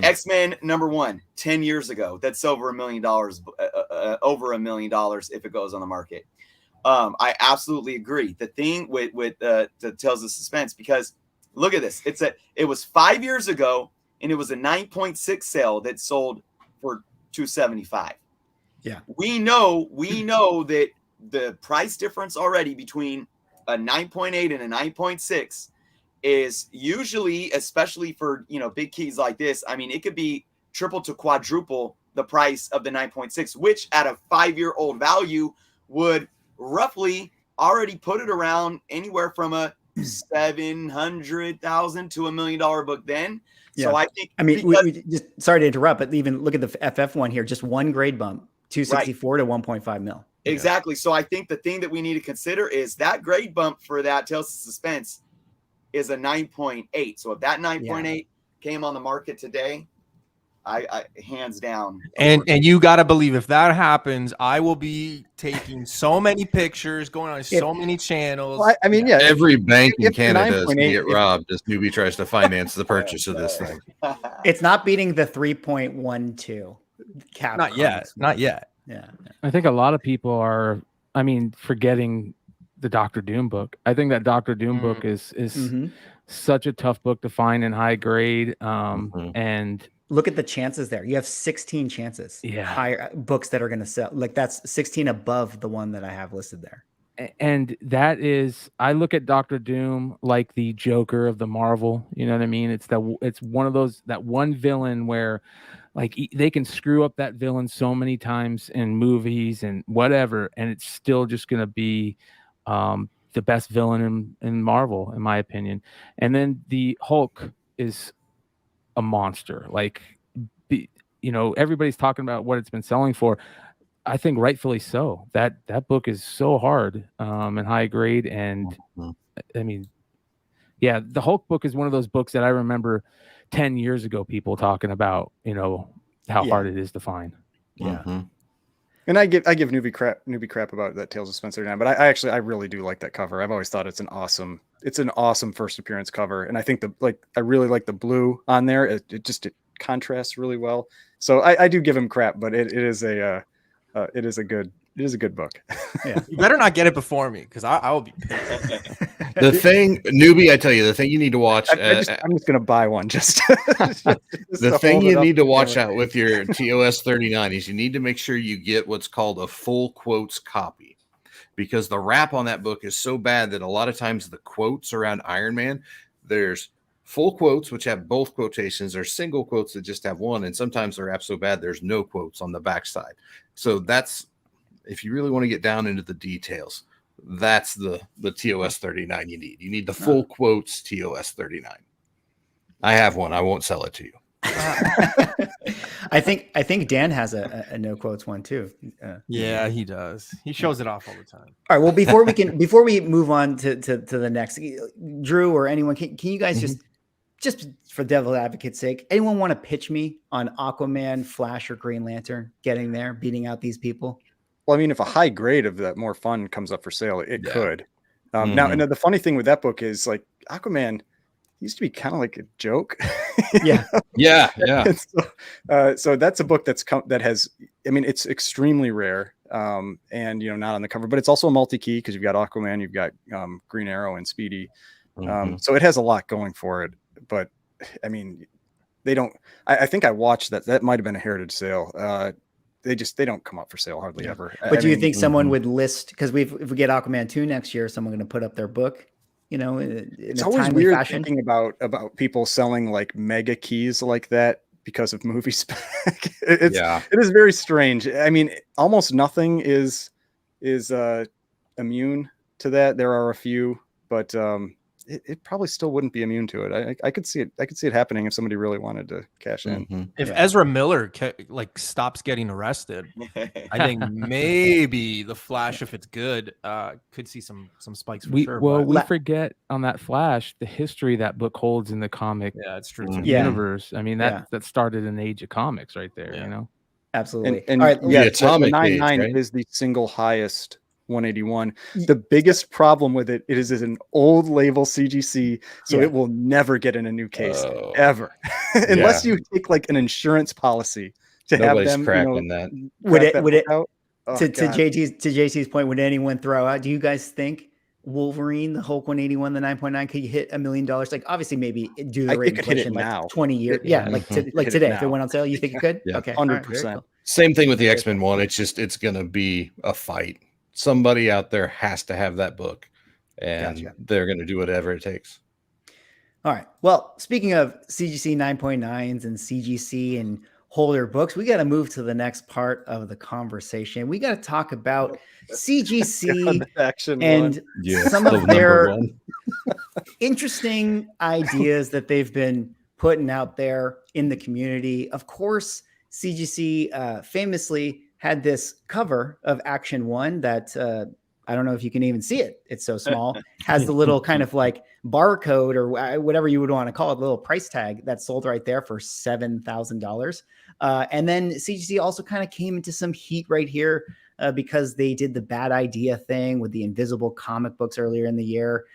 X-Men #1, 10 years ago, that's over $1 million, over $1 million if it goes on the market. I absolutely agree. The thing with the Tales of Suspense, because look at this. It was 5 years ago, and it was a 9.6 sale that sold for $275. Yeah. We know that the price difference already between a 9.8 and a 9.6 is usually, especially for big keys like this, I mean, it could be triple to quadruple the price of the 9.6, which at a 5-year-old value would roughly already put it around anywhere from a $700,000 to $1 million book then. Yeah. So I think, we just, sorry to interrupt, but even look at the FF one here, just one grade bump, 264 to 1.5 mil. Exactly. So I think the thing that we need to consider is that grade bump for that Tales of Suspense is a 9.8. So if that 9.8 came on the market today, I hands down. And you got to believe if that happens, I will be taking so many pictures, going on so many channels. Well, I mean, every bank in if the Canada is going to 9.8 get robbed as Newbie tries to finance the purchase of this thing. It's not beating the 3.12 cap. Not yet. Not yet. Yeah. I think a lot of people are, forgetting the Doctor Doom book. I think that Doctor Doom book is such a tough book to find in high grade. And look at the chances there. You have 16 chances. Yeah. Higher books that are going to sell. Like that's 16 above the one that I have listed there. And that is, I look at Doctor Doom like the Joker of the Marvel. You know what I mean? It's one of those, that one villain where like they can screw up that villain so many times in movies and whatever, and it's still just going to be the best villain in Marvel, in my opinion. And then the Hulk is a monster. Like, everybody's talking about what it's been selling for. I think rightfully so. That book is so hard and high grade. And I mean, yeah, the Hulk book is one of those books that I remember 10 years ago, people talking about, how hard it is to find. Yeah. And I give Newbie crap about that Tales of Spencer now, but I really do like that cover. I've always thought it's an awesome first appearance cover. And I think I really like the blue on there. It contrasts really well. So I do give him crap, but it is a good book. Yeah. You better not get it before me, because I will be pissed. The thing, Newbie, I tell you, the thing you need to watch. I'm just gonna buy one. The thing you need to watch out with your TOS 39 is you need to make sure you get what's called a full quotes copy, because the wrap on that book is so bad that a lot of times the quotes around Iron Man, there's full quotes which have both quotations, or single quotes that just have one, and sometimes the wrap's so bad there's no quotes on the backside. So that's, if you really want to get down into the details, that's the TOS 39 you need. You need the full quotes TOS 39. I have one. I won't sell it to you. I think Dan has a no quotes one too. Yeah, he does. He shows it off all the time. All right. Well, before we move on to the next, Drew or anyone, can you guys just for devil's advocate's sake, anyone want to pitch me on Aquaman, Flash, or Green Lantern getting there, beating out these people? Well, I mean, if a high grade of that more fun comes up for sale, it could. Now, and the funny thing with that book is, like, Aquaman used to be kind of like a joke. Yeah. Yeah. So that's a book that has, I mean, it's extremely rare, and not on the cover, but it's also a multi-key because you've got Aquaman, you've got Green Arrow and Speedy. So it has a lot going for it. But I mean, they don't. I think I watched that. That might have been a heritage sale. They don't come up for sale hardly ever. But do you think someone would list, because if we get Aquaman 2 next year, someone going to put up their book, in it's a always timely weird fashion? thinking about people selling like mega keys like that because of movie spec. It is very strange. I mean, almost nothing is immune to that. There are a few, but it probably still wouldn't be immune to it. I could see it. I could see it happening if somebody really wanted to cash in. Mhm. If Ezra Miller like stops getting arrested, I think maybe the Flash, if it's good, could see some spikes for sure. We forget on that Flash the history that book holds in the comic. Yeah, it's true. Universe. I mean, that started an age of comics right there. You know, absolutely. And all right, yeah, the atomic the age, 99 right? is the single highest 181. The biggest problem with it is an old label CGC, so it will never get in a new case ever, unless you take like an insurance policy to Nobody's have them. cracking that. Would it out. to JC's point? Would anyone throw out? Do you guys think Wolverine, the Hulk 181, the 9.9 could hit $1 million? Like obviously, maybe do the rate inflation like now. 20 years. Like today, if it went on sale, you think it could? Yeah. Okay, 100%. Same thing with the X-Men one. It's gonna be a fight. Somebody out there has to have that book, and they're gonna do whatever it takes. All right. Well, speaking of CGC 9.9s and CGC and holder books, we got to move to the next part of the conversation. We got to talk about CGC and some of their interesting ideas that they've been putting out there in the community. Of course, CGC famously had this cover of Action 1 that I don't know if you can even see it. It's so small. Has the little kind of like barcode or whatever you would want to call it, the little price tag that's sold right there for $7,000. And then CGC also kind of came into some heat right here because they did the bad idea thing with the invisible comic books earlier in the year.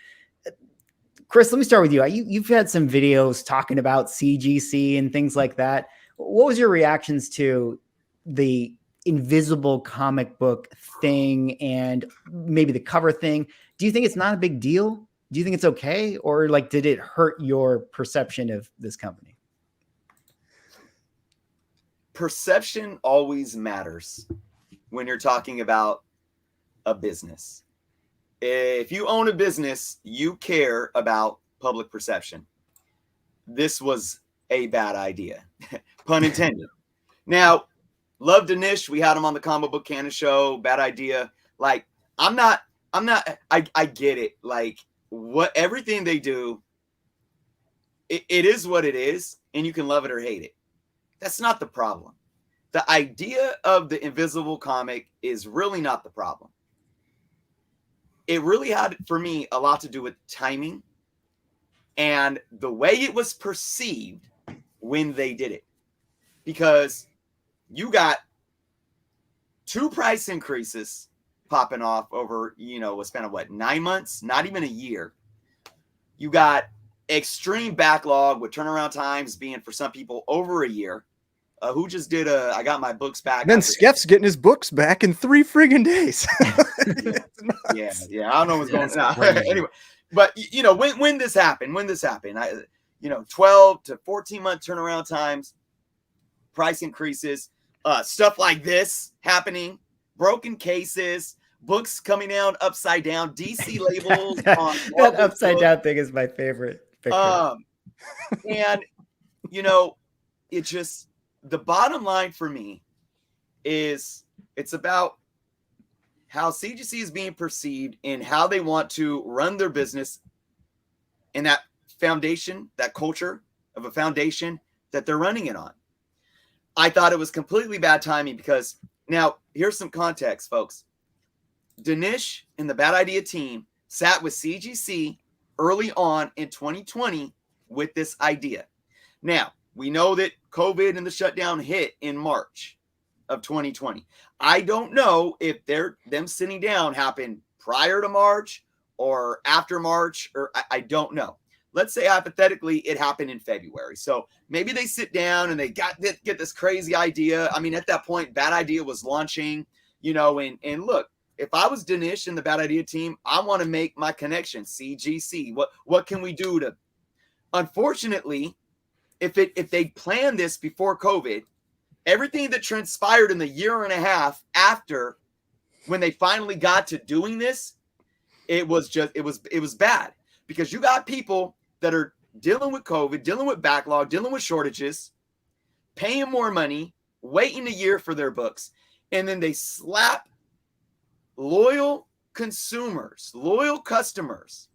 Chris, let me start with you. You've had some videos talking about CGC and things like that. What was your reactions to the invisible comic book thing and maybe the cover thing? Do you think it's not a big deal? Do you think it's okay? Or like, did it hurt your perception of this company? Perception always matters when you're talking about a business. If you own a business, you care about public perception. This was a bad idea, pun intended. Now, love Danish. We had him on the Comic Book Canon show. Bad idea. Like, I get it. Like, what everything they do, it is what it is, and you can love it or hate it. That's not the problem. The idea of the invisible comic is really not the problem. It really had, for me, a lot to do with timing and the way it was perceived when they did it. Because you got 2 price increases popping off over, a span of 9 months, not even a year. You got extreme backlog with turnaround times being for some people over a year. Who just did I got my books back. Then Skeff's getting his books back in 3 friggin' days. Yeah. I don't know what's going on. Anyway, but when this happened, 12 to 14 month turnaround times, price increases, stuff like this happening, broken cases, books coming out upside down, DC labels. that upside down thing is my favorite picture. And it just, the bottom line for me is it's about how CGC is being perceived and how they want to run their business and that foundation, that culture of a foundation that they're running it on. I thought it was completely bad timing because now here's some context, folks. Danish and the Bad Idea team sat with CGC early on in 2020 with this idea. Now, we know that COVID and the shutdown hit in March of 2020. I don't know if them sitting down happened prior to March or after March, or I don't know. Let's say hypothetically it happened in February. So maybe they sit down and they get this crazy idea. I mean, at that point, Bad Idea was launching, and look, if I was Danish and the Bad Idea team, I want to make my connection. CGC. What can we do to? Unfortunately, if they planned this before COVID, everything that transpired in the year and a half after, when they finally got to doing this, it was bad because you got people that are dealing with COVID, dealing with backlog, dealing with shortages, paying more money, waiting a year for their books, and then they slap loyal consumers, loyal customers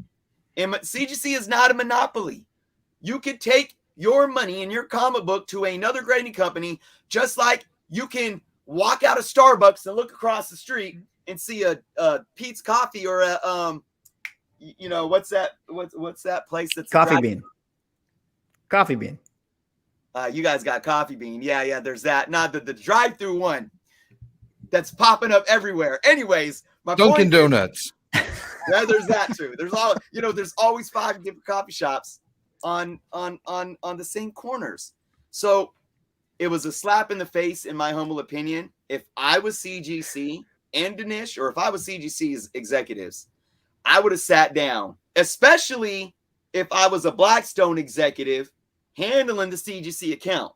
And CGC is not a monopoly. You could take your money and your comic book to another grading company, just like you can walk out of Starbucks and look across the street and see a Pete's Coffee or a you know, what's that place that's Coffee Bean. Coffee Bean. You guys got Coffee Bean. Yeah, there's that. Not the drive-through one that's popping up everywhere. Anyways, my Dunkin' Donuts. Yeah, there's that too. There's all, you know, there's always 5 different coffee shops on the same corners. So it was a slap in the face, in my humble opinion. If I was CGC and Dinesh, or if I was CGC's executives, I would have sat down, especially if I was a Blackstone executive handling the CGC account.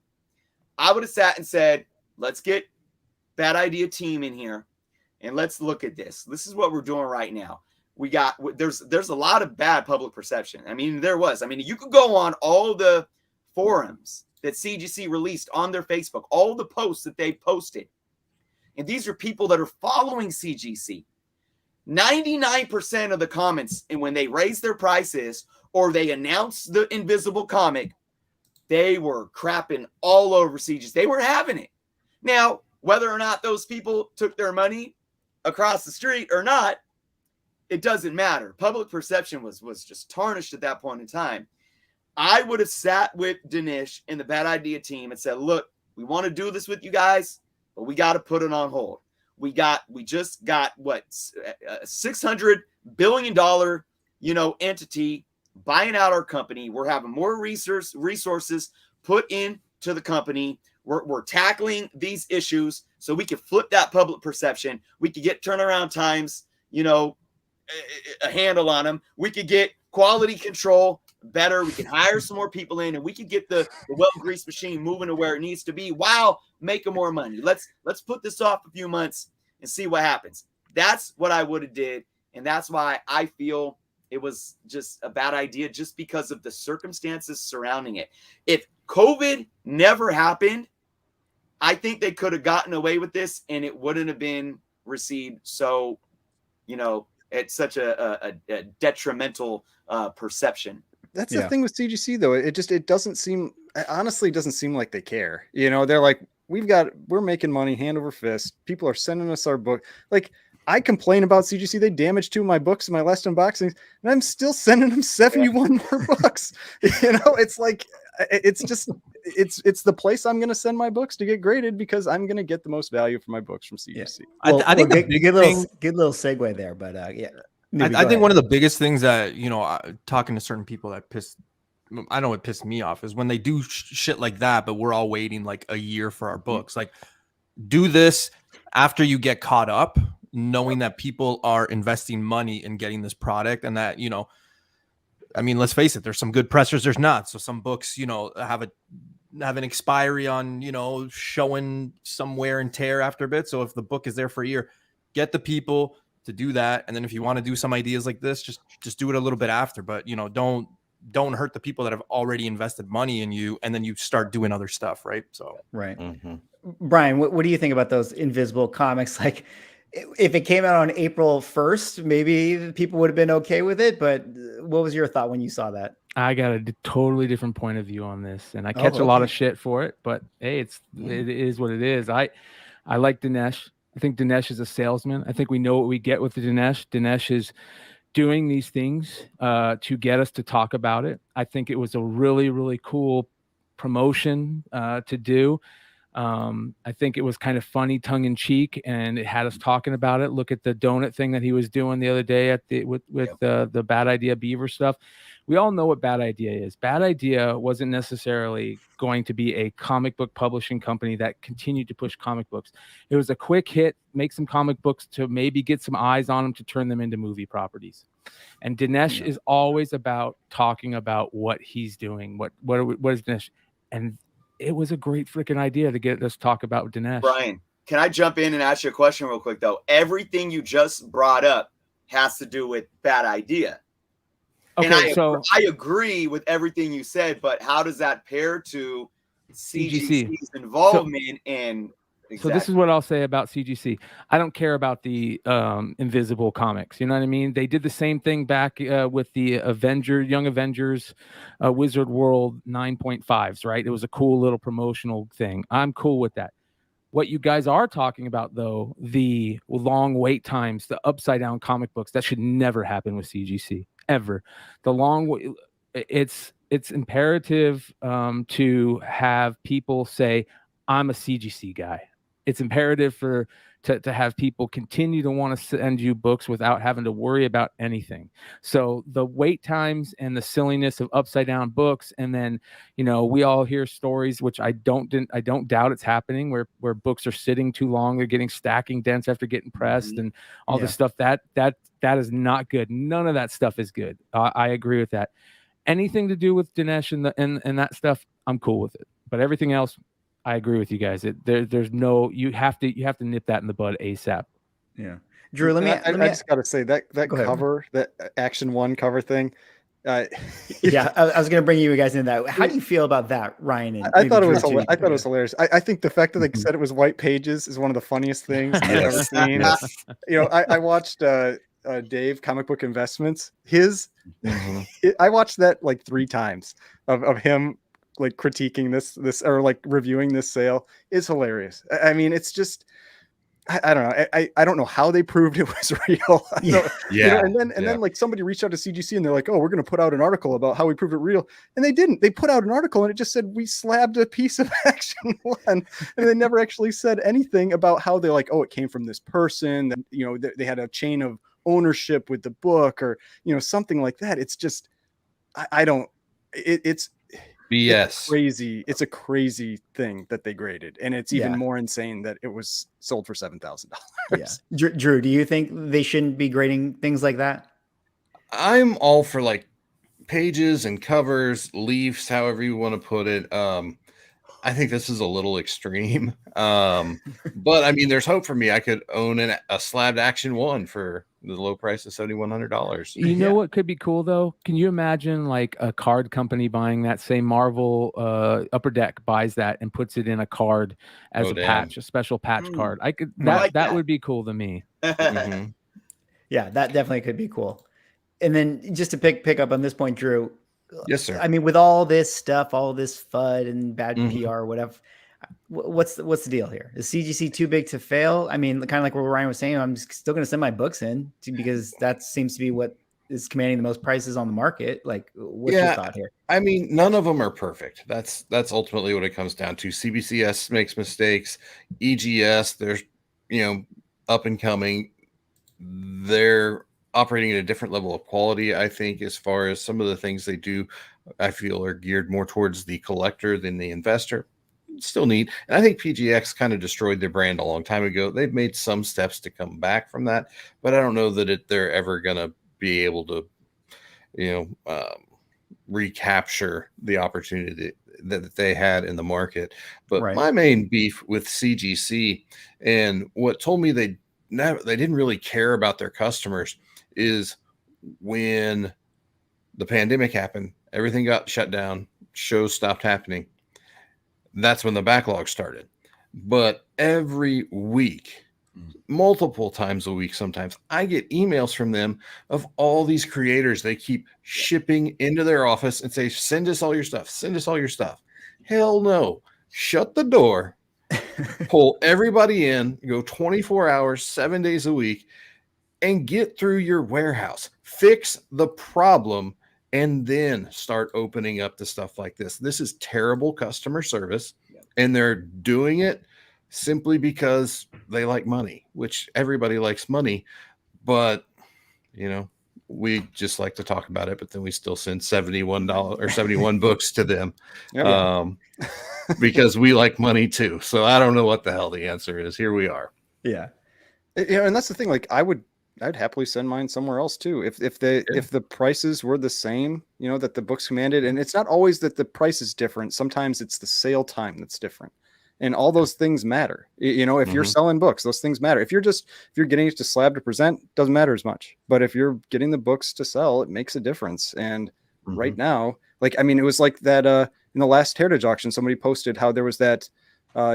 I would have sat and said, let's get Bad Idea team in here and let's look at this. This is what we're doing right now. There's a lot of bad public perception. I mean, you could go on all the forums that CGC released on their Facebook, all the posts that they posted. And these are people that are following CGC. 99% of the comments, and when they raised their prices or they announced the invisible comic, they were crapping all over CGC. They were having it. Now, whether or not those people took their money across the street or not, it doesn't matter. Public perception was just tarnished at that point in time. I would have sat with Dinesh and the Bad Idea team and said, look, we want to do this with you guys, but we got to put it on hold. We just got what, $600 billion, entity buying out our company. We're having more resources put into the company. We're tackling these issues so we can flip that public perception. We could get turnaround times, a handle on them. We could get quality control better. We can hire some more people in, and we could get the well-greased machine moving to where it needs to be while making more money. Let's put this off a few months and see what happens. That's what I would have did, and that's why I feel it was just a bad idea, just because of the circumstances surrounding it. If COVID never happened, I think they could have gotten away with this, and it wouldn't have been received so, it's such a detrimental perception. That's the thing with CGC, though. It honestly doesn't seem like they care. They're like, we're making money hand over fist. People are sending us our book. Like, I complain about CGC. They damaged 2 of my books in my last unboxings, and I'm still sending them 71 more books. It's like, it's the place I'm going to send my books to get graded, because I'm going to get the most value for my books from CGC. Yeah. Well, I think good little segue there, but yeah. I think one of the biggest things that, talking to certain people that I know it pissed me off is when they do shit like that, but we're all waiting like a year for our books. Like, do this after you get caught up, knowing that people are investing money in getting this product, and that, I mean, let's face it, there's some good pressers, there's not. So some books, have an expiry on, showing some wear and tear after a bit. So if the book is there for a year, get the people to do that. And then if you want to do some ideas like this, just do it a little bit after, but don't hurt the people that have already invested money in you, and then you start doing other stuff. Right. So, right. Mm-hmm. Brian, what do you think about those invisible comics? Like, if it came out on April 1st, maybe people would have been okay with it. But what was your thought when you saw that? I got a totally different point of view on this, and I catch a lot of shit for it. But hey, it is what it is. I like Dinesh. I think Dinesh is a salesman. I think we know what we get with Dinesh. Dinesh is doing these things to get us to talk about it. I think it was a really, really cool promotion to do. I think it was kind of funny, tongue in cheek, and it had us talking about it. Look at the donut thing that he was doing the other day with the Bad Idea Beaver stuff. We all know what Bad Idea is. Bad Idea wasn't necessarily going to be a comic book publishing company that continued to push comic books. It was a quick hit, make some comic books to maybe get some eyes on them to turn them into movie properties. And Dinesh is always about talking about what he's doing. What is Dinesh? And it was a great freaking idea to get us talk about Dinesh. Brian, can I jump in and ask you a question real quick, though? Everything you just brought up has to do with Bad Idea. Okay, and I agree with everything you said, but how does that pair to CGC's involvement in So this is what I'll say about CGC. I don't care about the invisible comics. You know what I mean? They did the same thing back with the Young Avengers Wizard World 9.5s, right? It was a cool little promotional thing. I'm cool with that. What you guys are talking about, though, the long wait times, the upside down comic books, that should never happen with CGC, ever. It's imperative to have people say, I'm a CGC guy. It's imperative to have people continue to want to send you books without having to worry about anything. So the wait times and the silliness of upside down books, and then we all hear stories, which I don't doubt it's happening, where books are sitting too long, they're getting stacking dents after getting pressed, and all this stuff that is not good. None of that stuff is good. I agree with that. Anything to do with Dinesh and that stuff, I'm cool with it. But everything else, I agree with you guys. There's no, you have to nip that in the bud ASAP. Yeah, Drew. I just gotta say that cover, that Action 1 cover thing. Yeah, I was gonna bring you guys into that. How do you feel about that, Ryan? I thought it was hilarious. I think the fact that they said it was white pages is one of the funniest things I've ever seen. I watched Dave Comic Book Investments. I watched that like 3 times of him like critiquing this or like reviewing this sale. Is hilarious. I mean, it's just I don't know. I don't know how they proved it was real. Then like somebody reached out to CGC and they're like, oh, we're going to put out an article about how we proved it real. And they didn't. They put out an article and it just said we slabbed a piece of Action 1, and they never actually said anything about how they're like, oh, it came from this person. That they had a chain of ownership with the book, or something like that. It's just it's BS. Crazy. It's a crazy thing that they graded, and it's even more insane that it was sold for $7,000. Yeah, Drew, do you think they shouldn't be grading things like that? I'm all for like pages and covers, leaves, however you want to put it. I think this is a little extreme, but I mean, there's hope for me. I could own a slabbed Action 1 for the low price of $7,100. You know what could be cool though? Can you imagine like a card company buying that? Say Marvel Upper Deck buys that and puts it in a card as patch, a special patch card. That would be cool to me. Mm-hmm. Yeah, that definitely could be cool. And then just to pick up on this point, Drew. Yes, sir. I mean, with all this stuff, all this FUD and bad PR, whatever, what's the deal here? Is CGC too big to fail? I mean, kind of like what Ryan was saying, I'm still going to send my books in because that seems to be what is commanding the most prices on the market. Like, what's your thought here? I mean, none of them are perfect. That's ultimately what it comes down to. CBCS makes mistakes. EGS, there's up and coming. They're operating at a different level of quality, I think, as far as some of the things they do, I feel are geared more towards the collector than the investor. Still neat. And I think PGX kind of destroyed their brand a long time ago. They've made some steps to come back from that, but I don't know that they're ever going to be able to, recapture the opportunity that they had in the market. But my main beef with CGC, and what told me they didn't really care about their customers, is when the pandemic happened, everything got shut down, shows stopped happening. That's when the backlog started. But every week, multiple times a week, sometimes I get emails from them of all these creators they keep shipping into their office and say, send us all your stuff. Send us all your stuff. Hell no. Shut the door, pull everybody in, go 24 hours, 7 days a week, and get through your warehouse, fix the problem, and then start opening up to stuff like this. This is terrible customer service, and they're doing it simply because they like money, which everybody likes money. But, we just like to talk about it, but then we still send $71 or 71 books to them because we like money too. So I don't know what the hell the answer is. Here we are. Yeah. And that's the thing. Like I'd happily send mine somewhere else too. If the prices were the same, that the books commanded, and it's not always that the price is different. Sometimes it's the sale time that's different, and all those things matter. If you're selling books, those things matter. If you're getting it to slab to present, doesn't matter as much. But if you're getting the books to sell, it makes a difference. And right now, it was like that in the last Heritage auction, somebody posted how there was that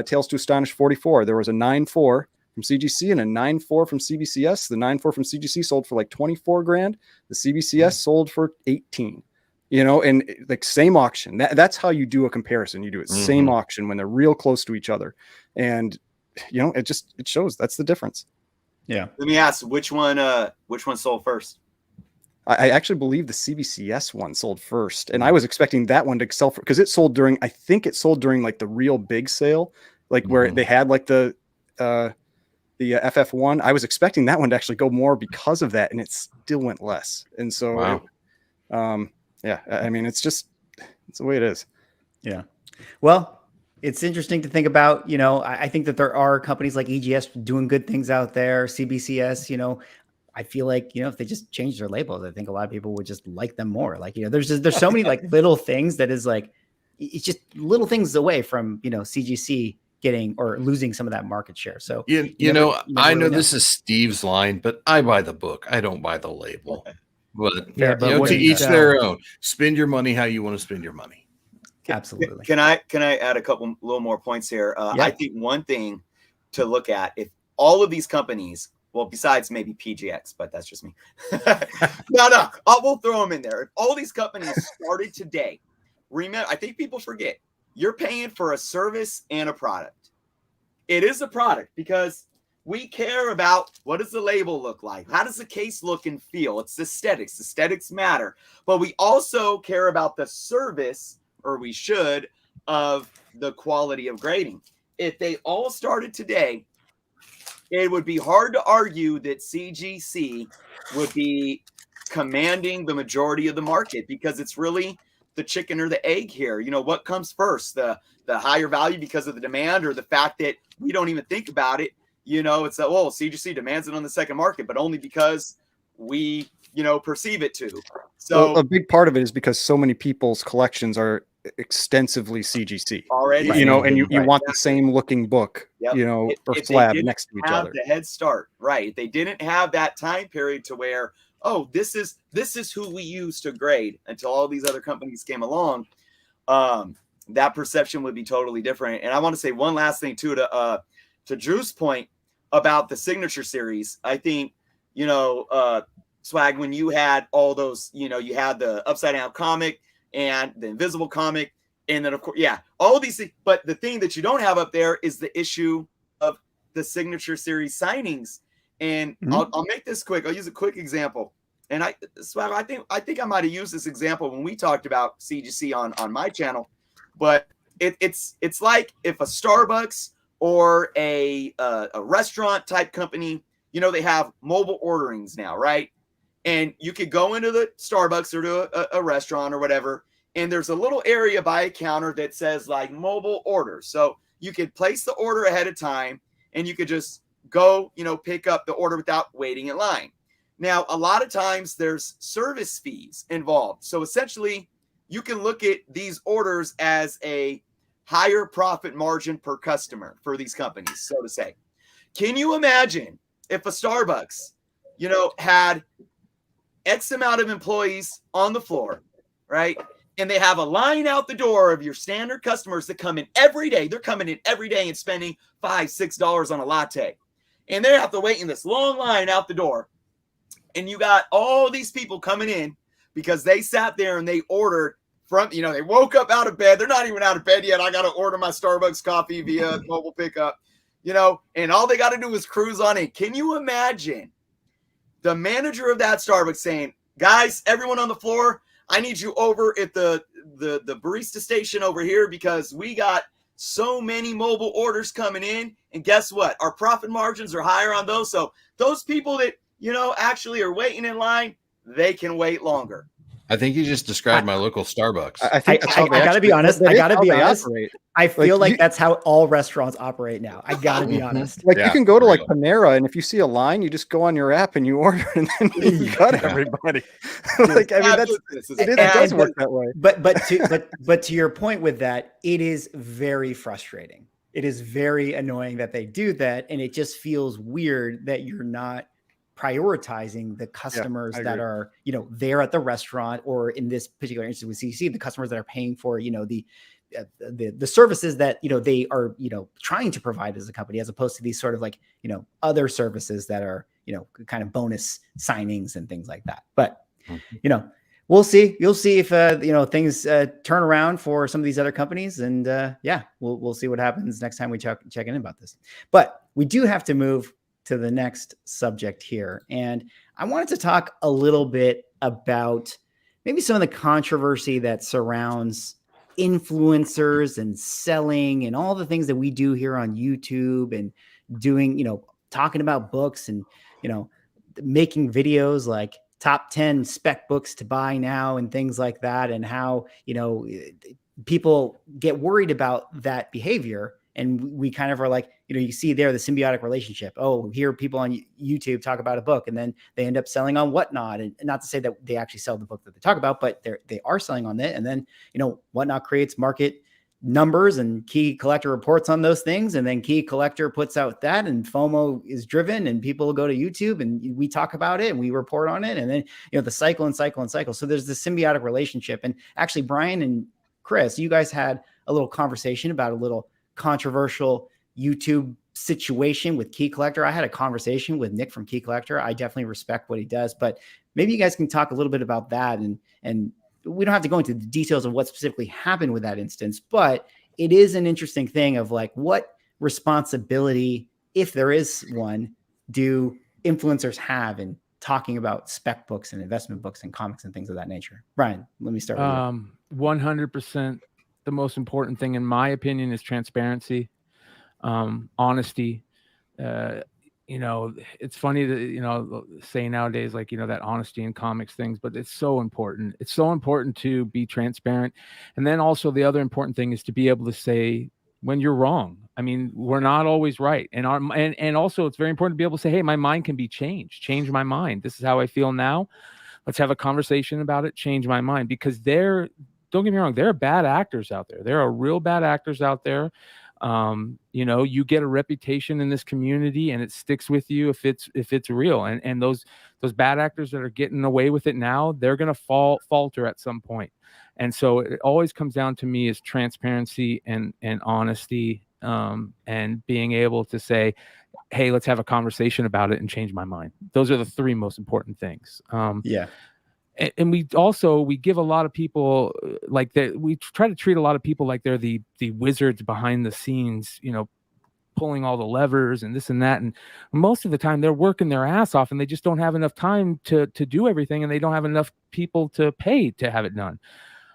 Tales to Astonish 44. There was a 9.4 from CGC and a 9.4 from CBCS. The 9.4 from CGC sold for like 24 grand. The CBCS sold for 18. You know, and like same auction. That's how you do a comparison. You do it same auction when they're real close to each other, and you know, it shows that's the difference. Yeah. Let me ask, which one sold first? I actually believe the CBCS one sold first, and I was expecting that one to sell because it sold during. I think it sold during like the real big sale, like where they had like the FF1. I was expecting that one to actually go more because of that, and it still went less. And so, yeah, I mean, it's the way it is. Yeah. Well, it's interesting to think about. You know, I think that there are companies like EGS doing good things out there. CBCS, you know. I feel like, you know, if they just changed their labels, I think a lot of people would just like them more. Like, you know, there's so many like little things that is like, it's just little things away from, you know, CGC getting or losing some of that market share. So, you know, I know this is Steve's line, but I buy the book. I don't buy the label. But, Yeah, but you know, what to do you each sell? their own. Spend your money how you want to spend your money. Absolutely. Can I add a little more points here? I think one thing to look at, if all of these companies, well, besides maybe PGX, but that's just me. No, we'll throw them in there. If all these companies started today, remember, I think people forget, you're paying for a service and a product. It is a product because we care about what does the label look like? How does the case look and feel? It's aesthetics. Aesthetics matter. But we also care about the service, or we should, of the quality of grading. If they all started today, it would be hard to argue that CGC would be commanding the majority of the market because it's really the chicken or the egg here. You know, what comes first, the higher value because of the demand, or the fact that we don't even think about it? You know, it's that, well, CGC demands it on the second market, but only because we, you know, perceive it to. So a big part of it is because so many people's collections are extensively CGC already, you know, and you want the same looking book, you know, or if slab next to each other. The head start, right? They didn't have that time period to where, oh, this is who we use to grade until all these other companies came along. That perception would be totally different. And I want to say one last thing too, to Drew's point about the signature series. I think, you know, Swag, when you had all those, you know, you had the Upside Down comic and the Invisible comic, and then of course, all of these things. But the thing that you don't have up there is the issue of the signature series signings. And I'll make this quick. I'll use a quick example. And I think I might have used this example when we talked about CGC on my channel. But it's like if a Starbucks or a restaurant type company, you know, they have mobile orderings now, right? And you could go into the Starbucks or to a restaurant or whatever, and there's a little area by a counter that says like mobile order. So you could place the order ahead of time, and you could just go, you know, pick up the order without waiting in line. Now, a lot of times there's service fees involved. So essentially, you can look at these orders as a higher profit margin per customer for these companies, so to say. Can you imagine if a Starbucks, you know, had X amount of employees on the floor, right? And they have a line out the door of your standard customers that come in every day. They're coming in every day and spending $5, $6 on a latte. And they have to wait in this long line out the door. And you got all these people coming in because they sat there and they ordered from, you know, they woke up out of bed. They're not even out of bed yet. I got to order my Starbucks coffee via mobile pickup, you know, and all they got to do is cruise on in. Can you imagine the manager of that Starbucks saying, guys, everyone on the floor, I need you over at the barista station over here because we got so many mobile orders coming in. And guess what? Our profit margins are higher on those. So those people that, you know, actually are waiting in line, they can wait longer. I think you just described my local Starbucks. I think that's how I gotta be honest. that I is gotta how be they honest. operate. I feel like you- that's how all restaurants operate now. I gotta be honest. Like Yeah, you can go to like real. Panera, and if you see a line, you just go on your app and you order, and then you got everybody. Like I mean, it does work that way. But to your point with that, it is very frustrating. It is very annoying that they do that, and it just feels weird that you're not prioritizing the customers that are, you know, there at the restaurant, or in this particular instance with CC, the customers that are paying for, you know, the the services that, you know, they are, you know, trying to provide as a company, as opposed to these sort of like, you know, other services that are, you know, kind of bonus signings and things like that. But, you know, we'll see. You'll see if, you know, things turn around for some of these other companies. And yeah, we'll see what happens next time we check in about this. But we do have to move to the next subject here. And I wanted to talk a little bit about maybe some of the controversy that surrounds influencers and selling and all the things that we do here on YouTube and doing, you know, talking about books and, you know, making videos like top 10 spec books to buy now and things like that. And how, you know, people get worried about that behavior. And we kind of are like, you know, you see there the symbiotic relationship. Oh, here people on YouTube talk about a book and then they end up selling on Whatnot. And not to say that they actually sell the book that they talk about, but they are selling on it. And then, you know, Whatnot creates market numbers and Key Collector reports on those things. And then Key Collector puts out that, and FOMO is driven, and people go to YouTube and we talk about it and we report on it. And then, you know, the cycle and cycle and cycle. So there's this symbiotic relationship. And actually, Bryan and Chris, you guys had a little conversation about a little controversial YouTube situation with Key Collector. I had a conversation with Nick from Key Collector. I definitely respect what he does, but maybe you guys can talk a little bit about that. And we don't have to go into the details of what specifically happened with that instance, but it is an interesting thing of like, what responsibility, if there is one, do influencers have in talking about spec books and investment books and comics and things of that nature? Bryan, let me start with you. 100%. The most important thing, in my opinion, is transparency, honesty. You know, it's funny that, you know, say nowadays, like, you know, that honesty in comics things, but it's so important. It's so important to be transparent. And then also the other important thing is to be able to say when you're wrong. I mean, we're not always right. And also it's very important to be able to say, hey, my mind can be changed. Change my mind. This is how I feel now. Let's have a conversation about it. Change my mind. Because don't get me wrong, there are bad actors out there. There are real bad actors out there. You know, you get a reputation in this community and it sticks with you if it's real. And those bad actors that are getting away with it now, they're going to falter at some point. And so it always comes down to me is transparency and honesty, and being able to say, hey, let's have a conversation about it and change my mind. Those are the three most important things. Yeah. And we give a lot of people like that. We try to treat a lot of people like they're the wizards behind the scenes, you know, pulling all the levers and this and that. And most of the time they're working their ass off and they just don't have enough time to do everything. And they don't have enough people to pay to have it done.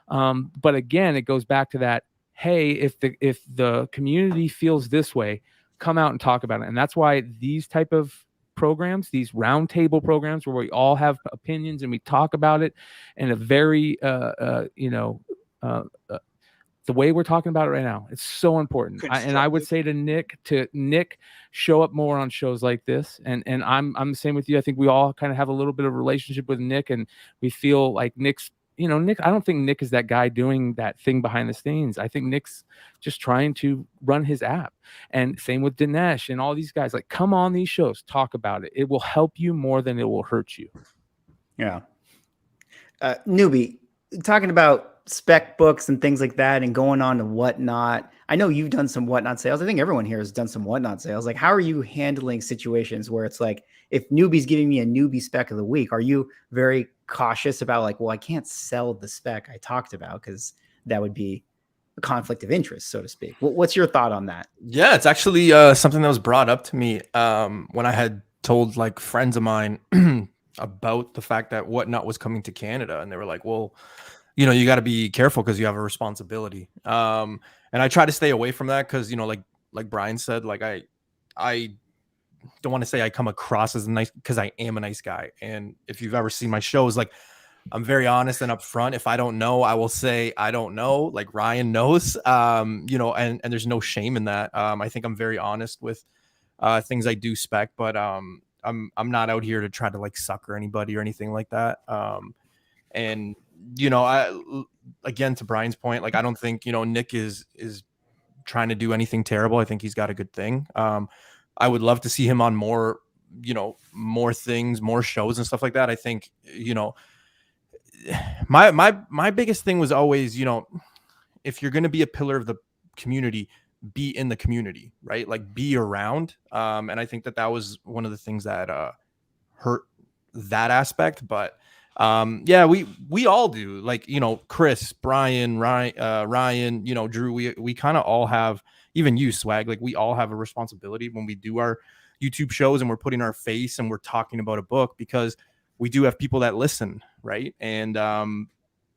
But again, it goes back to that. Hey, if the community feels this way, come out and talk about it. And that's why these type of programs, these roundtable programs where we all have opinions and we talk about it in a very, the way we're talking about it right now, it's so important. And I would say to Nick, show up more on shows like this. And I'm the same with you. I think we all kind of have a little bit of a relationship with Nick, and we feel like Nick's, you know, Nick, I don't think Nick is that guy doing that thing behind the scenes. I think Nick's just trying to run his app. And same with Dinesh and all these guys. Like, come on these shows, talk about it. It will help you more than it will hurt you. Yeah. Newbie, talking about spec books and things like that and going on to Whatnot. I know you've done some Whatnot sales. I think everyone here has done some Whatnot sales. Like, how are you handling situations where it's like, if Newbie's giving me a newbie spec of the week, are you very cautious about like, well, I can't sell the spec I talked about because that would be a conflict of interest, so to speak? What's your thought on that? Yeah, it's actually something that was brought up to me when I had told like friends of mine about the fact that Whatnot was coming to Canada, and they were like, well, you know, you got to be careful because you have a responsibility. And I try to stay away from that because, you know, like Bryan said, like I don't want to say I come across as nice because I am a nice guy. And if you've ever seen my shows, like, I'm very honest and upfront. If I don't know, I will say I don't know. Like Ryan knows, you know, and there's no shame in that. I think I'm very honest with things I do spec, but I'm not out here to try to like sucker anybody or anything like that. And you know, again, to Bryan's point, like, I don't think, you know, Nick is trying to do anything terrible. I think he's got a good thing. I would love to see him on more, you know, more things, more shows and stuff like that. I think, you know, my biggest thing was always, you know, if you're going to be a pillar of the community, be in the community, right? Like be around. And I think that was one of the things that hurt that aspect. But yeah, we all do. Like, you know, Chris, Bryan, Ryan, you know, Drew, we kind of all have, even you, Swag, like we all have a responsibility when we do our YouTube shows and we're putting our face and we're talking about a book, because we do have people that listen, right? And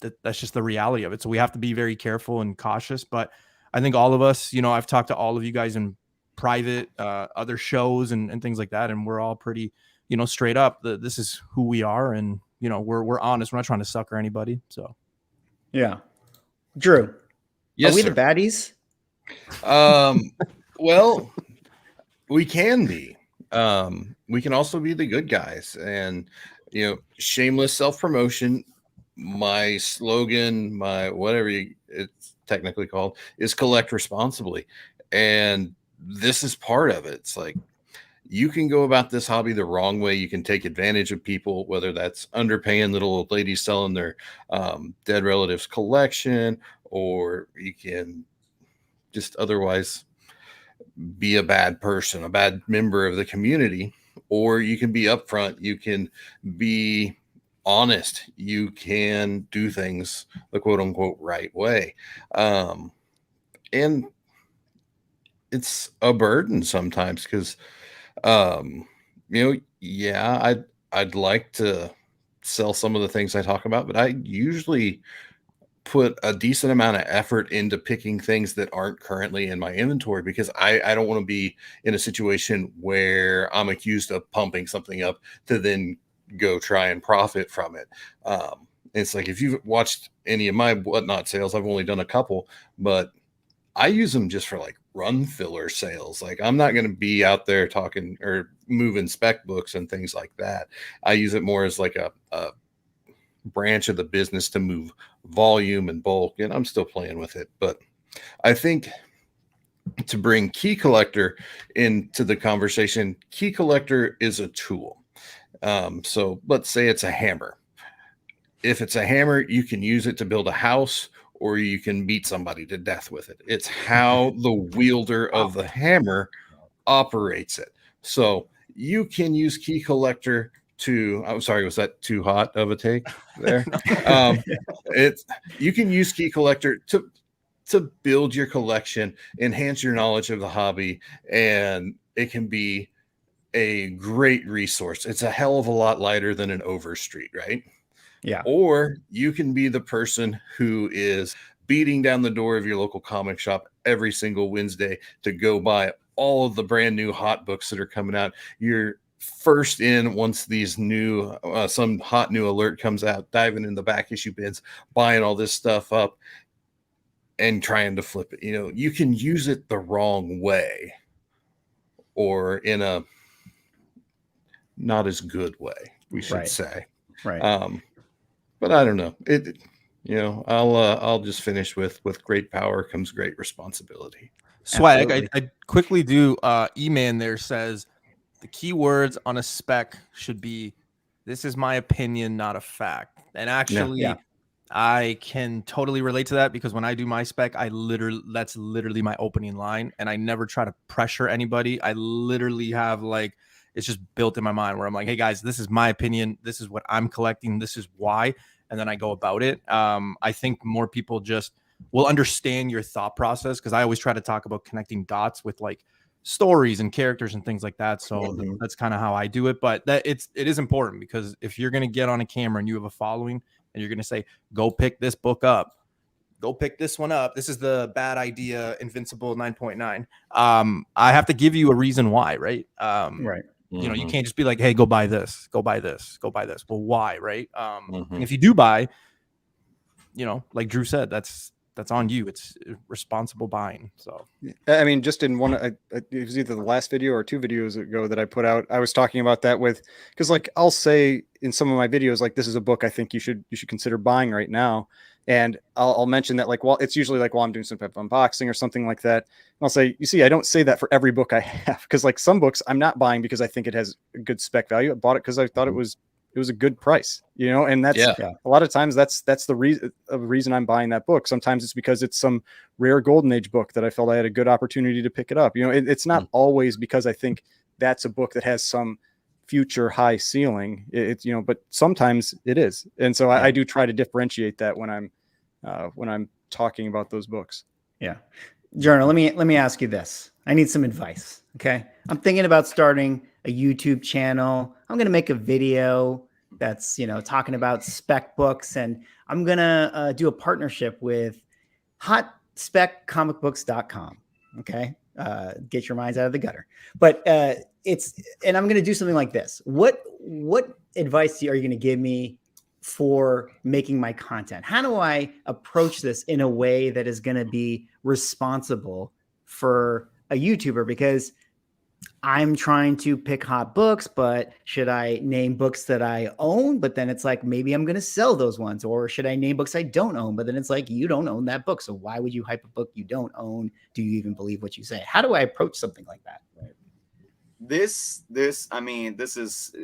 that's just the reality of it. So we have to be very careful and cautious. But I think all of us, you know, I've talked to all of you guys in private, other shows and things like that, and we're all pretty, you know, straight up. This is who we are, and you know, we're honest. We're not trying to sucker anybody. So, yeah, Drew, Yes, are we sir. the baddies? Well, we can be. We can also be the good guys, and you know, shameless self-promotion. My slogan, my whatever it's technically called, is collect responsibly, and this is part of it. It's like, you can go about this hobby the wrong way. You can take advantage of people, whether that's underpaying little old ladies selling their dead relatives collection, or you can just otherwise be a bad person, a bad member of the community, or you can be upfront. You can be honest. You can do things the quote unquote right way. And it's a burden sometimes, because you know, yeah, I'd like to sell some of the things I talk about, but I usually put a decent amount of effort into picking things that aren't currently in my inventory, because I don't want to be in a situation where I'm accused of pumping something up to then go try and profit from it. It's like, if you've watched any of my whatnot sales, I've only done a couple, but I use them just for like run filler sales. Like, I'm not going to be out there talking or moving spec books and things like that. I use it more as like a branch of the business to move volume and bulk, and I'm still playing with it. But I think to bring Key Collector into the conversation, Key Collector is a tool. So let's say it's a hammer. If it's a hammer, you can use it to build a house, or you can beat somebody to death with it. It's how the wielder of the hammer operates it. So you can use Key Collector to, I'm sorry, was that too hot of a take there? You can use Key Collector to build your collection, enhance your knowledge of the hobby, and it can be a great resource. It's a hell of a lot lighter than an Overstreet, right? Yeah. Or you can be the person who is beating down the door of your local comic shop every single Wednesday to go buy all of the brand new hot books that are coming out. You're first in once these new, some hot new alert comes out, diving in the back issue bins, buying all this stuff up and trying to flip it. You know, you can use it the wrong way, or in a not as good way, we should say. Right. But I don't know. You know, I'll just finish with great power comes great responsibility. Swag, I quickly do. E-Man there says the keywords on a spec should be, "This is my opinion, not a fact." And actually, I can totally relate to that, because when I do my spec, that's literally my opening line, and I never try to pressure anybody. I literally have, like, it's just built in my mind where I'm like, "Hey guys, this is my opinion. This is what I'm collecting. This is why." And then I go about it. I think more people just will understand your thought process, because I always try to talk about connecting dots with like stories and characters and things like that. So that's kind of how I do it. But it is important, because if you're going to get on a camera and you have a following and you're going to say, "Go pick this book up, go pick this one up, this is the bad idea, Invincible 9.9. I have to give you a reason why, right? Right. You know, you can't just be like, "Hey, go buy this, go buy this, go buy this." Well, why, right? And if you do buy, you know, like Drew said, that's on you. It's responsible buying. So, I mean, just in one, it was either the last video or 2 videos ago that I put out, I was talking about that because like, I'll say in some of my videos, like, this is a book I think you should consider buying right now. And I'll mention that, like, well, it's usually like, well, I'm doing some type of unboxing or something like that. And I'll say, you see, I don't say that for every book I have, because like some books I'm not buying because I think it has a good spec value. I bought it because I thought it was was a good price, you know, and that's Yeah. a lot of times that's the reason I'm buying that book. Sometimes it's because it's some rare golden age book that I felt I had a good opportunity to pick it up. You know, it's not always because I think that's a book that has some future high ceiling. It's, you know, but sometimes it is. And so I do try to differentiate that when I'm talking about those books. Yeah. Jerno, let me ask you this. I need some advice. Okay. I'm thinking about starting a YouTube channel. I'm going to make a video that's, you know, talking about SPEC books, and I'm going to do a partnership with hotspeccomicbooks.com. Okay. Get your minds out of the gutter. But and I'm going to do something like this. What advice are you going to give me for making my content? How do I approach this in a way that is going to be responsible for a YouTuber? Because I'm trying to pick hot books, but should I name books that I own? But then it's like, maybe I'm going to sell those ones. Or should I name books I don't own? But then it's like, you don't own that book. So why would you hype a book you don't own? Do you even believe what you say? How do I approach something like that? I mean, this is,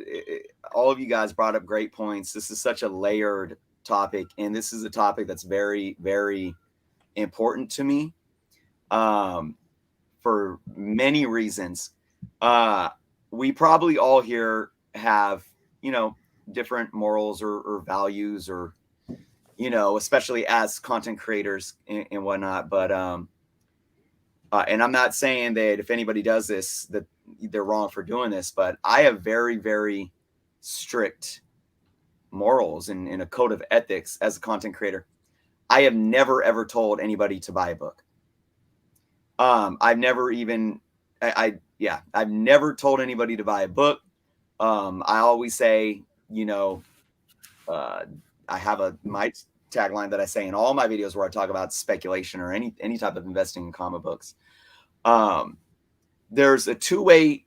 all of you guys brought up great points. This is such a layered topic, and this is a topic that's very, very important to me, for many reasons. We probably all here have, you know, different morals or values, or, you know, especially as content creators and whatnot. But, and I'm not saying that if anybody does this, that they're wrong for doing this, but I have very, very strict morals and a code of ethics as a content creator. I have never, ever told anybody to buy a book. I've never even, I've never told anybody to buy a book. I always say, you know, I have my tagline that I say in all my videos where I talk about speculation or any type of investing in comic books. There's a two-way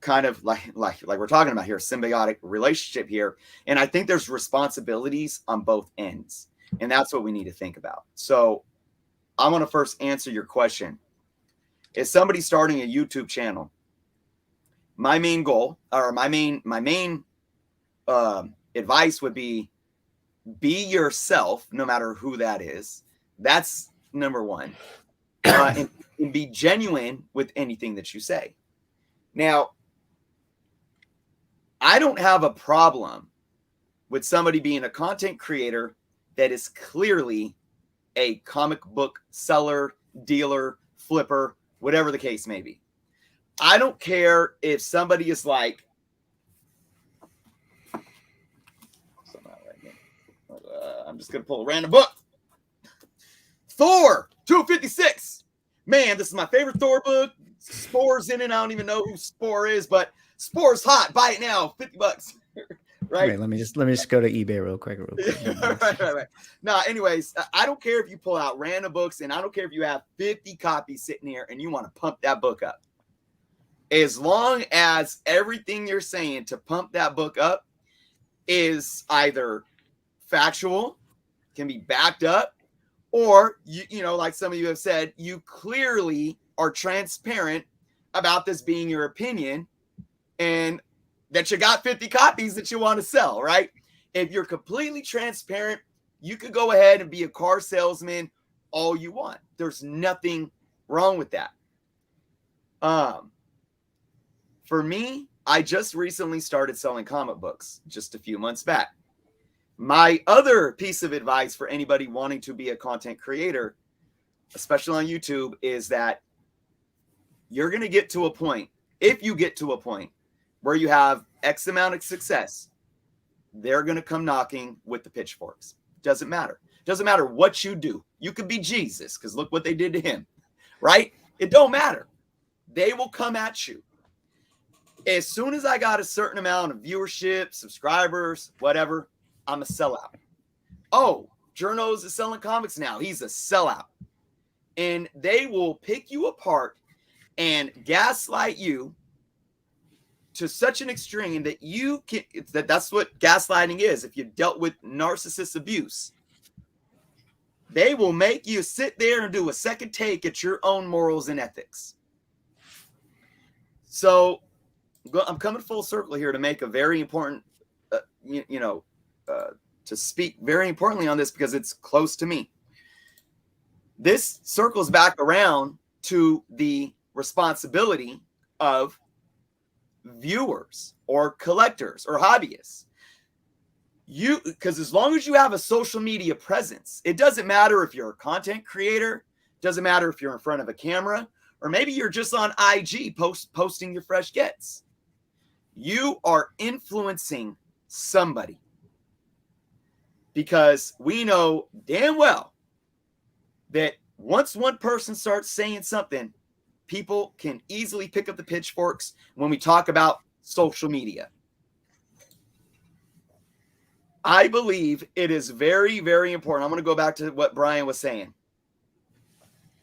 kind of like we're talking about here, symbiotic relationship here. And I think there's responsibilities on both ends. And that's what we need to think about. So I want to first answer your question. Is somebody starting a YouTube channel? My main goal, or my main advice would be yourself, no matter who that is. That's number one. And be genuine with anything that you say. Now, I don't have a problem with somebody being a content creator that is clearly a comic book seller, dealer, flipper, whatever the case may be. I don't care if somebody is like, I'm just going to pull a random book. Thor 256. Man, this is my favorite Thor book. Spore's in it. I don't even know who Spore is, but Spore's hot. Buy it now, $50. Right? Wait, let me just go to eBay real quick. Right. Nah, anyways, I don't care if you pull out random books, and I don't care if you have 50 copies sitting here and you want to pump that book up. As long as everything you're saying to pump that book up is either factual, can be backed up, or you know, like some of you have said, you clearly are transparent about this being your opinion, and that you got 50 copies that you want to sell, right? If you're completely transparent, you could go ahead and be a car salesman all you want. There's nothing wrong with that. For me, I just recently started selling comic books just a few months back. My other piece of advice for anybody wanting to be a content creator, especially on YouTube, is that you're going to get to a point, if you get to a point where you have X amount of success, they're going to come knocking with the pitchforks. Doesn't matter. Doesn't matter what you do. You could be Jesus, because look what they did to him, right? It don't matter. They will come at you. As soon as I got a certain amount of viewership, subscribers, whatever, I'm a sellout. Oh, Jerno is selling comics now. He's a sellout. And they will pick you apart and gaslight you to such an extreme that you can, that's what gaslighting is. If you dealt with narcissist abuse, they will make you sit there and do a second take at your own morals and ethics. So I'm coming full circle here to make a very important to speak very importantly on this because it's close to me. This circles back around to the responsibility of viewers or collectors or hobbyists. Because as long as you have a social media presence, it doesn't matter if you're a content creator, doesn't matter if you're in front of a camera, or maybe you're just on IG posting your fresh gets. You are influencing somebody, because we know damn well that once one person starts saying something, people can easily pick up the pitchforks when we talk about social media. I believe it is very, very important. I'm going to go back to what Bryan was saying.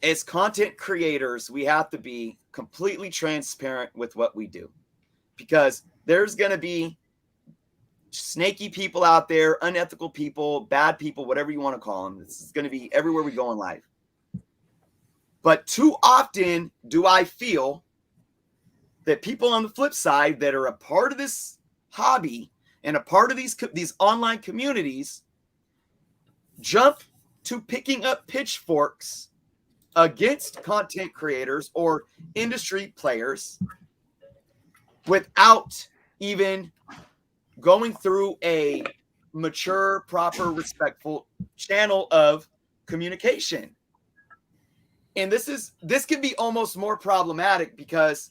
As content creators, we have to be completely transparent with what we do, because there's going to be snaky people out there, unethical people, bad people, whatever you want to call them. This is going to be everywhere we go in life. But too often do I feel that people on the flip side that are a part of this hobby and a part of these online communities jump to picking up pitchforks against content creators or industry players without even going through a mature, proper, respectful channel of communication. And this can be almost more problematic, because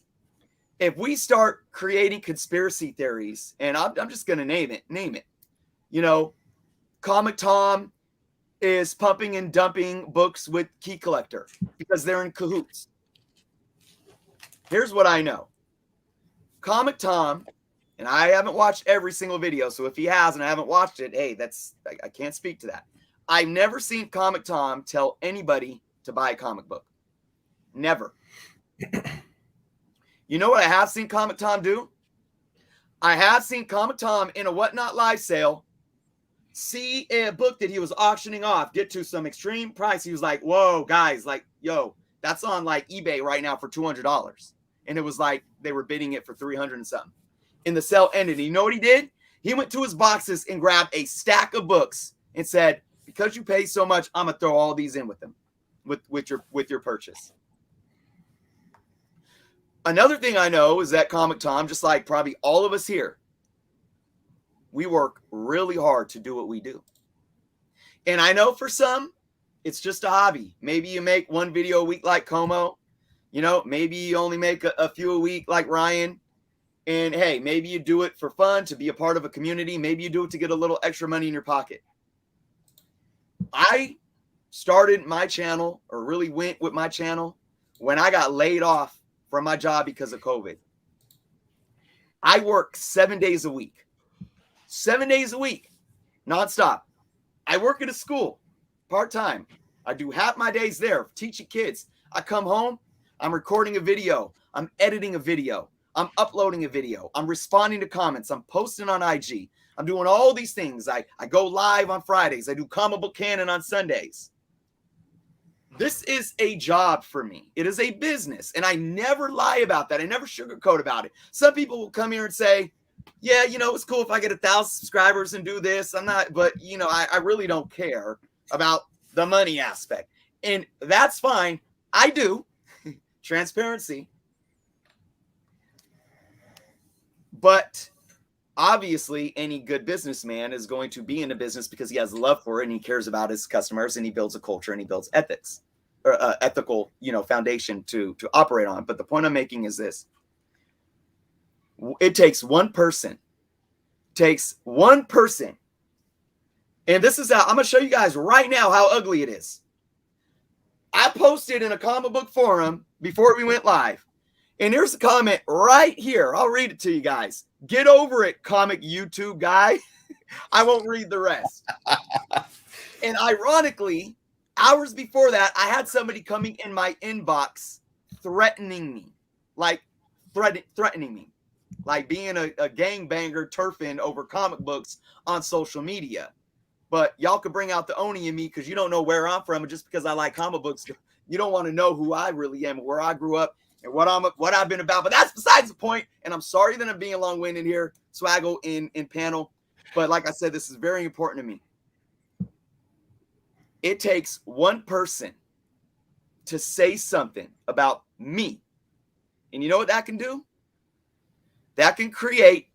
if we start creating conspiracy theories, and I'm just going to name it, Comic Tom is pumping and dumping books with Key Collector because they're in cahoots. Here's what I know. Comic Tom, and I haven't watched every single video, so if he has and I haven't watched it, hey, I can't speak to that. I've never seen Comic Tom tell anybody to buy a comic book. Never. You know what I have seen Comic Tom do? I have seen Comic Tom in a Whatnot live sale see a book that he was auctioning off get to some extreme price. He was like, whoa, guys, like, yo, that's on like eBay right now for $200. And it was like they were bidding it for 300 and something. And the sale ended. And you know what he did? He went to his boxes and grabbed a stack of books and said, because you pay so much, I'm going to throw all these in with them, with your purchase. Another thing I know is that Comic Tom, just like probably all of us here, we work really hard to do what we do. And I know for some, it's just a hobby. Maybe you make one video a week like Como. Maybe you only make a few a week like Ryan. And hey, maybe you do it for fun, to be a part of a community. Maybe you do it to get a little extra money in your pocket. I started my channel, or really went with my channel, when I got laid off from my job because of COVID. I work 7 days a week. 7 days a week, nonstop. I work at a school, part-time. I do half my days there, teaching kids. I come home, I'm recording a video. I'm editing a video. I'm uploading a video. I'm responding to comments. I'm posting on IG. I'm doing all these things. I go live on Fridays. I do comic book canon on Sundays. This is a job for me. It is a business. And I never lie about that. I never sugarcoat about it. Some people will come here and say, yeah, it's cool if I get 1,000 subscribers and do this. But I really don't care about the money aspect. And that's fine. I do. Transparency. But obviously, any good businessman is going to be in a business because he has love for it and he cares about his customers and he builds a culture and he builds ethics, or ethical, foundation to operate on. But the point I'm making is this. It takes one person. And this is how I'm going to show you guys right now how ugly it is. I posted in a comic book forum before we went live. And here's the comment right here. I'll read it to you guys. Get over it, comic YouTube guy. I won't read the rest. And ironically, hours before that, I had somebody coming in my inbox threatening me. Like threatening me. Like being a gangbanger turfing over comic books on social media. But y'all could bring out the Oni in me because you don't know where I'm from. And just because I like comic books, you don't want to know who I really am and where I grew up and what I've been about. But that's besides the point. And I'm sorry that I'm being long-winded here, Swaggle in panel. But like I said, this is very important to me. It takes one person to say something about me. And you know what that can do? That can create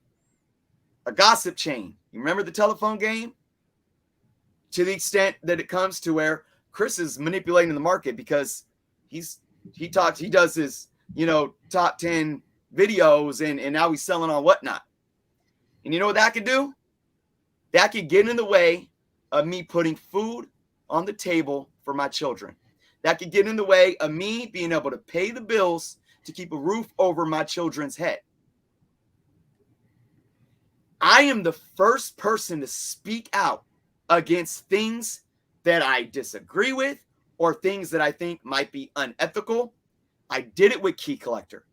a gossip chain. You remember the telephone game? To the extent that it comes to where Chris is manipulating the market because he does his, top 10 videos and now he's selling on whatnot. And you know what that could do? That could get in the way of me putting food on the table for my children. That could get in the way of me being able to pay the bills to keep a roof over my children's head. I am the first person to speak out against things that I disagree with or things that I think might be unethical. I did it with Key Collector.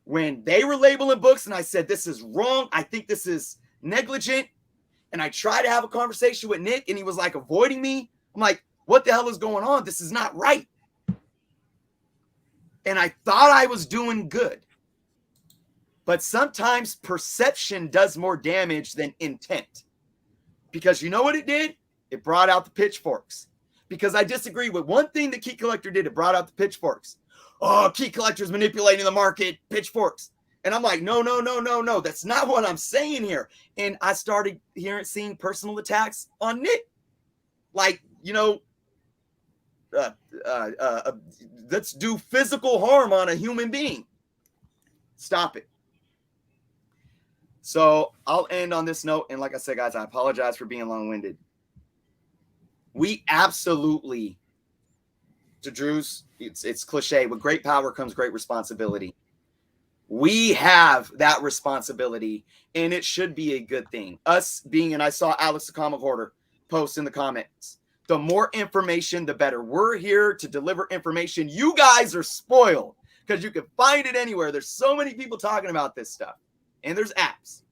When they were labeling books and I said, this is wrong, I think this is negligent, and I tried to have a conversation with Nick and he was like avoiding me. I'm like, what the hell is going on? This is not right. And I thought I was doing good. But sometimes perception does more damage than intent. Because you know what it did? It brought out the pitchforks. Because I disagree with one thing that Key Collector did. It brought out the pitchforks. Oh, Key Collector's manipulating the market, pitchforks. And I'm like, no. That's not what I'm saying here. And I started seeing personal attacks on Nick. Like, let's do physical harm on a human being. Stop it. So I'll end on this note. And like I said, guys, I apologize for being long-winded. We absolutely, to Drew's, it's cliche, with great power comes great responsibility. We have that responsibility, and it should be a good thing. Us being, and I saw Alex the Comic Hoarder post in the comments, the more information, the better. We're here to deliver information. You guys are spoiled because you can find it anywhere. There's so many people talking about this stuff, and there's apps.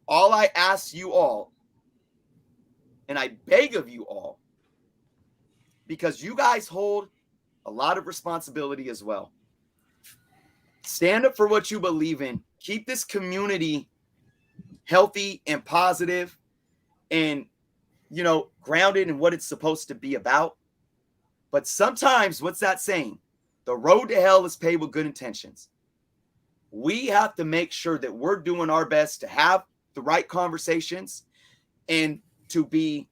All I ask you all, and I beg of you all, because you guys hold a lot of responsibility as well. Stand up for what you believe in. Keep this community healthy and positive and, grounded in what it's supposed to be about. But sometimes, what's that saying? The road to hell is paved with good intentions. We have to make sure that we're doing our best to have the right conversations and to be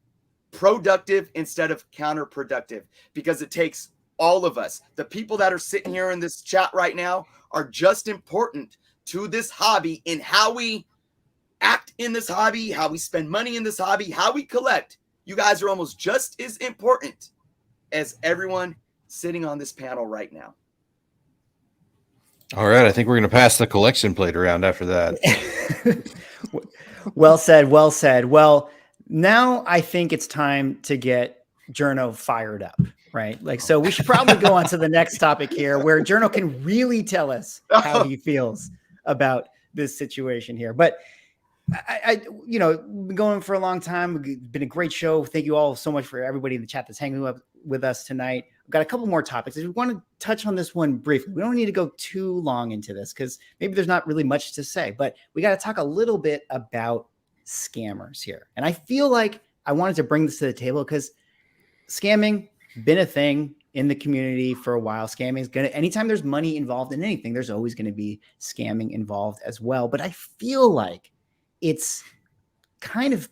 productive instead of counterproductive, because it takes all of us. The people that are sitting here in this chat right now are just important to this hobby in how we act in this hobby, how we spend money in this hobby, how we collect. You guys are almost just as important as everyone sitting on this panel right now. All right. I think we're going to pass the collection plate around after that. Well said. Well said. Well, now I think it's time to get Jerno fired up, right? So we should probably go on to the next topic here where Jerno can really tell us how he feels about this situation here. But I we've been going for a long time. It's been a great show. Thank you all so much for everybody in the chat that's hanging up with us tonight. I've got a couple more topics. We want to touch on this one briefly. We don't need to go too long into this because maybe there's not really much to say, but we got to talk a little bit about scammers here. And I feel like I wanted to bring this to the table because scamming been a thing in the community for a while. Scamming is anytime there's money involved in anything, there's always going to be scamming involved as well. But I feel like it's kind of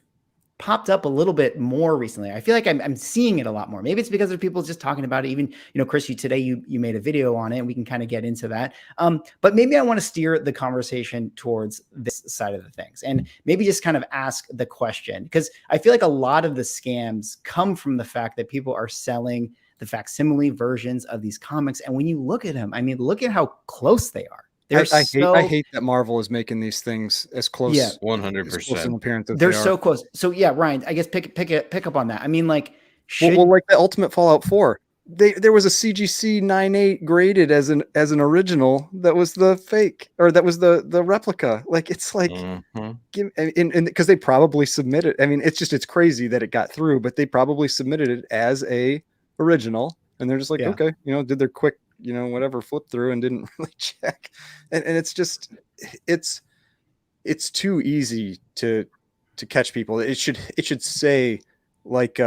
popped up a little bit more recently. I feel like I'm seeing it a lot more. Maybe it's because of people just talking about it. Even, Chris, today you made a video on it and we can kind of get into that. But maybe I want to steer the conversation towards this side of the things and maybe just kind of ask the question, because I feel like a lot of the scams come from the fact that people are selling the facsimile versions of these comics. And when you look at them, look at how close they are. I hate that Marvel is making these things as close. Yeah, 100%. They're so close. So yeah, Ryan, I guess pick up on that. Like the Ultimate Fallout 4, there was a CGC 9.8 graded as an original that was the fake, or that was the replica. Like it's like, because they probably submitted. It's crazy that it got through, but they probably submitted it as a original, and they're just like, okay, did their quick flip through and didn't really check. And it's just, it's too easy to catch people. It should say like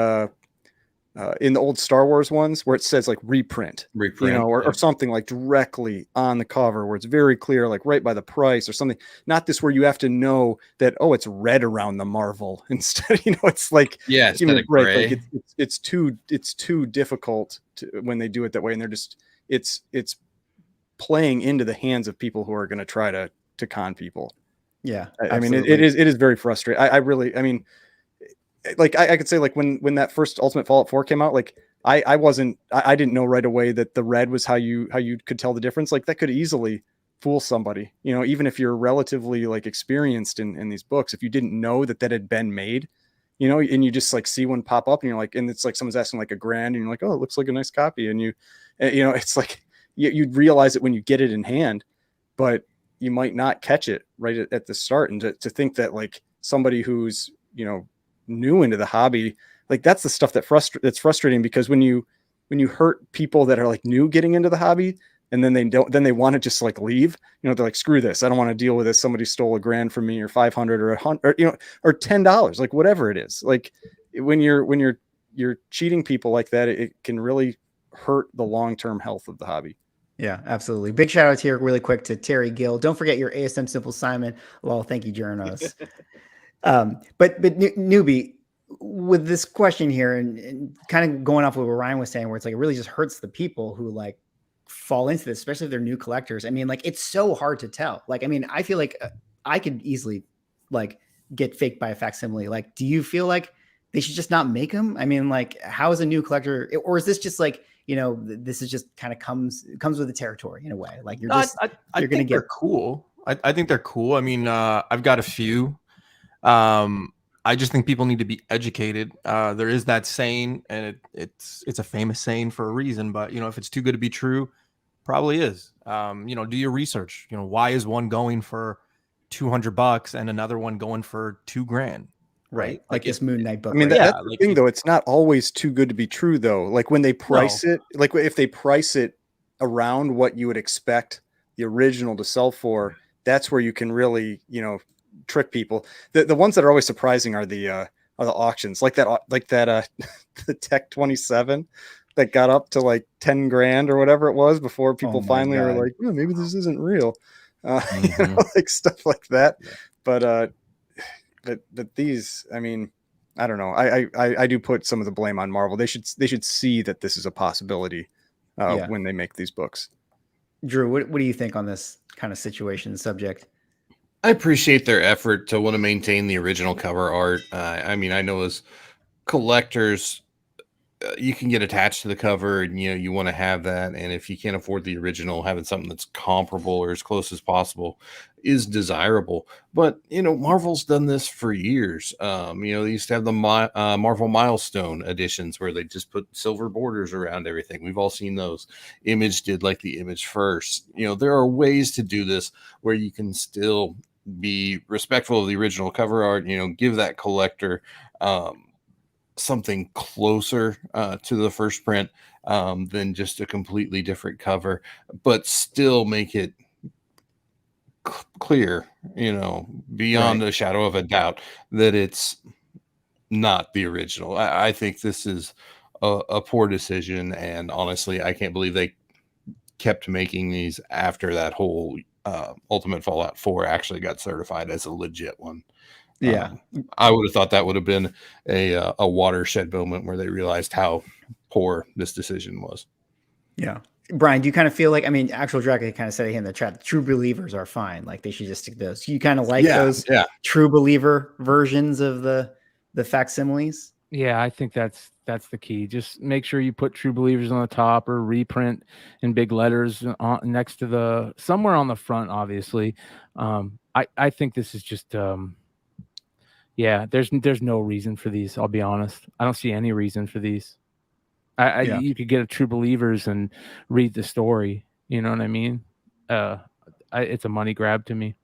in the old Star Wars ones where it says like reprint, you know, or something like directly on the cover where it's very clear, like right by the price or something. Not this where you have to know that, oh, it's red around the Marvel instead. You know, it's like, yeah, give me a break. Like it's too difficult when they do it that way, and they're just it's playing into the hands of people who are going to try to con people. Yeah, I mean, it is very frustrating. I mean, like I could say like when that first Ultimate Fallout 4 came out, like I didn't know right away that the red was how you could tell the difference. Like that could easily fool somebody, you know, even if you're relatively like experienced in these books, if you didn't know that had been made, you know, and you just like see one pop up and you're like, and it's like someone's asking like $1,000 and you're like, oh, it looks like a nice copy. And you know, it's like you'd realize it when you get it in hand, but you might not catch it right at the start. And to think that like somebody who's, you know, new into the hobby, like that's the stuff that's frustrating, because when you hurt people that are like new getting into the hobby, and then they want to just like leave, you know, they're like, screw this, I don't want to deal with this. Somebody stole $1,000 from me, or 500 or 100, or, you know, or $10, like whatever it is. Like when you're cheating people like that, it can really hurt the long-term health of the hobby. Yeah, absolutely. Big shout out here really quick to Terry Gill. Don't forget your ASM Simple Simon. Well, thank you, Jernos. But Newbie, with this question here, and kind of going off what Ryan was saying, where it's like it really just hurts the people who like fall into this, especially if they're new collectors. I mean, like it's so hard to tell. Like, I mean, I feel like I could easily like get faked by a facsimile. Like, do you feel like they should just not make them? I mean, like, how is a new collector, or is this just like, you know, this is just kind of comes with the territory in a way? Like you're just, I think they're cool. I think they're cool. I mean, I've got a few. I just think people need to be educated. There is that saying, and it's a famous saying for a reason, but you know, if it's too good to be true, probably is. You know, do your research. You know, why is one going for $200 and another one going for $2,000? Right. Like this Moon Knight book. I mean, right? that's the thing, though. It's not always too good to be true, though. Like when they price it, like if they price it around what you would expect the original to sell for, that's where you can really, you know, trick people. The ones that are always surprising are the auctions, like that the Tech 27 that got up to like $10,000 or whatever it was before people finally were like, oh, maybe this isn't real, you know, like stuff like that. Yeah. But these, I mean, I don't know. I do put some of the blame on Marvel. They should see that this is a possibility when they make these books. Drew, what do you think on this kind of situation subject? I appreciate their effort to want to maintain the original cover art. I mean, I know as collectors, you can get attached to the cover, and you know you want to have that. And if you can't afford the original, having something that's comparable or as close as possible is desirable. But you know, Marvel's done this for years. You know, they used to have the Marvel Milestone editions where they just put silver borders around everything. We've all seen those. Image did like the Image First. You know, there are ways to do this where you can still be respectful of the original cover art. You know, give that collector something closer to the first print than just a completely different cover, but still make it clear, you know, beyond a shadow of a doubt that it's not the original. I think this is a poor decision, and honestly, I can't believe they kept making these after that whole Ultimate Fallout 4 actually got certified as a legit one. Yeah, I would have thought that would have been a watershed moment where they realized how poor this decision was. Yeah. Bryan, do you kind of feel like, I mean, Actual Dragon kind of said in the chat, true believers are fine. Like they should just stick those. You kind of like those true believer versions of the facsimiles? Yeah, I think that's the key. Just make sure you put true believers on the top, or reprint in big letters next to somewhere on the front, obviously. I think this is just, there's no reason for these. I'll be honest. I don't see any reason for these. You could get a true believers and read the story. You know what I mean? It's a money grab to me.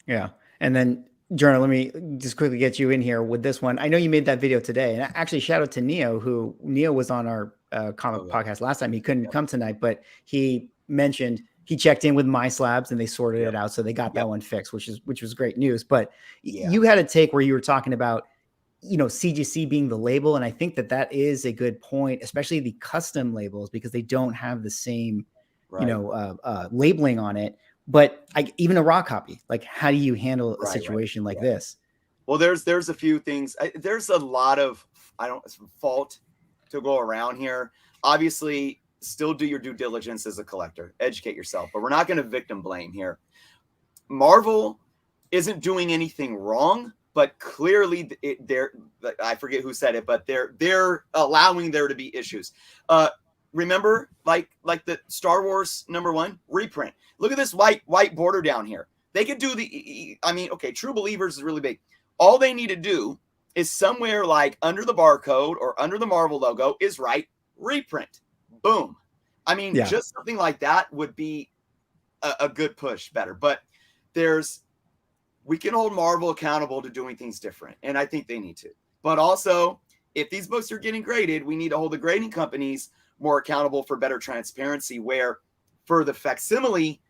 Yeah. And then Jerno, let me just quickly get you in here with this one. I know you made that video today, and actually shout out to Neo was on our comic podcast last time. He couldn't come tonight, but he mentioned he checked in with My Slabs and they sorted it out. So they got that one fixed, which was great news. But you had a take where you were talking about, CGC being the label. And I think that is a good point, especially the custom labels, because they don't have the same, labeling on it. But even a raw copy, like how do you handle a situation like this? Well, there's a few things. There's a lot of fault to go around here. Obviously, still do your due diligence as a collector, educate yourself, but we're not going to victim blame here. Marvel isn't doing anything wrong, but clearly I forget who said it, but they're allowing there to be issues. Remember, like the Star Wars #1 reprint. Look at this white border down here. They could do True Believers is really big. All they need to do is somewhere like under the barcode or under the Marvel logo is write reprint. Boom. Just something like that would be a good push better. But we can hold Marvel accountable to doing things different. And I think they need to. But also, if these books are getting graded, we need to hold the grading companies more accountable for better transparency, where for the facsimile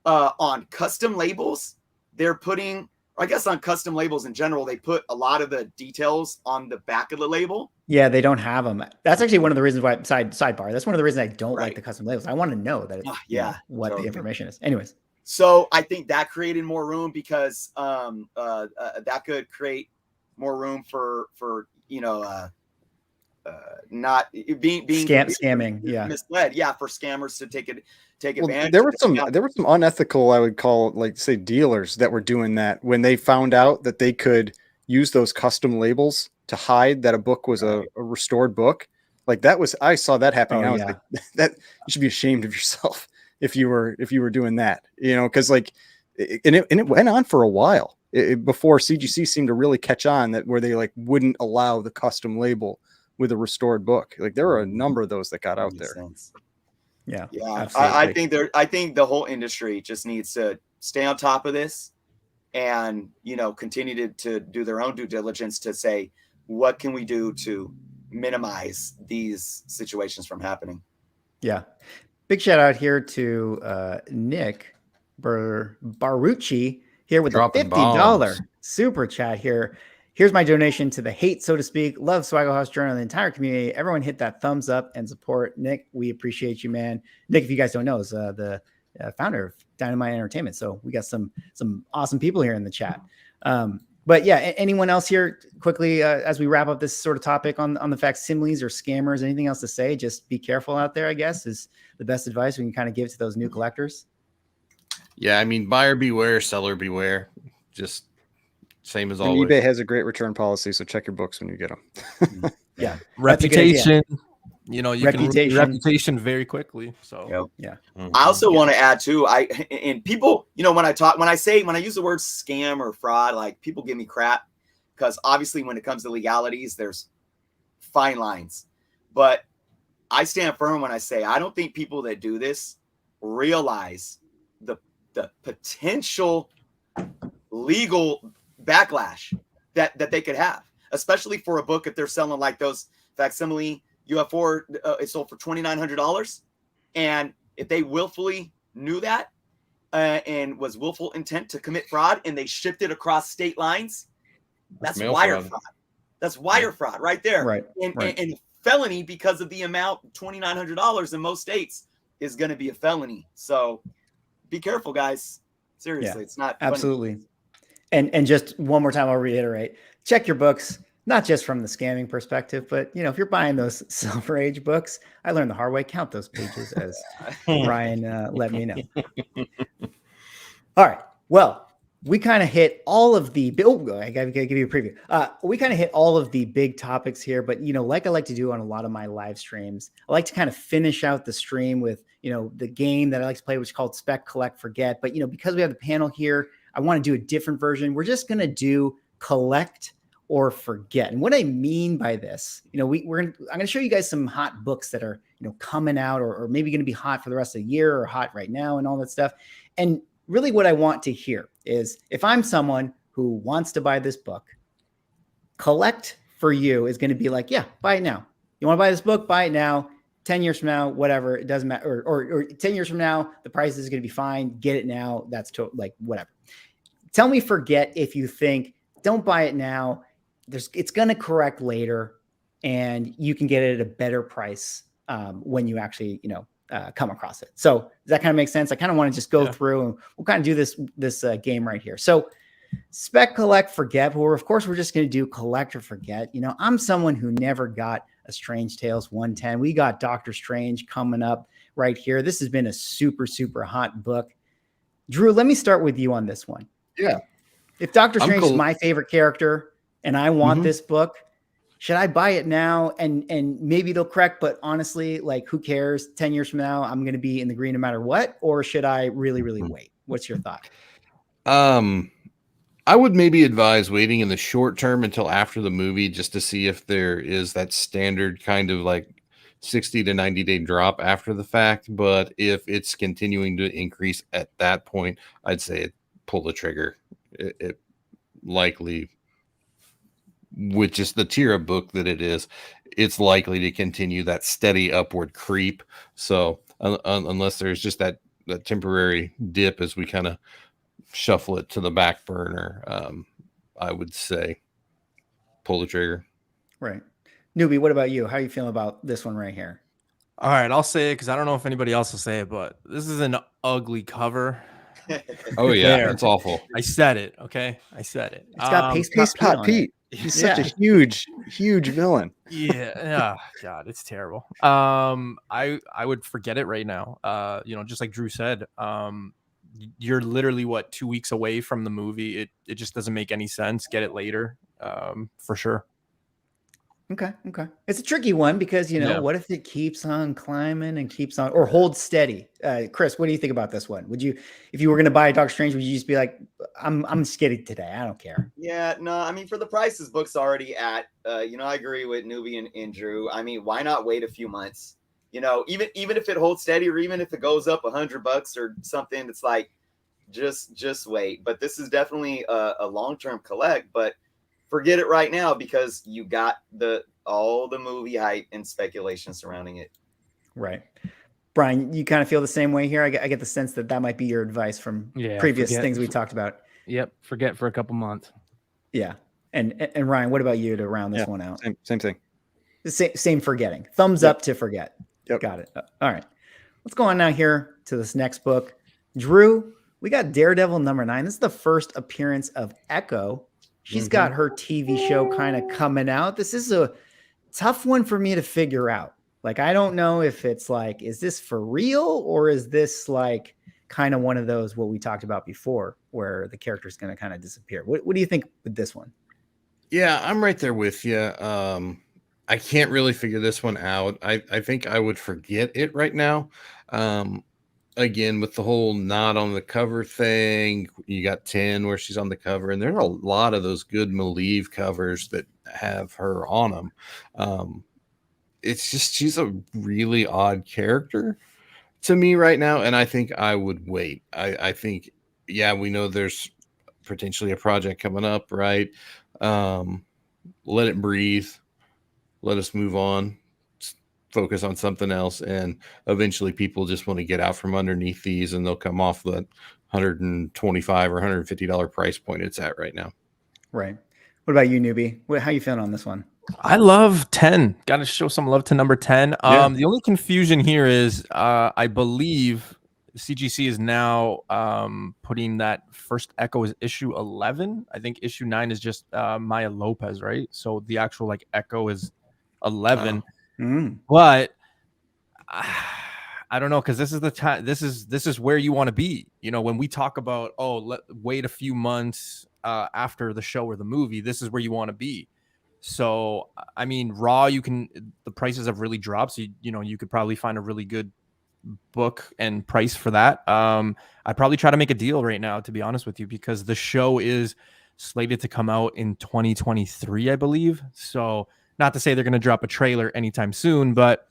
on custom labels, they're putting, I guess on custom labels in general, they put a lot of the details on the back of the label. Yeah, they don't have them. That's actually one of the reasons why sidebar. That's one of the reasons I don't like the custom labels. I want to know that it's what the information is. Anyways. So I think that created more room because that could create more room for not being scamming, misled, for scammers to take advantage. There were some unethical, I would call, like, say, dealers that were doing that when they found out that they could use those custom labels to hide that a book was a restored book. Like I saw that happening. I was like, that you should be ashamed of yourself if you were doing that, because it went on for a while before CGC seemed to really catch on, that where they wouldn't allow the custom label with a restored book. Like there were a number of those that got out there. Sense. Yeah. I think the whole industry just needs to stay on top of this and, continue to do their own due diligence to say, what can we do to minimize these situations from happening? Yeah. Big shout out here to Nick Barucci here with Dropping a $50 bombs. super chat here. Here's my donation to the hate, so to speak. Love Swaggle House Journal and the entire community. Everyone hit that thumbs up and support. Nick, we appreciate you, man. Nick, if you guys don't know, is the founder of Dynamite Entertainment. So we got some awesome people here in the chat. But yeah, anyone else here quickly as we wrap up this sort of topic on the facsimiles or scammers, anything else to say? Just be careful out there, I guess, is the best advice we can kind of give to those new collectors. Yeah, buyer beware, seller beware. Just same as always. eBay has a great return policy, so check your books when you get them. Yeah, reputation. You can lose your reputation very quickly. So I also want to add too. And people, when I use the word scam or fraud, like people give me crap because obviously when it comes to legalities, there's fine lines. But I stand firm when I say I don't think people that do this realize the potential legal backlash that they could have, especially for a book if they're selling like those facsimile UF4, it sold for $2,900, and if they willfully knew that and was willful intent to commit fraud and they shipped it across state lines, that's wire fraud. That's wire fraud right there. Right. And felony because of the amount, $2,900 in most states is going to be a felony. So be careful, guys. Seriously, it's not absolutely funny. And just one more time, I'll reiterate, check your books, not just from the scamming perspective, but if you're buying those Silver Age books, I learned the hard way, count those pages, as Bryan let me know. All right. Well, we kind of hit all of the I gotta give you a preview. We kind of hit all of the big topics here, but like I like to do on a lot of my live streams, I like to kind of finish out the stream with the game that I like to play, which is called SPEC Collect Forget. But because we have the panel here, I want to do a different version. We're just gonna do collect or forget. And what I mean by this, I'm going to show you guys some hot books that are, coming out or maybe going to be hot for the rest of the year or hot right now and all that stuff. And really what I want to hear is, if I'm someone who wants to buy this book, collect for you is going to be like, yeah, buy it now. You want to buy this book? Buy it now. 10 years from now, whatever, it doesn't matter. Or 10 years from now, the price is going to be fine. Get it now. That's like whatever. Tell me forget if you think don't buy it now. It's going to correct later, and you can get it at a better price when you actually come across it. So does that kind of make sense? I kind of want to just go through, and we'll kind of do this game right here. So spec, collect, forget. But of course, we're just going to do collect or forget. I'm someone who never got a Strange Tales 110. We got Doctor Strange coming up right here. This has been a super, super hot book. Drew, let me start with you on this one. Yeah. If Doctor Strange is my favorite character and I want this book, should I buy it now? And maybe they'll correct, but honestly, like, who cares? 10 years from now, I'm going to be in the green no matter what. Or should I really, really wait? What's your thought? I would maybe advise waiting in the short term until after the movie, just to see if there is that standard kind of like 60 to 90 day drop after the fact. But if it's continuing to increase at that point, I'd say pull the trigger. It likely, with just the tier of book that it is, it's likely to continue that steady upward creep. So unless there's just that temporary dip as we kind of shuffle it to the back burner, I would say pull the trigger. Right. Newbie, what about you? How are you feeling about this one right here? All right, I'll say it because I don't know if anybody else will say it, but this is an ugly cover. Oh yeah, it's awful. I said it. Okay, I said it. It's got Paste Pot Pete. He's such a huge villain. Yeah. God, it's terrible. I would forget it right now. Just like Drew said, you're literally 2 weeks away from the movie. It just doesn't make any sense. Get it later, for sure. Okay. It's a tricky one because, what if it keeps on climbing and keeps on, or holds steady? Chris, what do you think about this one? Would you, if you were going to buy Doctor Strange, would you just be like, I'm skitty today, I don't care? Yeah, no, I mean, for the price this book's already at, I agree with Newbie and Drew. I mean, why not wait a few months? Even if it holds steady, or even if it goes up $100 or something, it's like, just wait. But this is definitely a long-term collect, but forget it right now because you got all the movie hype and speculation surrounding it. Right. Bryan, you kind of feel the same way here? I get the sense that might be your advice from previous things we talked about. Yep. Forget for a couple months. Yeah. And Ryan, what about you to round this one out? Same thing. Same forgetting. Thumbs up to forget. Yep. Got it. All right. Let's go on now here to this next book. Drew, we got Daredevil #9. This is the first appearance of Echo. She's got her TV show kind of coming out. This is a tough one for me to figure out. Like, I don't know if it's like, is this for real, or is this like kind of one of those, what we talked about before, where the character is going to kind of disappear? What do you think with this one? Yeah, I'm right there with you. I can't really figure this one out. I think I would forget it right now. Again, with the whole not on the cover thing, you got 10 where she's on the cover, and there's a lot of those good Malieve covers that have her on them. It's just, she's a really odd character to me right now, and I think I would wait. I think, we know there's potentially a project coming up, right? Let it breathe. Let us move on. Focus on something else, and eventually people just want to get out from underneath these, and they'll come off the $125 or $150 price point it's at right now. Right. What about you, Newbie? How you feeling on this one? I love 10. Got to show some love to number 10. The only confusion here is I believe CGC is now putting that first Echo as issue 11. I think issue 9 is just Maya Lopez, right? So the actual like Echo is 11. But I don't know, because this is the time. This is where you want to be. When we talk about wait a few months after the show or the movie, this is where you want to be. So I mean, Raw, the prices have really dropped. So you could probably find a really good book and price for that. I'd probably try to make a deal right now, to be honest with you, because the show is slated to come out in 2023, I believe. So. Not to say they're going to drop a trailer anytime soon, but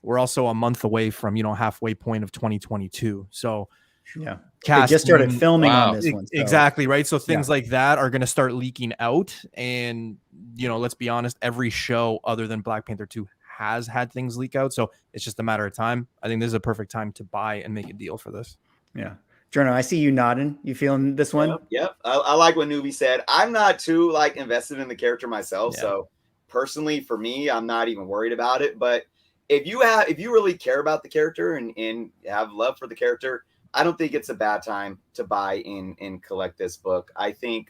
we're also a month away from, halfway point of 2022. So yeah, they just started filming on this one. So. Exactly. Right. So things like that are going to start leaking out. And, let's be honest, every show other than Black Panther 2 has had things leak out. So it's just a matter of time. I think this is a perfect time to buy and make a deal for this. Yeah. Jerno, I see you nodding. You feeling this one? Yep. I like what Newbie said. I'm not too like invested in the character myself. Yeah. So personally, for me, I'm not even worried about it. But if you really care about the character and have love for the character, I don't think it's a bad time to buy and collect this book. I think,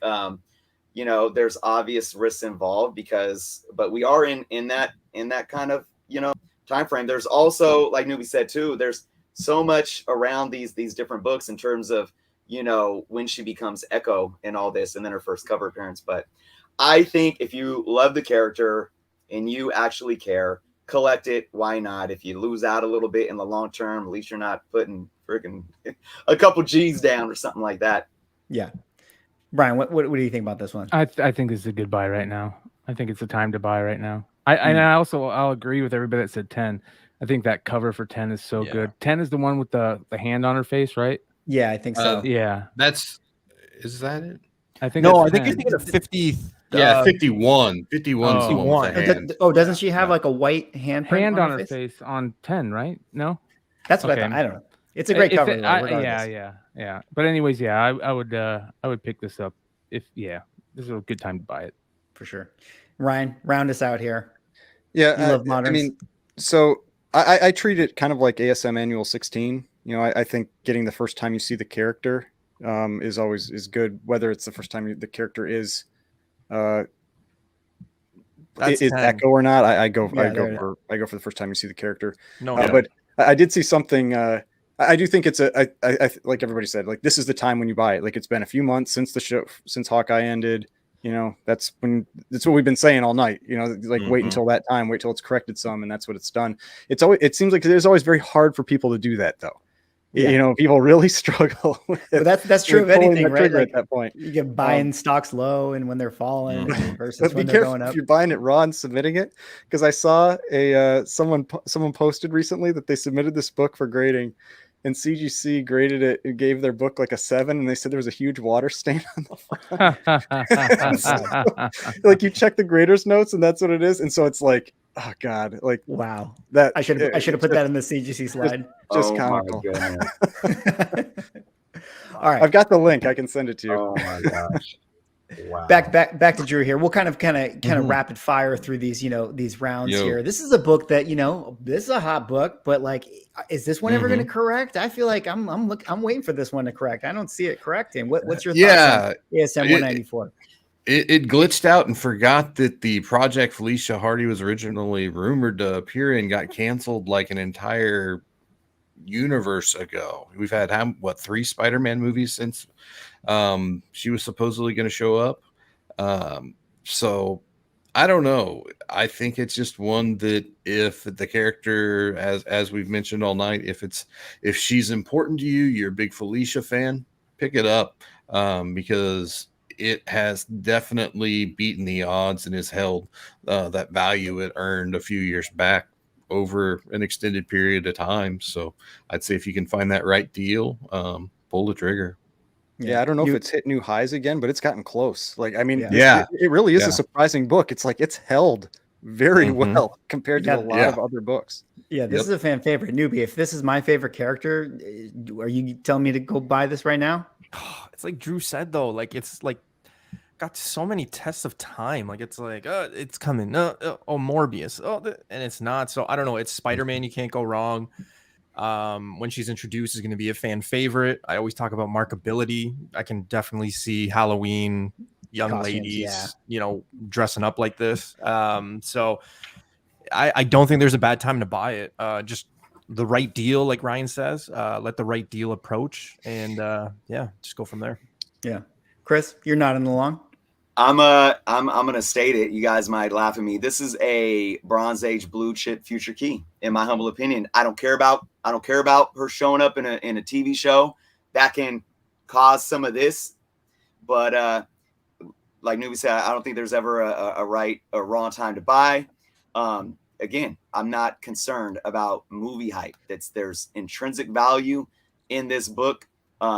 you know, there's obvious risks involved but we are in that kind of, you know, time frame. There's also, like Newbie said too, there's so much around these different books in terms of, you know, when she becomes Echo and all this, and then her first cover appearance. But I think if you love the character and you actually care, collect it. Why not? If you lose out a little bit in the long term, at least you're not putting freaking a couple G's down or something like that. Yeah. Bryan, what do you think about this one? I think this is a good buy right now. I think it's a time to buy right now. I'll agree with everybody that said 10. I think that cover for 10 is so good. 10 is the one with the hand on her face, right? Yeah, I think so. Yeah. Is that it? I think No, I it's think 10. you're thinking of 50. Yeah, 51. 51 is the one with the 51. hand. Doesn't she have like a white handprint hand on her face on 10, right? No? That's what I thought. I don't know. It's a great cover. Yeah. But anyways, I would pick this up this is a good time to buy it. For sure. Ryan, round us out here. Yeah. You love moderns. I mean, so I treat it kind of like ASM Annual 16. You know, I think getting the first time you see the character is good, whether it's the first time the character is Echo or not. I go for the first time you see the character. But I did see something. I do think it's I like everybody said, like this is the time when you buy it. Like it's been a few months since the show, since Hawkeye ended. You know, that's what we've been saying all night. You know, like wait until that time, wait till it's corrected some, and that's what it's done. It seems like it's always very hard for people to do that, though. Yeah. You know, people really struggle with that's true of anything, right? Like, at that point, you get buying stocks low and when they're falling versus but when be they're careful going up. if you're buying it raw and submitting it, because I saw someone posted recently that they submitted this book for grading, and CGC graded it and gave their book like a 7, and they said there was a huge water stain on the front. So, like you check the grader's notes, and that's what it is, and so it's like, oh god, like wow, that I should have put that in the CGC slide. Just comical. All right, I've got the link. I can send it to you. Oh my gosh. Wow. Back to Drew here. We'll kind of rapid fire through these, you know, these rounds here. This is a book that, you know, this is a hot book, but like, is this one ever going to correct? I feel like I'm waiting for this one to correct. I don't see it correcting. What's your thoughts on ASM 194? It glitched out and forgot that the project Felicia Hardy was originally rumored to appear in got canceled like an entire universe ago. We've had 3 Spider-Man movies since she was supposedly going to show up. So I don't know. I think it's just one that if the character, as we've mentioned all night, if she's important to you, you're a big Felicia fan, pick it up, because it has definitely beaten the odds and has held that value it earned a few years back over an extended period of time. So I'd say if you can find that right deal, pull the trigger. Yeah, I don't know if it's hit new highs again, but it's gotten close. Like, I mean, it really is a surprising book. It's like it's held very well compared to a lot of other books. Yeah, this is a fan favorite. Newbie, if this is my favorite character, are you telling me to go buy this right now? It's like Drew said, though, like it's like got so many tests of time. Like it's like, it's coming. Morbius. And it's not. So I don't know. It's Spider-Man. You can't go wrong. When she's introduced is going to be a fan favorite. I always talk about markability. I can definitely see Halloween young Costumes, ladies, you know, dressing up like this. So I don't think there's a bad time to buy it. Just the right deal, like Ryan says, let the right deal approach, and just go from there. Yeah. Chris, you're nodding along. I'm gonna state it. You guys might laugh at me. This is a Bronze Age blue chip future key, in my humble opinion. I don't care about her showing up in a TV show. That can cause some of this, but like Newbie said, I don't think there's ever a right or wrong time to buy. Again, I'm not concerned about movie hype. There's intrinsic value in this book.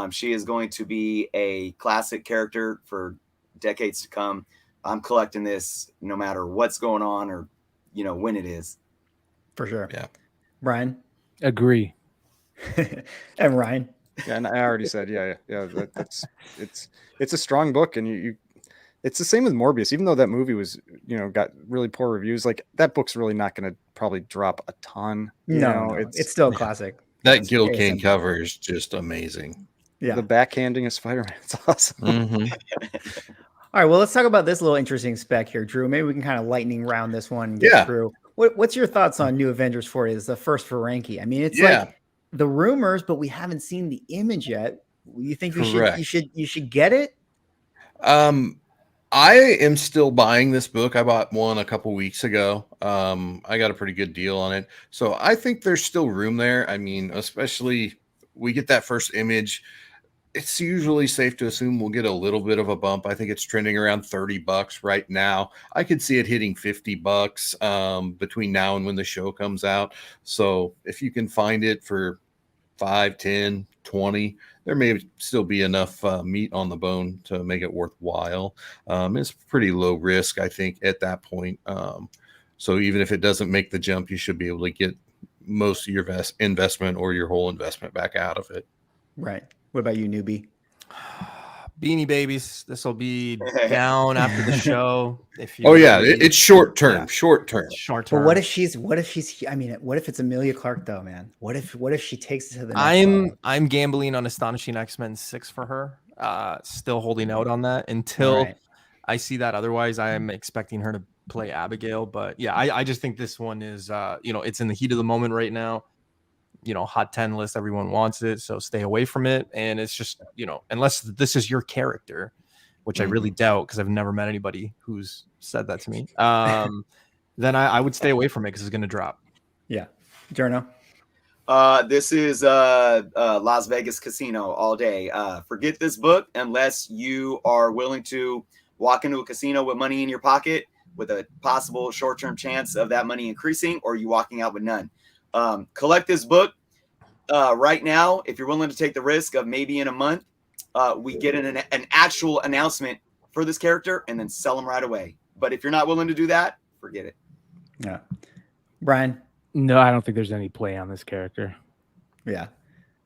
She is going to be a classic character for decades to come. I'm collecting this no matter what's going on or, you know, when it is. For sure. Yeah. Bryan? Agree. And Ryan? Yeah, and I already said, yeah. That's it's a strong book, and you it's the same with Morbius. Even though that movie was, got really poor reviews, like that book's really not going to probably drop a ton. No, it's still a classic. That Gil Kane cover is just amazing. Yeah. The backhanding of Spider-Man, it's awesome. Mm-hmm. All right, well, let's talk about this little interesting spec here, Drew. Maybe we can kind of lightning round this one and get through. What's your thoughts on New Avengers 40? It's the first for Ranky. I mean, it's like the rumors, but we haven't seen the image yet. You think you should get it? I am still buying this book. I bought one a couple weeks ago. I got a pretty good deal on it. So I think there's still room there. I mean, especially we get that first image. It's usually safe to assume we'll get a little bit of a bump. I think it's trending around $30 right now. I could see it hitting $50 between now and when the show comes out. So if you can find it for 5, 10, 20, there may still be enough meat on the bone to make it worthwhile. It's pretty low risk, I think, at that point. So even if it doesn't make the jump, you should be able to get most of your investment or your whole investment back out of it. Right. What about you, Newbie? Beanie Babies. This will be down after the show. If you it's short term. Short term. But what if she's? I mean, what if it's Emilia Clarke though, man? What if she takes it to the next level? I'm gambling on Astonishing X-Men 6 for her. Still holding out on that until I see that. Otherwise, I am expecting her to play Abigail. But yeah, I just think this one is it's in the heat of the moment right now. Hot 10 list, everyone wants it, so stay away from it. And it's just, unless this is your character, which I really doubt because I've never met anybody who's said that to me, then I would stay away from it because it's going to drop. Yeah. Jerno? This is Las Vegas Casino all day. Forget this book unless you are willing to walk into a casino with money in your pocket with a possible short-term chance of that money increasing, or you walking out with none. Collect this book right now. If you're willing to take the risk of maybe in a month, we get an actual announcement for this character and then sell them right away. But if you're not willing to do that, forget it. Yeah. Bryan? No, I don't think there's any play on this character. Yeah.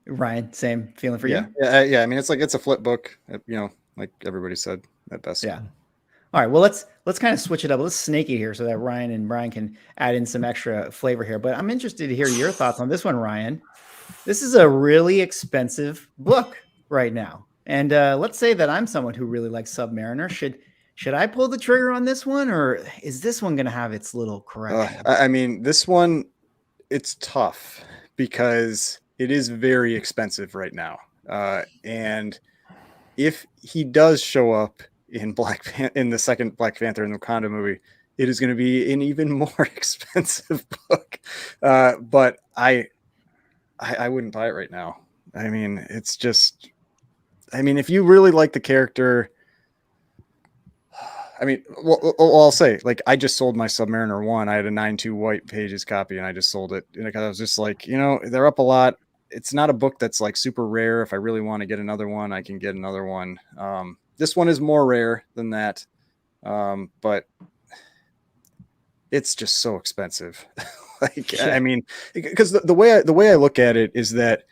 Ryan, same feeling for you? Yeah. I mean, it's a flip book, like everybody said at best. Yeah. All right, well, let's kind of switch it up. Let's snake it here so that Ryan and Bryan can add in some extra flavor here. But I'm interested to hear your thoughts on this one, Ryan. This is a really expensive book right now. And let's say that I'm someone who really likes Submariner. Should I pull the trigger on this one, or is this one going to have its little correction? I mean, this one, it's tough because it is very expensive right now. And if he does show up in the second Black Panther in the Wakanda movie, it is going to be an even more expensive book. But I wouldn't buy it right now. I mean, it's just, if you really like the character, I'll say, like, I just sold my Submariner 1. I had a 9.2 white pages copy and I just sold it. And I was just like, they're up a lot. It's not a book that's like super rare. If I really want to get another one, I can get another one. This one is more rare than that, but it's just so expensive. Because the way I look at it is that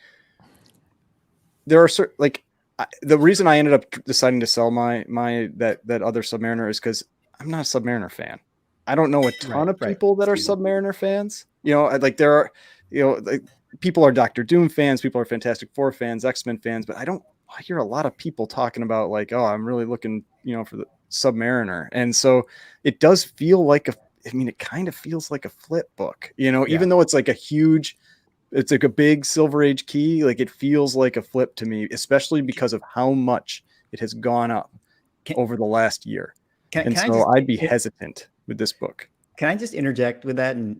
there are certain, the reason I ended up deciding to sell my that other Submariner is because I'm not a Submariner fan. I don't know a ton of people that are Submariner fans. There are, people are Doctor Doom fans, people are Fantastic Four fans, X-Men fans, but I hear a lot of people talking about like, oh, I'm really looking, for the Submariner. And so it does feel like it kind of feels like a flip book, even though it's like it's like a big Silver Age key. Like it feels like a flip to me, especially because of how much it has gone up over the last year. I'd be hesitant with this book. Can I just interject with that and,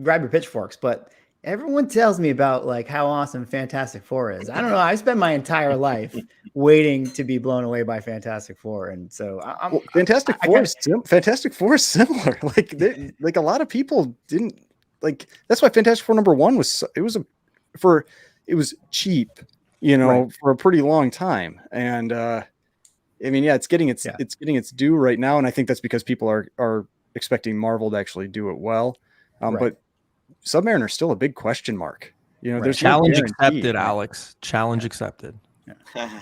grab your pitchforks, but everyone tells me about like how awesome Fantastic Four is. I don't know. I spent my entire life waiting to be blown away by Fantastic Four, and so Fantastic Four is similar. Like a lot of people didn't like. That's why Fantastic Four #1 was cheap, for a pretty long time, and it's getting its due right now, and I think that's because people are expecting Marvel to actually do it well, but Submariner's still a big question mark. You know, Right. there's no Challenge guarantee. accepted, Alex. Challenge accepted.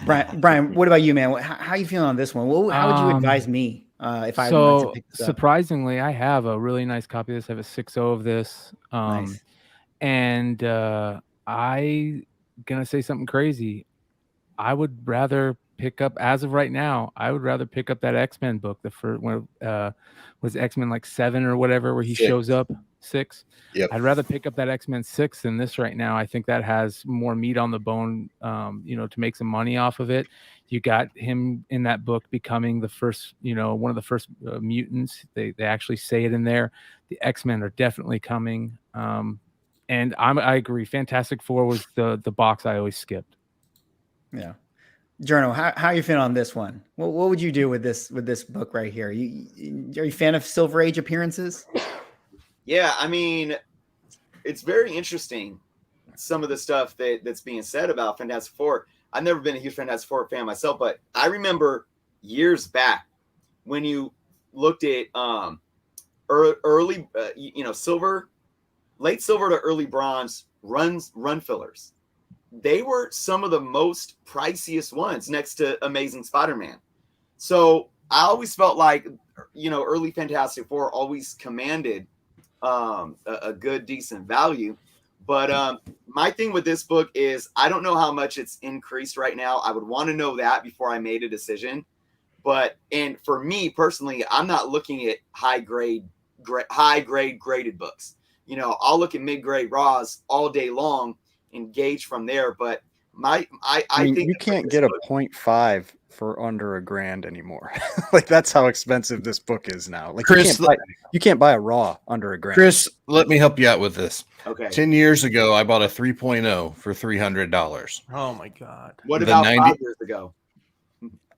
Brian, what about you, man? How you feeling on this one? How would you advise me if I wanted to pick this up? Surprisingly, I have a really nice copy of this. I have a 6.0 of this. Nice. And I gonna say something crazy. I would rather pick up, as of right now, I would rather pick up that X-Men book. The first one was X-Men like 7 or whatever, where he 6. shows up. 6. Yep. I'd rather pick up that X-Men 6 than this right now. I think that has more meat on the bone, you know, to make some money off of it. You got him in that book becoming the first, you know, one of the first mutants. They actually say it in there. The X-Men are definitely coming. And I agree. Fantastic Four was the box I always skipped. Yeah. Jerno, how are you feeling on this one? What would you do with this book right here? Are you a fan of Silver Age appearances? Yeah, I mean, it's very interesting, some of the stuff that's being said about Fantastic Four. I've never been a huge Fantastic Four fan myself, but I remember years back when you looked at early, you know, late silver to early bronze run fillers. They were some of the most priciest ones next to Amazing Spider-Man. So I always felt like, you know, early Fantastic Four always commanded a good, decent value. But my thing with this book is I don't know how much it's increased right now. I would want to know that before I made a decision. And for me personally, I'm not looking at high grade graded books. You know, I'll look at mid-grade raws all day long and gauge from there. But I mean, think you can't get a 0.5 for under $1,000 anymore. Like, that's how expensive this book is now. Like, Chris, you can't buy a raw under $1,000. Chris, let me help you out with this. Okay. 10 years ago, I bought a 3.0 for $300. Oh my God. What about 5 years ago?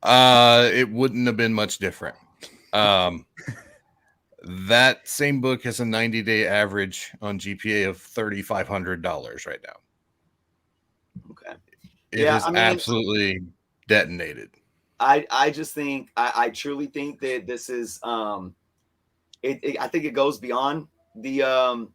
It wouldn't have been much different. That same book has a 90-day average on GPA of $3,500 right now. Okay. It has absolutely detonated. I just think I truly think that this is I think it goes beyond the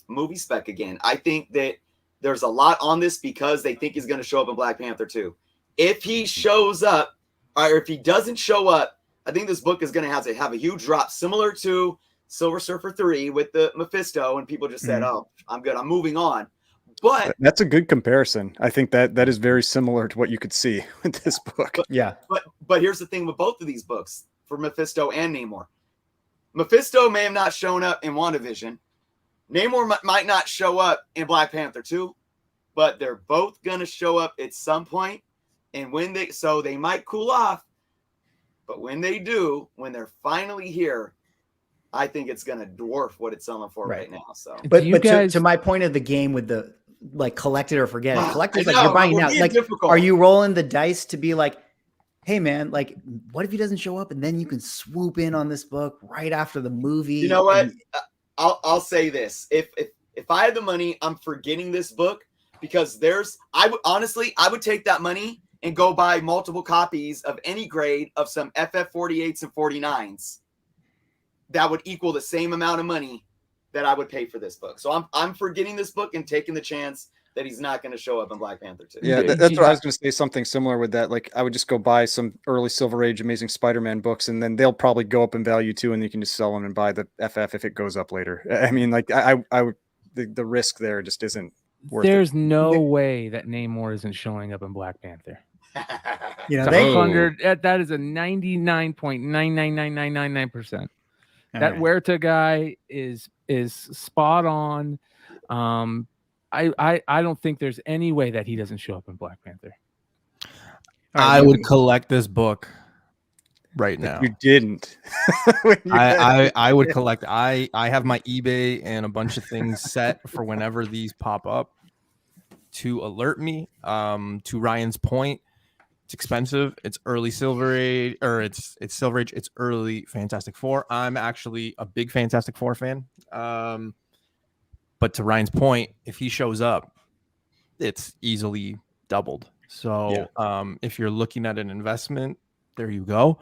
movie spec again. I think that there's a lot on this because they think he's going to show up in Black Panther 2. If he shows up, or if he doesn't show up, I think this book is going to have a huge drop, similar to Silver Surfer 3 with the Mephisto, and people just said, "Oh, I'm good. I'm moving on." But that's a good comparison. I think that is very similar to what you could see with this book. But here's the thing with both of these books for Mephisto and Namor. Mephisto may have not shown up in WandaVision. Namor might not show up in Black Panther 2, but they're both going to show up at some point. And they might cool off, but when they do, when they're finally here, I think it's going to dwarf what it's selling for right now. So, but to my point of the game with the like collect it or forget it, collectors, like you're buying now, like difficult. Are you rolling the dice to be like, hey man, like what if he doesn't show up and then you can swoop in on this book right after the movie? You know what? I'll say this: if I had the money, I'm forgetting this book because I would take that money and go buy multiple copies of any grade of some FF48s and 49s that would equal the same amount of money that I would pay for this book. So I'm forgetting this book and taking the chance that he's not going to show up in Black Panther 2. Yeah, that's what I was going to say, something similar with that. Like, I would just go buy some early Silver Age Amazing Spider-Man books, and then they'll probably go up in value too, and you can just sell them and buy the FF if it goes up later. I mean, like, the risk there just isn't worth it. There's no way that Namor isn't showing up in Black Panther. You know, 100. That is a 99.9999999%. That Huerta guy is spot on. I don't think there's any way that he doesn't show up in Black Panther. I would collect this book right now. You didn't. I would collect. I have my eBay and a bunch of things set for whenever these pop up to alert me. To Ryan's point, it's expensive. It's early Silver Age, or it's Silver Age. It's early Fantastic Four. I'm actually a big Fantastic Four fan. But to Ryan's point, if he shows up, it's easily doubled. So if you're looking at an investment, there you go.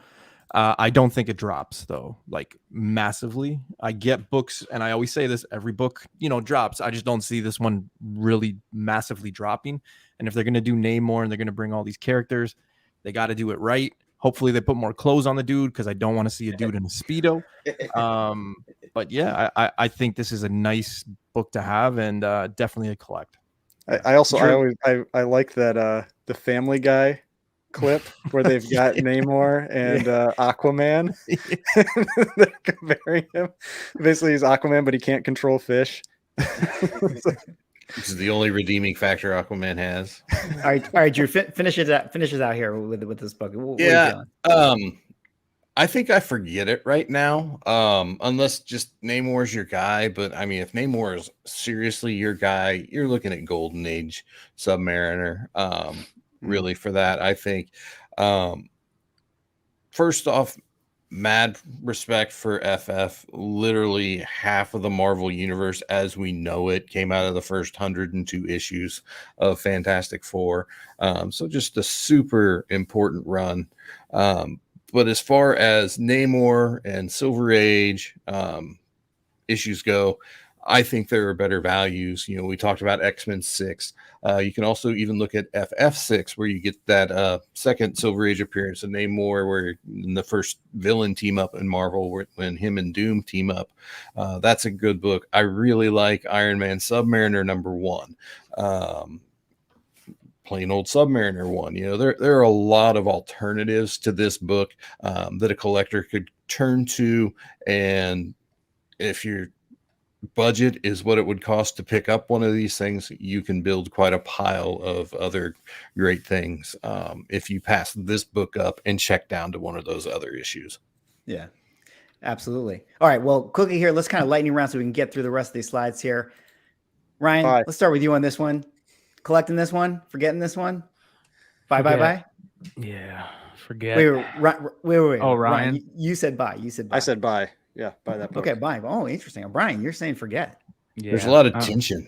I don't think it drops though, like massively. I get books, and I always say this: every book, drops. I just don't see this one really massively dropping. And if they're gonna do Namor and they're gonna bring all these characters, they got to do it right. Hopefully, they put more clothes on the dude because I don't want to see a dude in a Speedo. But yeah, I think this is a nice book to have, and definitely a collect. I like that the Family Guy clip where they've got Namor and Aquaman. They're comparing him. Basically, he's Aquaman, but he can't control fish. This is the only redeeming factor Aquaman has. All right, Drew, finish it out here with this book. What yeah, I think I forget it right now, unless just Namor's your guy. But I mean, if Namor is seriously your guy, you're looking at Golden Age Submariner. Really, for that, I think. First off, mad respect for FF. Literally half of the Marvel universe as we know it came out of the first 102 issues of Fantastic Four. So just a super important run. But as far as Namor and Silver Age issues go, I think there are better values. We talked about X-Men 6. You can also even look at FF6, where you get that second Silver Age appearance of Namor, where in the first villain team up in Marvel, when him and Doom team up. That's a good book. I really like Iron Man Submariner #1. Plain old Submariner 1. There are a lot of alternatives to this book that a collector could turn to, and if your budget is what it would cost to pick up one of these things, you can build quite a pile of other great things if you pass this book up and check down to one of those other issues. Yeah, absolutely. All right, well, quickly here, let's kind of lightning round so we can get through the rest of these slides here. Ryan, let's start with you on this one. Collecting this one, forgetting this one. Bye. Yeah, forget. Wait. Oh, Ryan, you said bye. I said bye. Yeah, buy that book. Okay, bye. Oh, interesting. Brian, you're saying forget. Yeah, there's a lot of tension.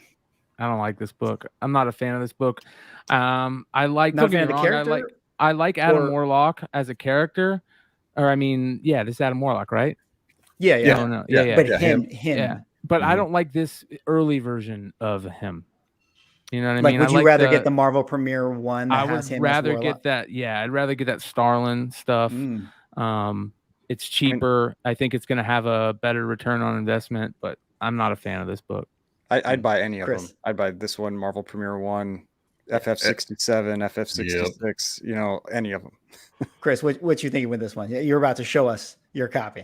I don't like this book. I'm not a fan of this book. I like not a fan of the character. I like Adam Warlock as a character, or this is Adam Warlock, right? Yeah. But him. Yeah, but I don't like this early version of him. You know what I mean? Would you rather get the Marvel Premiere one? I would rather get that. Yeah, I'd rather get that Starlin stuff. It's cheaper. I think it's going to have a better return on investment, but I'm not a fan of this book. I'd buy any of them. I'd buy this one, Marvel Premiere 1, FF67, FF66, any of them. Chris, what you thinking with this one? You're about to show us your copy.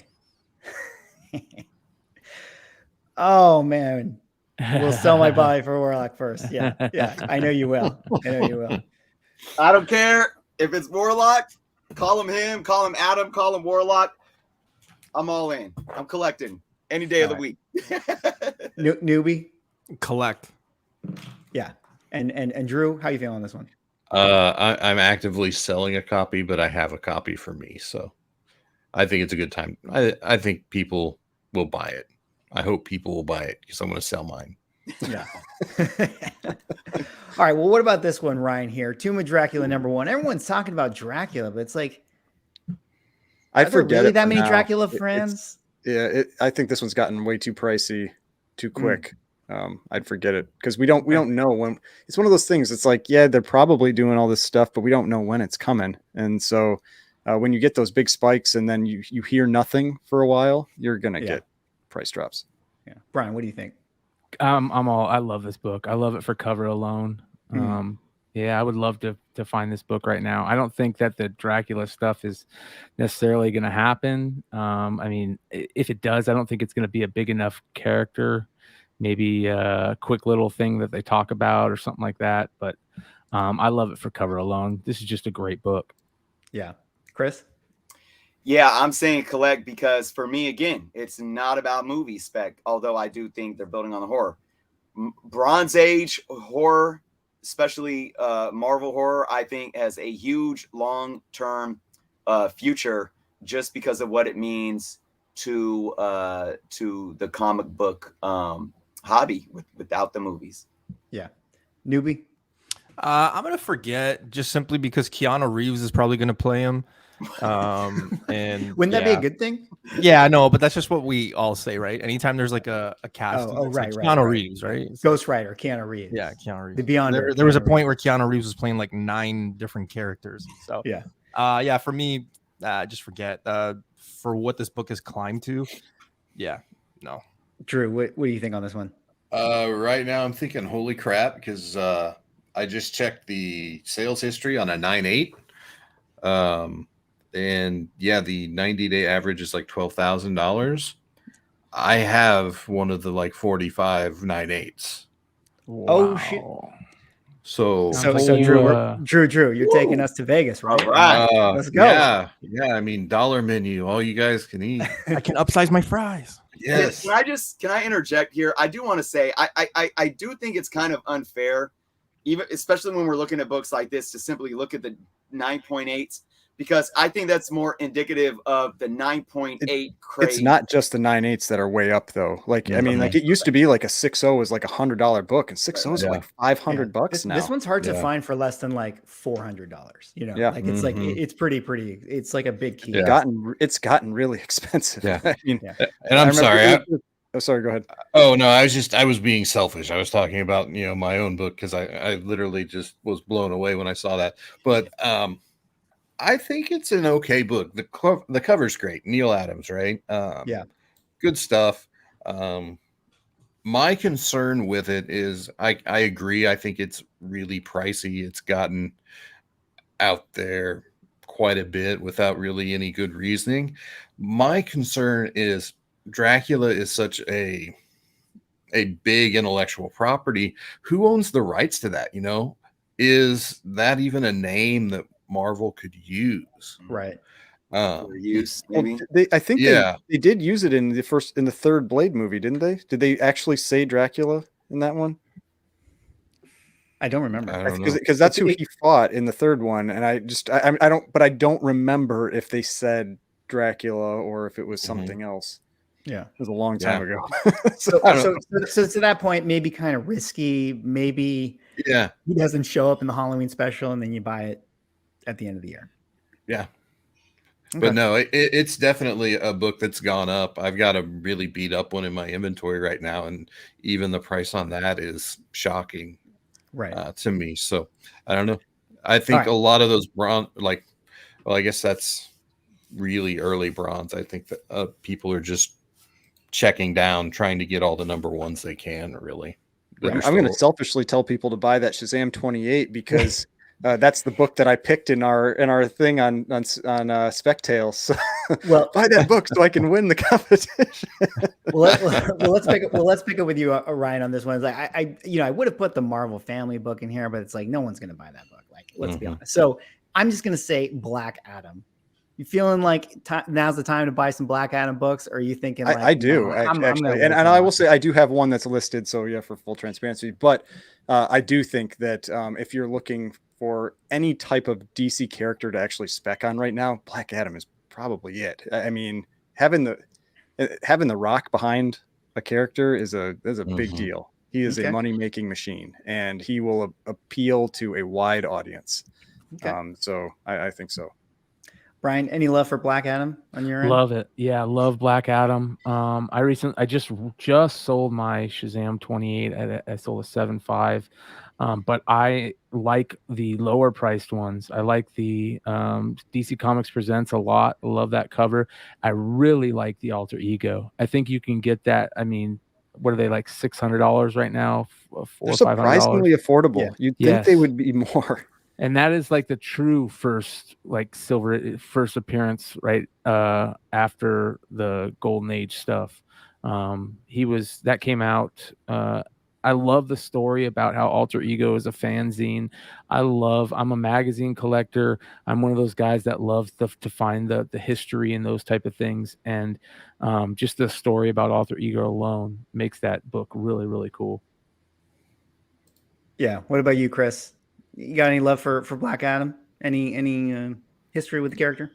Oh, man. We'll sell my body for Warlock first. Yeah. I know you will. I don't care if it's Warlock. Call him, call him Adam, call him Warlock. I'm all in. I'm collecting any day of the week. Newbie? Collect. Yeah. And Drew, how you feeling on this one? I'm actively selling a copy, but I have a copy for me. So I think it's a good time. I think people will buy it. I hope people will buy it because I'm going to sell mine. Yeah. All right. Well, what about this one, Ryan, here? Tomb of Dracula #1. Everyone's talking about Dracula, but it's like, I forget really that many now. Dracula friends? I think this one's gotten way too pricey, too quick. I'd forget it because we don't know when. It's one of those things. It's like, yeah, they're probably doing all this stuff, but we don't know when it's coming. And so when you get those big spikes and then you hear nothing for a while, you're gonna get price drops. Yeah. Brian, what do you think? I love this book. I love it for cover alone. I would love to find this book right now. I don't think that the Dracula stuff is necessarily going to happen. If it does, I don't think it's going to be a big enough character. Maybe a quick little thing that they talk about or something like that. But I love it for cover alone. This is just a great book. Yeah. Chris? Yeah, I'm saying collect because for me, again, it's not about movie spec, although I do think they're building on the horror. Bronze Age horror, especially Marvel horror, I think has a huge long-term future just because of what it means to the comic book hobby without the movies. Yeah. Newbie? I'm going to forget just simply because Keanu Reeves is probably going to play him. And Wouldn't that be a good thing? Yeah, I know, but that's just what we all say, right? Anytime there's like a cast, Oh, it's right, like right, Keanu right. Reeves, right? It's Ghost Rider, Keanu Reeves. Yeah, Keanu Reeves. The Beyonder. There was a Keanu point where Reeves. Keanu Reeves was playing like 9 different characters. So yeah, for me, just forget. For what this book has climbed to, yeah, no. Drew, what do you think on this one? Right now I'm thinking, holy crap, because I just checked the sales history on a 9.8. And yeah, the 90-day average is like $12,000. I have one of the like 45 9.8s. Wow. Oh shit! So Drew, you're taking us to Vegas, right? All right. Let's go. Yeah. I mean, dollar menu, all you guys can eat. I can upsize my fries. Yes. Can I interject here? I do want to say I do think it's kind of unfair, even especially when we're looking at books like this, to simply look at the 9.8s, because I think that's more indicative of the 9.8 craze. It's not just the 9.8s that are way up though. Like I mean, like it used to be like a 6.0 was like $100 book, and 6.0s are like $500 now. This one's hard to find for less than like $400. You know, like it's like it's pretty. It's like a big key. It's gotten really expensive. Yeah. I mean, And I'm sorry. Sorry, go ahead. Oh no, I was being selfish. I was talking about my own book, because I literally just was blown away when I saw that. But I think it's an okay book. The cover's great. Neil Adams, right? Good stuff. My concern with it is I agree. I think it's really pricey. It's gotten out there quite a bit without really any good reasoning. My concern is Dracula is such a big intellectual property. Who owns the rights to that? Is that even a name that Marvel could use? Right. Use maybe. I think they did use it in the third Blade movie, didn't they? Did they actually say Dracula in that one? I don't remember, because that's who he fought in the third one, and I don't remember if they said Dracula or if it was something else. Yeah, it was a long time ago. so to that point, maybe kind of risky. Maybe he doesn't show up in the Halloween special, and then you buy it at the end of the year. Yeah. Okay. But no, it's definitely a book that's gone up. I've got a really beat up one in my inventory right now, and even the price on that is shocking, to me. So I don't know. I think a lot of those bronze, I guess that's really early bronze. I think that people are just checking down, trying to get all the number ones they can. Really, I'm going to selfishly tell people to buy that Shazam 28 because. That's the book that I picked in our thing on SPEC Tales. So well, buy that book so I can win the competition. let's pick up with you, Ryan, on this one. It's like I would have put the Marvel Family book in here, but it's like no one's gonna buy that book. Like, let's be honest. So I'm just gonna say Black Adam. You feeling like now's the time to buy some Black Adam books, or are you thinking? Like, I do actually, and I will say I do have one that's listed. So yeah, for full transparency, but I do think that if you're looking for any type of DC character to actually spec on right now, Black Adam is probably it. I mean, having the Rock behind a character is a big deal. He is a money-making machine, and he will appeal to a wide audience. So I think so. Bryan, any love for Black Adam on your end? Love it. Yeah, love Black Adam. I just sold my Shazam 28. I sold a 7.5. But I like the lower priced ones. I like the DC Comics Presents a lot. I love that cover. I really like the Alter Ego. I think you can get that. I mean, what are they, like $600 right now? $400 or $500. Surprisingly affordable. Yeah. You'd think they would be more. And that is like the true first appearance, right? After the Golden Age stuff. That came out. I love the story about how Alter Ego is a fanzine. I'm a magazine collector. I'm one of those guys that loves to find the history and those type of things. And just the story about Alter Ego alone makes that book really, really cool. Yeah. What about you, Chris? You got any love for Black Adam? Any history with the character?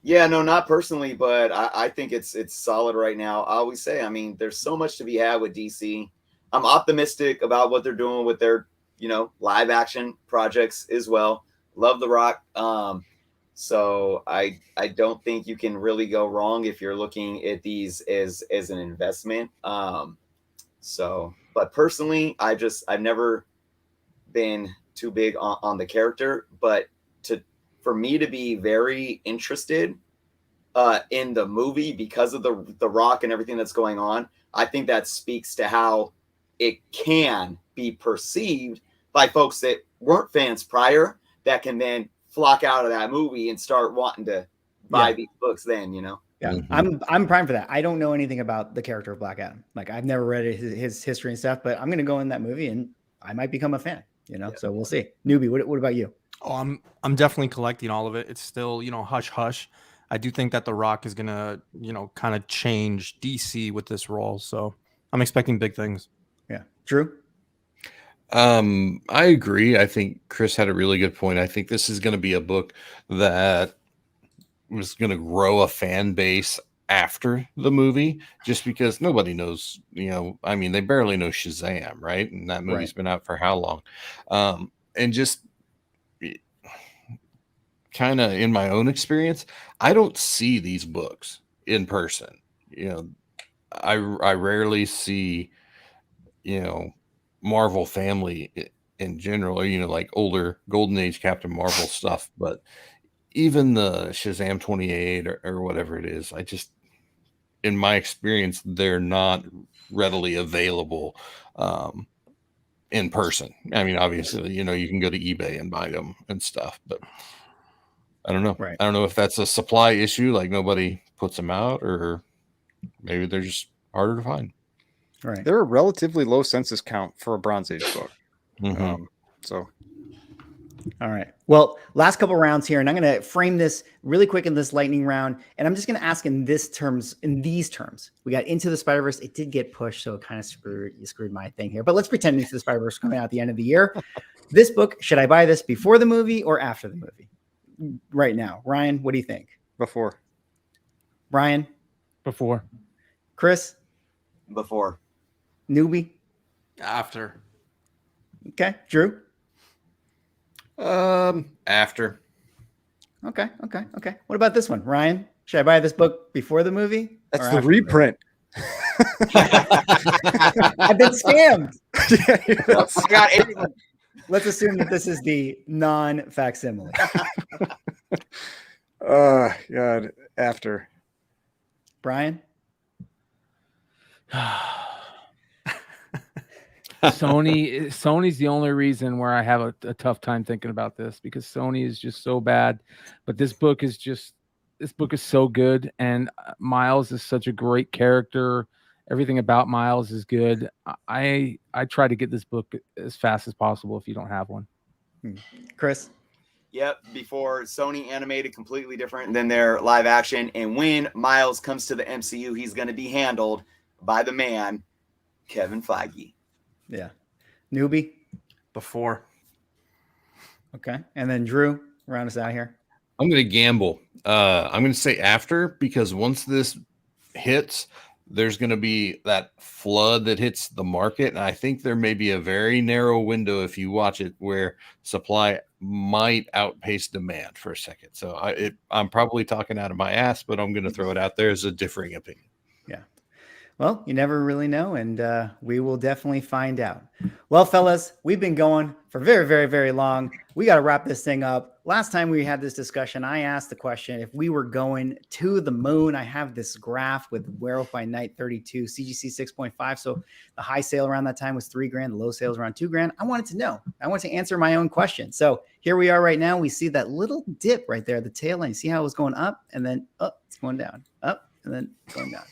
Yeah, no, not personally, but I think it's solid right now. I always say, I mean, there's so much to be had with DC. I'm optimistic about what they're doing with their, live action projects as well. Love The Rock. So I don't think you can really go wrong if you're looking at these as an investment. But personally, I've never been too big on the character, but for me to be very interested in the movie because of the Rock and everything that's going on, I think that speaks to how it can be perceived by folks that weren't fans prior, that can then flock out of that movie and start wanting to buy these books then, Yeah, I'm primed for that. I don't know anything about the character of Black Adam. Like, I've never read his history and stuff, but I'm going to go in that movie and I might become a fan, so we'll see. Newbie, what about you? Oh, I'm definitely collecting all of it. It's still, hush hush. I do think that The Rock is gonna, kind of change DC with this role. So I'm expecting big things. Yeah. Drew? I agree. I think Chris had a really good point. I think this is going to be a book that was going to grow a fan base after the movie, just because nobody knows, I mean, they barely know Shazam, right? And that movie's been out for how long? And just kind of in my own experience, I don't see these books in person. I rarely see, Marvel family in general, or, like older Golden Age Captain Marvel stuff. But even the Shazam 28 or whatever it is, I just, in my experience, they're not readily available in person. I mean, obviously, you can go to eBay and buy them and stuff, but I don't know. Right. I don't know if that's a supply issue, like nobody puts them out, or maybe they're just harder to find. Right. They're a relatively low census count for a Bronze Age book. So. All right. Well, last couple rounds here, and I'm going to frame this really quick in this lightning round. And I'm just going to ask in these terms. We got Into the Spider-Verse. It did get pushed, so it kind of screwed my thing here. But let's pretend Into the Spider-Verse coming out at the end of the year. This book, should I buy this before the movie or after the movie? Right now. Ryan, what do you think? Before. Bryan? Before. Chris? Before. Newbie? After. Okay. Drew? After. Okay. What about this one? Ryan, should I buy this book before the movie? That's the reprint. I've been scammed. I got 81. Let's assume that this is the non-facsimile. God, after. Bryan? Sony's the only reason where I have a tough time thinking about this, because Sony is just so bad. But this book is so good, and Miles is such a great character. Everything about Miles is good. I try to get this book as fast as possible if you don't have one. Chris? Yep, before. Sony animated completely different than their live action. And when Miles comes to the MCU, he's going to be handled by the man, Kevin Feige. Yeah. Newbie? Before. Okay. And then Drew, round us out here. I'm going to gamble. I'm going to say after, because once this hits, there's going to be that flood that hits the market. And I think there may be a very narrow window, if you watch it, where supply might outpace demand for a second. So I'm probably talking out of my ass, but I'm going to throw it out there as a differing opinion. Yeah. Well, you never really know, and we will definitely find out. Well, fellas, we've been going for very, very, very long. We got to wrap this thing up. Last time we had this discussion, I asked the question, if we were going to the moon. I have this graph with Werewolf by Night 32, CGC 6.5. So the high sale around that time was $3,000. The low sale was around $2,000. I wanted to know. I wanted to answer my own question. So here we are right now. We see that little dip right there, the tail end. See how it was going up and then up, it's going down, up and then going down.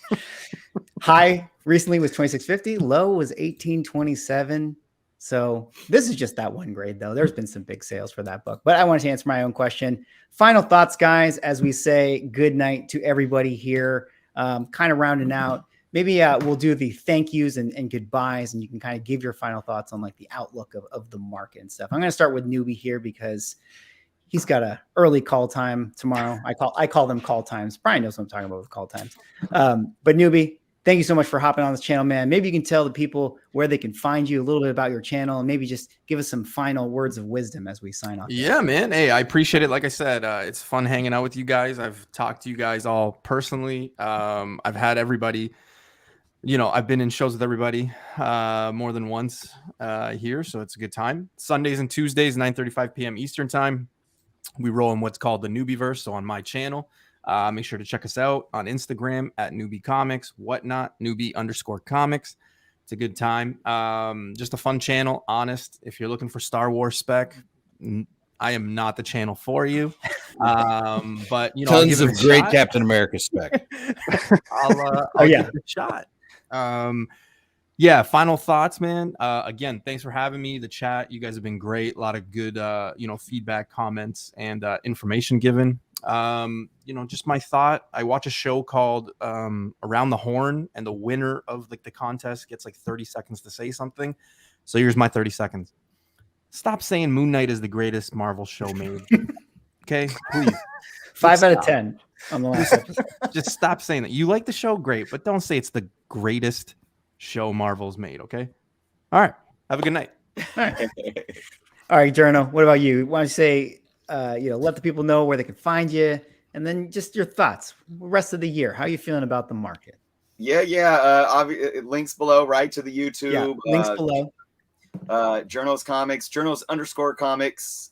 High recently was 2650. Low was 1827. So this is just that one grade, though. There's been some big sales for that book. But I wanted to answer my own question. Final thoughts, guys, as we say good night to everybody here. Kind of rounding out. Maybe we'll do the thank yous and goodbyes, and you can kind of give your final thoughts on like the outlook of the market and stuff. I'm going to start with Newbie here because he's got a early call time tomorrow. I call them call times. Bryan knows what I'm talking about with call times. But Newbie, thank you so much for hopping on this channel, man. Maybe you can tell the people where they can find you, a little bit about your channel, and maybe just give us some final words of wisdom as we sign off. Yeah, man. Hey, I appreciate it. Like I said, it's fun hanging out with you guys. I've talked to you guys all personally. I've had everybody, I've been in shows with everybody more than once here, so it's a good time. Sundays and Tuesdays, 9:35 p.m. Eastern time. We roll in what's called the Newbieverse, so on my channel. Make sure to check us out on Instagram at Newbie Comics, whatnot, Newbie_comics. It's a good time. Just a fun channel, honest. If you're looking for Star Wars spec, I am not the channel for you. But tons of great Captain America spec. I'll give it a shot. Yeah, final thoughts, man. Again, thanks for having me. The chat, you guys have been great. A lot of good feedback, comments, and information given. Just my thought, I watch a show called Around the Horn, and the winner of the contest gets 30 seconds to say something. So here's my 30 seconds. Stop saying Moon Knight is the greatest Marvel show made. Okay, please. 5 out of 10 on the last episode. Just stop saying that. You like the show, great, but don't say it's the greatest show Marvel's made. Okay. All right. Have a good night. All right, Jerno. What about you? Why don't you say, let the people know where they can find you, and then just your thoughts. Rest of the year, how are you feeling about the market? Links below, right, to the YouTube. Yeah, links below. Jerno's Comics, Jerno's_comics,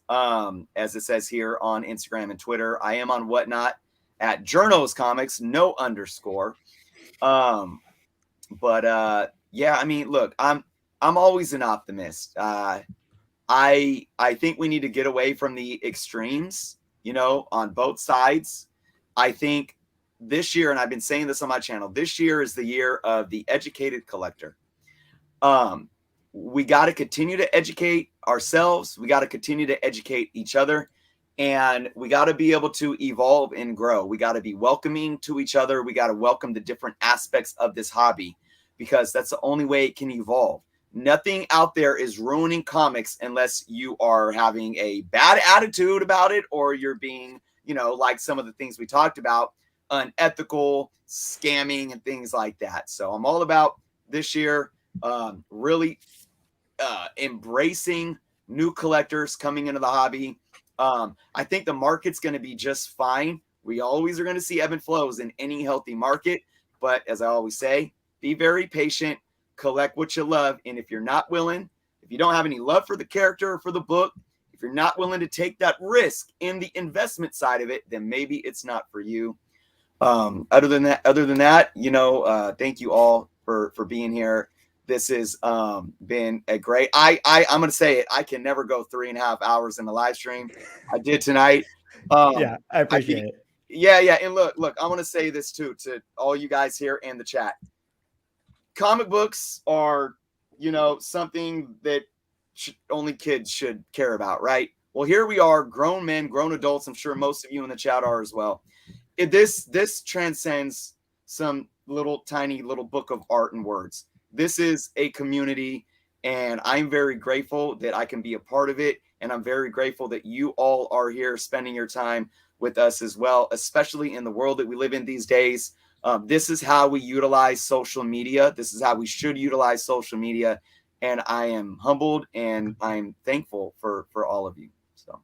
as it says here on Instagram and Twitter. I am on whatnot at Jerno's Comics, no underscore. Look, I'm always an optimist. I think we need to get away from the extremes, on both sides. I think this year, and I've been saying this on my channel, this year is the year of the educated collector. We got to continue to educate ourselves. We got to continue to educate each other, and we got to be able to evolve and grow. We got to be welcoming to each other. We got to welcome the different aspects of this hobby, because that's the only way it can evolve. Nothing out there is ruining comics unless you are having a bad attitude about it, or you're being, like some of the things we talked about, unethical, scamming, and things like that. So I'm all about this year really embracing new collectors coming into the hobby. I think the market's going to be just fine. We always are going to see ebb and flows in any healthy market. But as I always say, be very patient, collect what you love. And if you're not willing, if you don't have any love for the character or for the book, if you're not willing to take that risk in the investment side of it, then maybe it's not for you. Other than that, thank you all for being here. This has been a great, I'm going to say it. I can never go 3.5 hours in the live stream. I did tonight. I appreciate it. Yeah. And look, I want to say this too, to all you guys here in the chat. Comic books are, something that only kids should care about, right? Well, here we are, grown men, grown adults. I'm sure most of you in the chat are as well. This transcends some tiny little book of art and words. This is a community, and I'm very grateful that I can be a part of it. And I'm very grateful that you all are here spending your time with us as well, especially in the world that we live in these days. This is how we utilize social media. This is how we should utilize social media. And I am humbled and I'm thankful for all of you. So,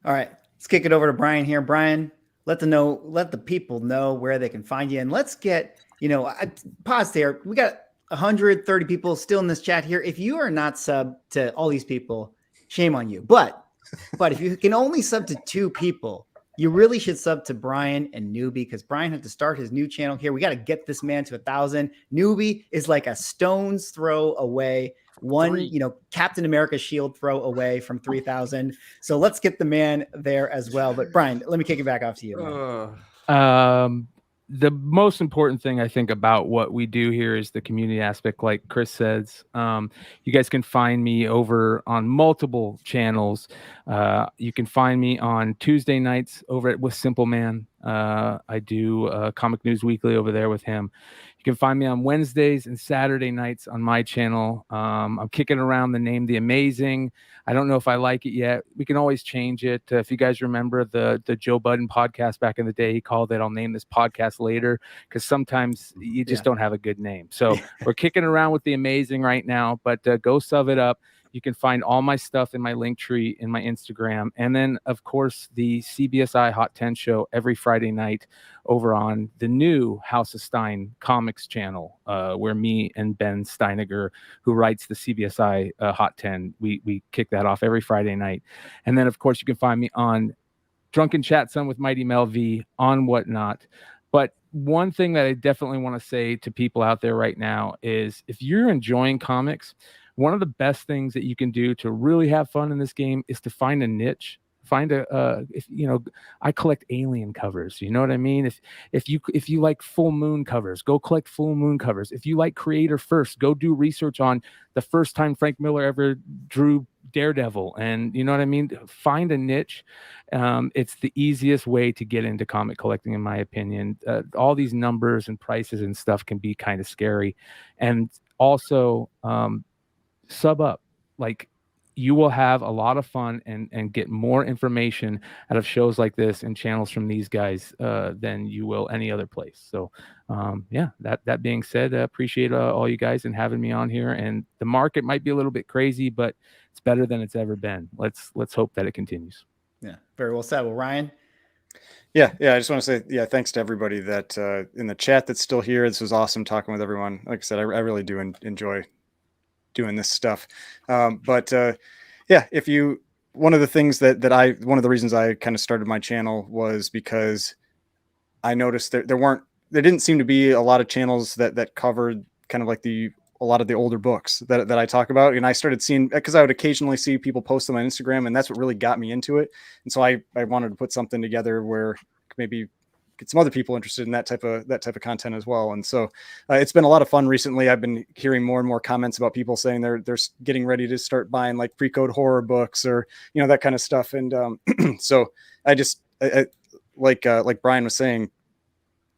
all right, let's kick it over to Bryan here. Bryan, let the people know where they can find you. And let's get, I pause there. We got 130 people still in this chat here. If you are not sub to all these people, shame on you. But if you can only sub to 2 people, you really should sub to Bryan and Newbie, because Bryan had to start his new channel here. We got to get this man to 1,000. Newbie is like a stone's throw away, Captain America shield throw away from 3,000. So let's get the man there as well. But Bryan, let me kick it back off to you. The most important thing I think about what we do here is the community aspect. Like Chris says, you guys can find me over on multiple channels. You can find me on Tuesday nights over at With Simple Man. I do Comic News Weekly over there with him. You can find me on Wednesdays and Saturday nights on my channel. I'm kicking around the name The Amazing. I don't know if I like it yet. We can always change it. If you guys remember the Joe Budden podcast back in the day, he called it, I'll name this podcast later, because sometimes you just don't have a good name. So we're kicking around with The Amazing right now, but go sub it up. You can find all my stuff in my link tree in my Instagram. And then, of course, the CBSI Hot 10 show every Friday night over on the new House of Stein Comics channel, where me and Ben Steiniger, who writes the CBSI Hot 10, we kick that off every Friday night. And then, of course, you can find me on Drunken Chat Some with Mighty Mel V, on Whatnot. But one thing that I definitely want to say to people out there right now is, if you're enjoying comics, one of the best things that you can do to really have fun in this game is to find a niche. Find I collect alien covers. You know what I mean? If you like full moon covers, go collect full moon covers. If you like creator first, go do research on the first time Frank Miller ever drew Daredevil. And you know what I mean? Find a niche. It's the easiest way to get into comic collecting, in my opinion. All these numbers and prices and stuff can be kind of scary. And also, sub up. Like, you will have a lot of fun and get more information out of shows like this and channels from these guys than you will any other place. So that being said, appreciate all you guys and having me on here. And the market might be a little bit crazy, but it's better than it's ever been. Let's hope that it continues. Yeah, very well said. Well, Ryan. Yeah. I just want to say, thanks to everybody that in the chat that's still here. This was awesome talking with everyone. Like I said, I really do enjoy doing this stuff. If you, one of the things one of the reasons I kind of started my channel was because I noticed there didn't seem to be a lot of channels that covered kind of like a lot of the older books that I talk about. And I started seeing, because I would occasionally see people post them on Instagram, and that's what really got me into it. And so I wanted to put something together where maybe get some other people interested in that type of content as well. And so it's been a lot of fun recently. I've been hearing more and more comments about people saying they're getting ready to start buying like pre-code horror books or, that kind of stuff. And so I just, like Bryan was saying,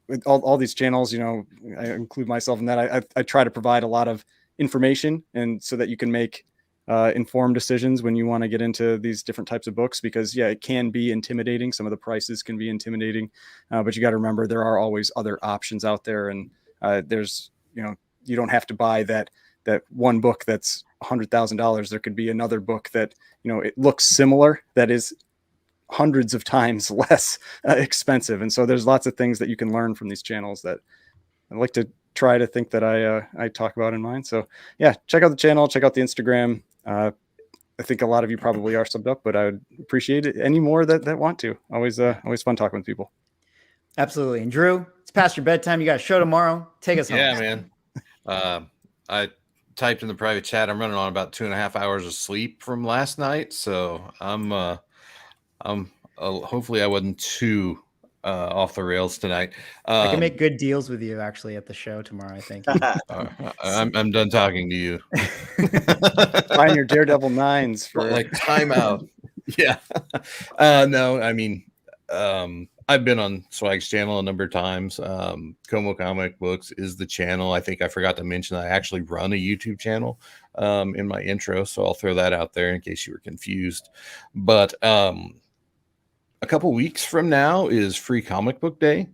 with all these channels, I include myself in that. I try to provide a lot of information, and so that you can make informed decisions when you want to get into these different types of books, because it can be intimidating. Some of the prices can be intimidating, but you got to remember there are always other options out there. And there's, you don't have to buy that one book that's $100,000. There could be another book that, it looks similar, that is hundreds of times less expensive. And so there's lots of things that you can learn from these channels that I like to try to think that I talk about in mine. So check out the channel, check out the Instagram. I think a lot of you probably are subbed up, but I would appreciate it any more that want to. Always fun talking with people. Absolutely. And Drew, it's past your bedtime. You got a show tomorrow. Take us home. Yeah, man. I typed in the private chat, I'm running on about 2.5 hours of sleep from last night. So hopefully I wasn't too off the rails tonight. I can make good deals with you actually at the show tomorrow, I think. I'm done talking to you. Find your Daredevil 9s for like timeout. Yeah. No, I mean, I've been on Swag's channel a number of times. Como Comic Books is the channel. I think I forgot to mention that I actually run a YouTube channel in my intro, so I'll throw that out there in case you were confused. But a couple weeks from now is Free Comic Book Day.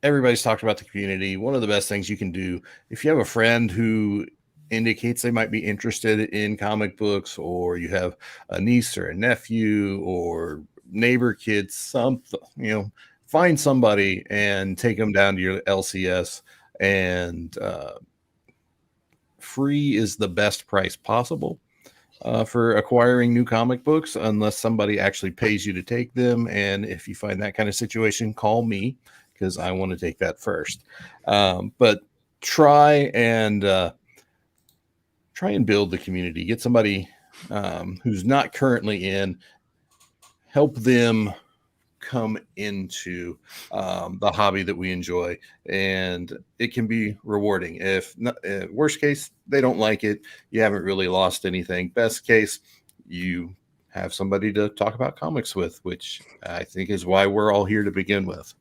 Everybody's talked about the community. One of the best things you can do, if you have a friend who indicates they might be interested in comic books, or you have a niece or a nephew or neighbor kids, something, find somebody and take them down to your LCS. And free is the best price possible for acquiring new comic books, unless somebody actually pays you to take them. And if you find that kind of situation, call me, because I want to take that first. But try and build the community. Get somebody who's not currently in, help them come into the hobby that we enjoy, and it can be rewarding. If not, worst case, they don't like it, you haven't really lost anything. Best case, you have somebody to talk about comics with, which I think is why we're all here to begin with.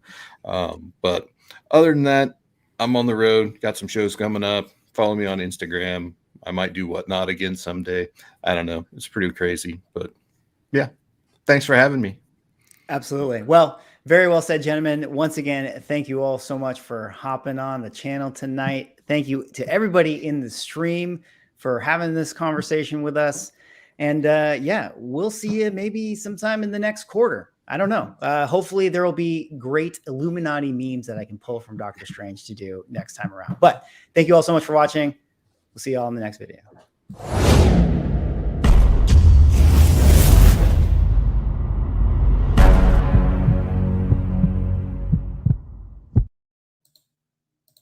But other than that, I'm on the road, got some shows coming up. Follow me on Instagram. I might do Whatnot again someday. I don't know. It's pretty crazy, but yeah. Thanks for having me. Absolutely. Well, very well said, gentlemen. Once again, thank you all so much for hopping on the channel tonight. Thank you to everybody in the stream for having this conversation with us. And yeah, we'll see you maybe sometime in the next quarter. I don't know. Hopefully there will be great Illuminati memes that I can pull from Doctor Strange to do next time around. But thank you all so much for watching. We'll see you all in the next video.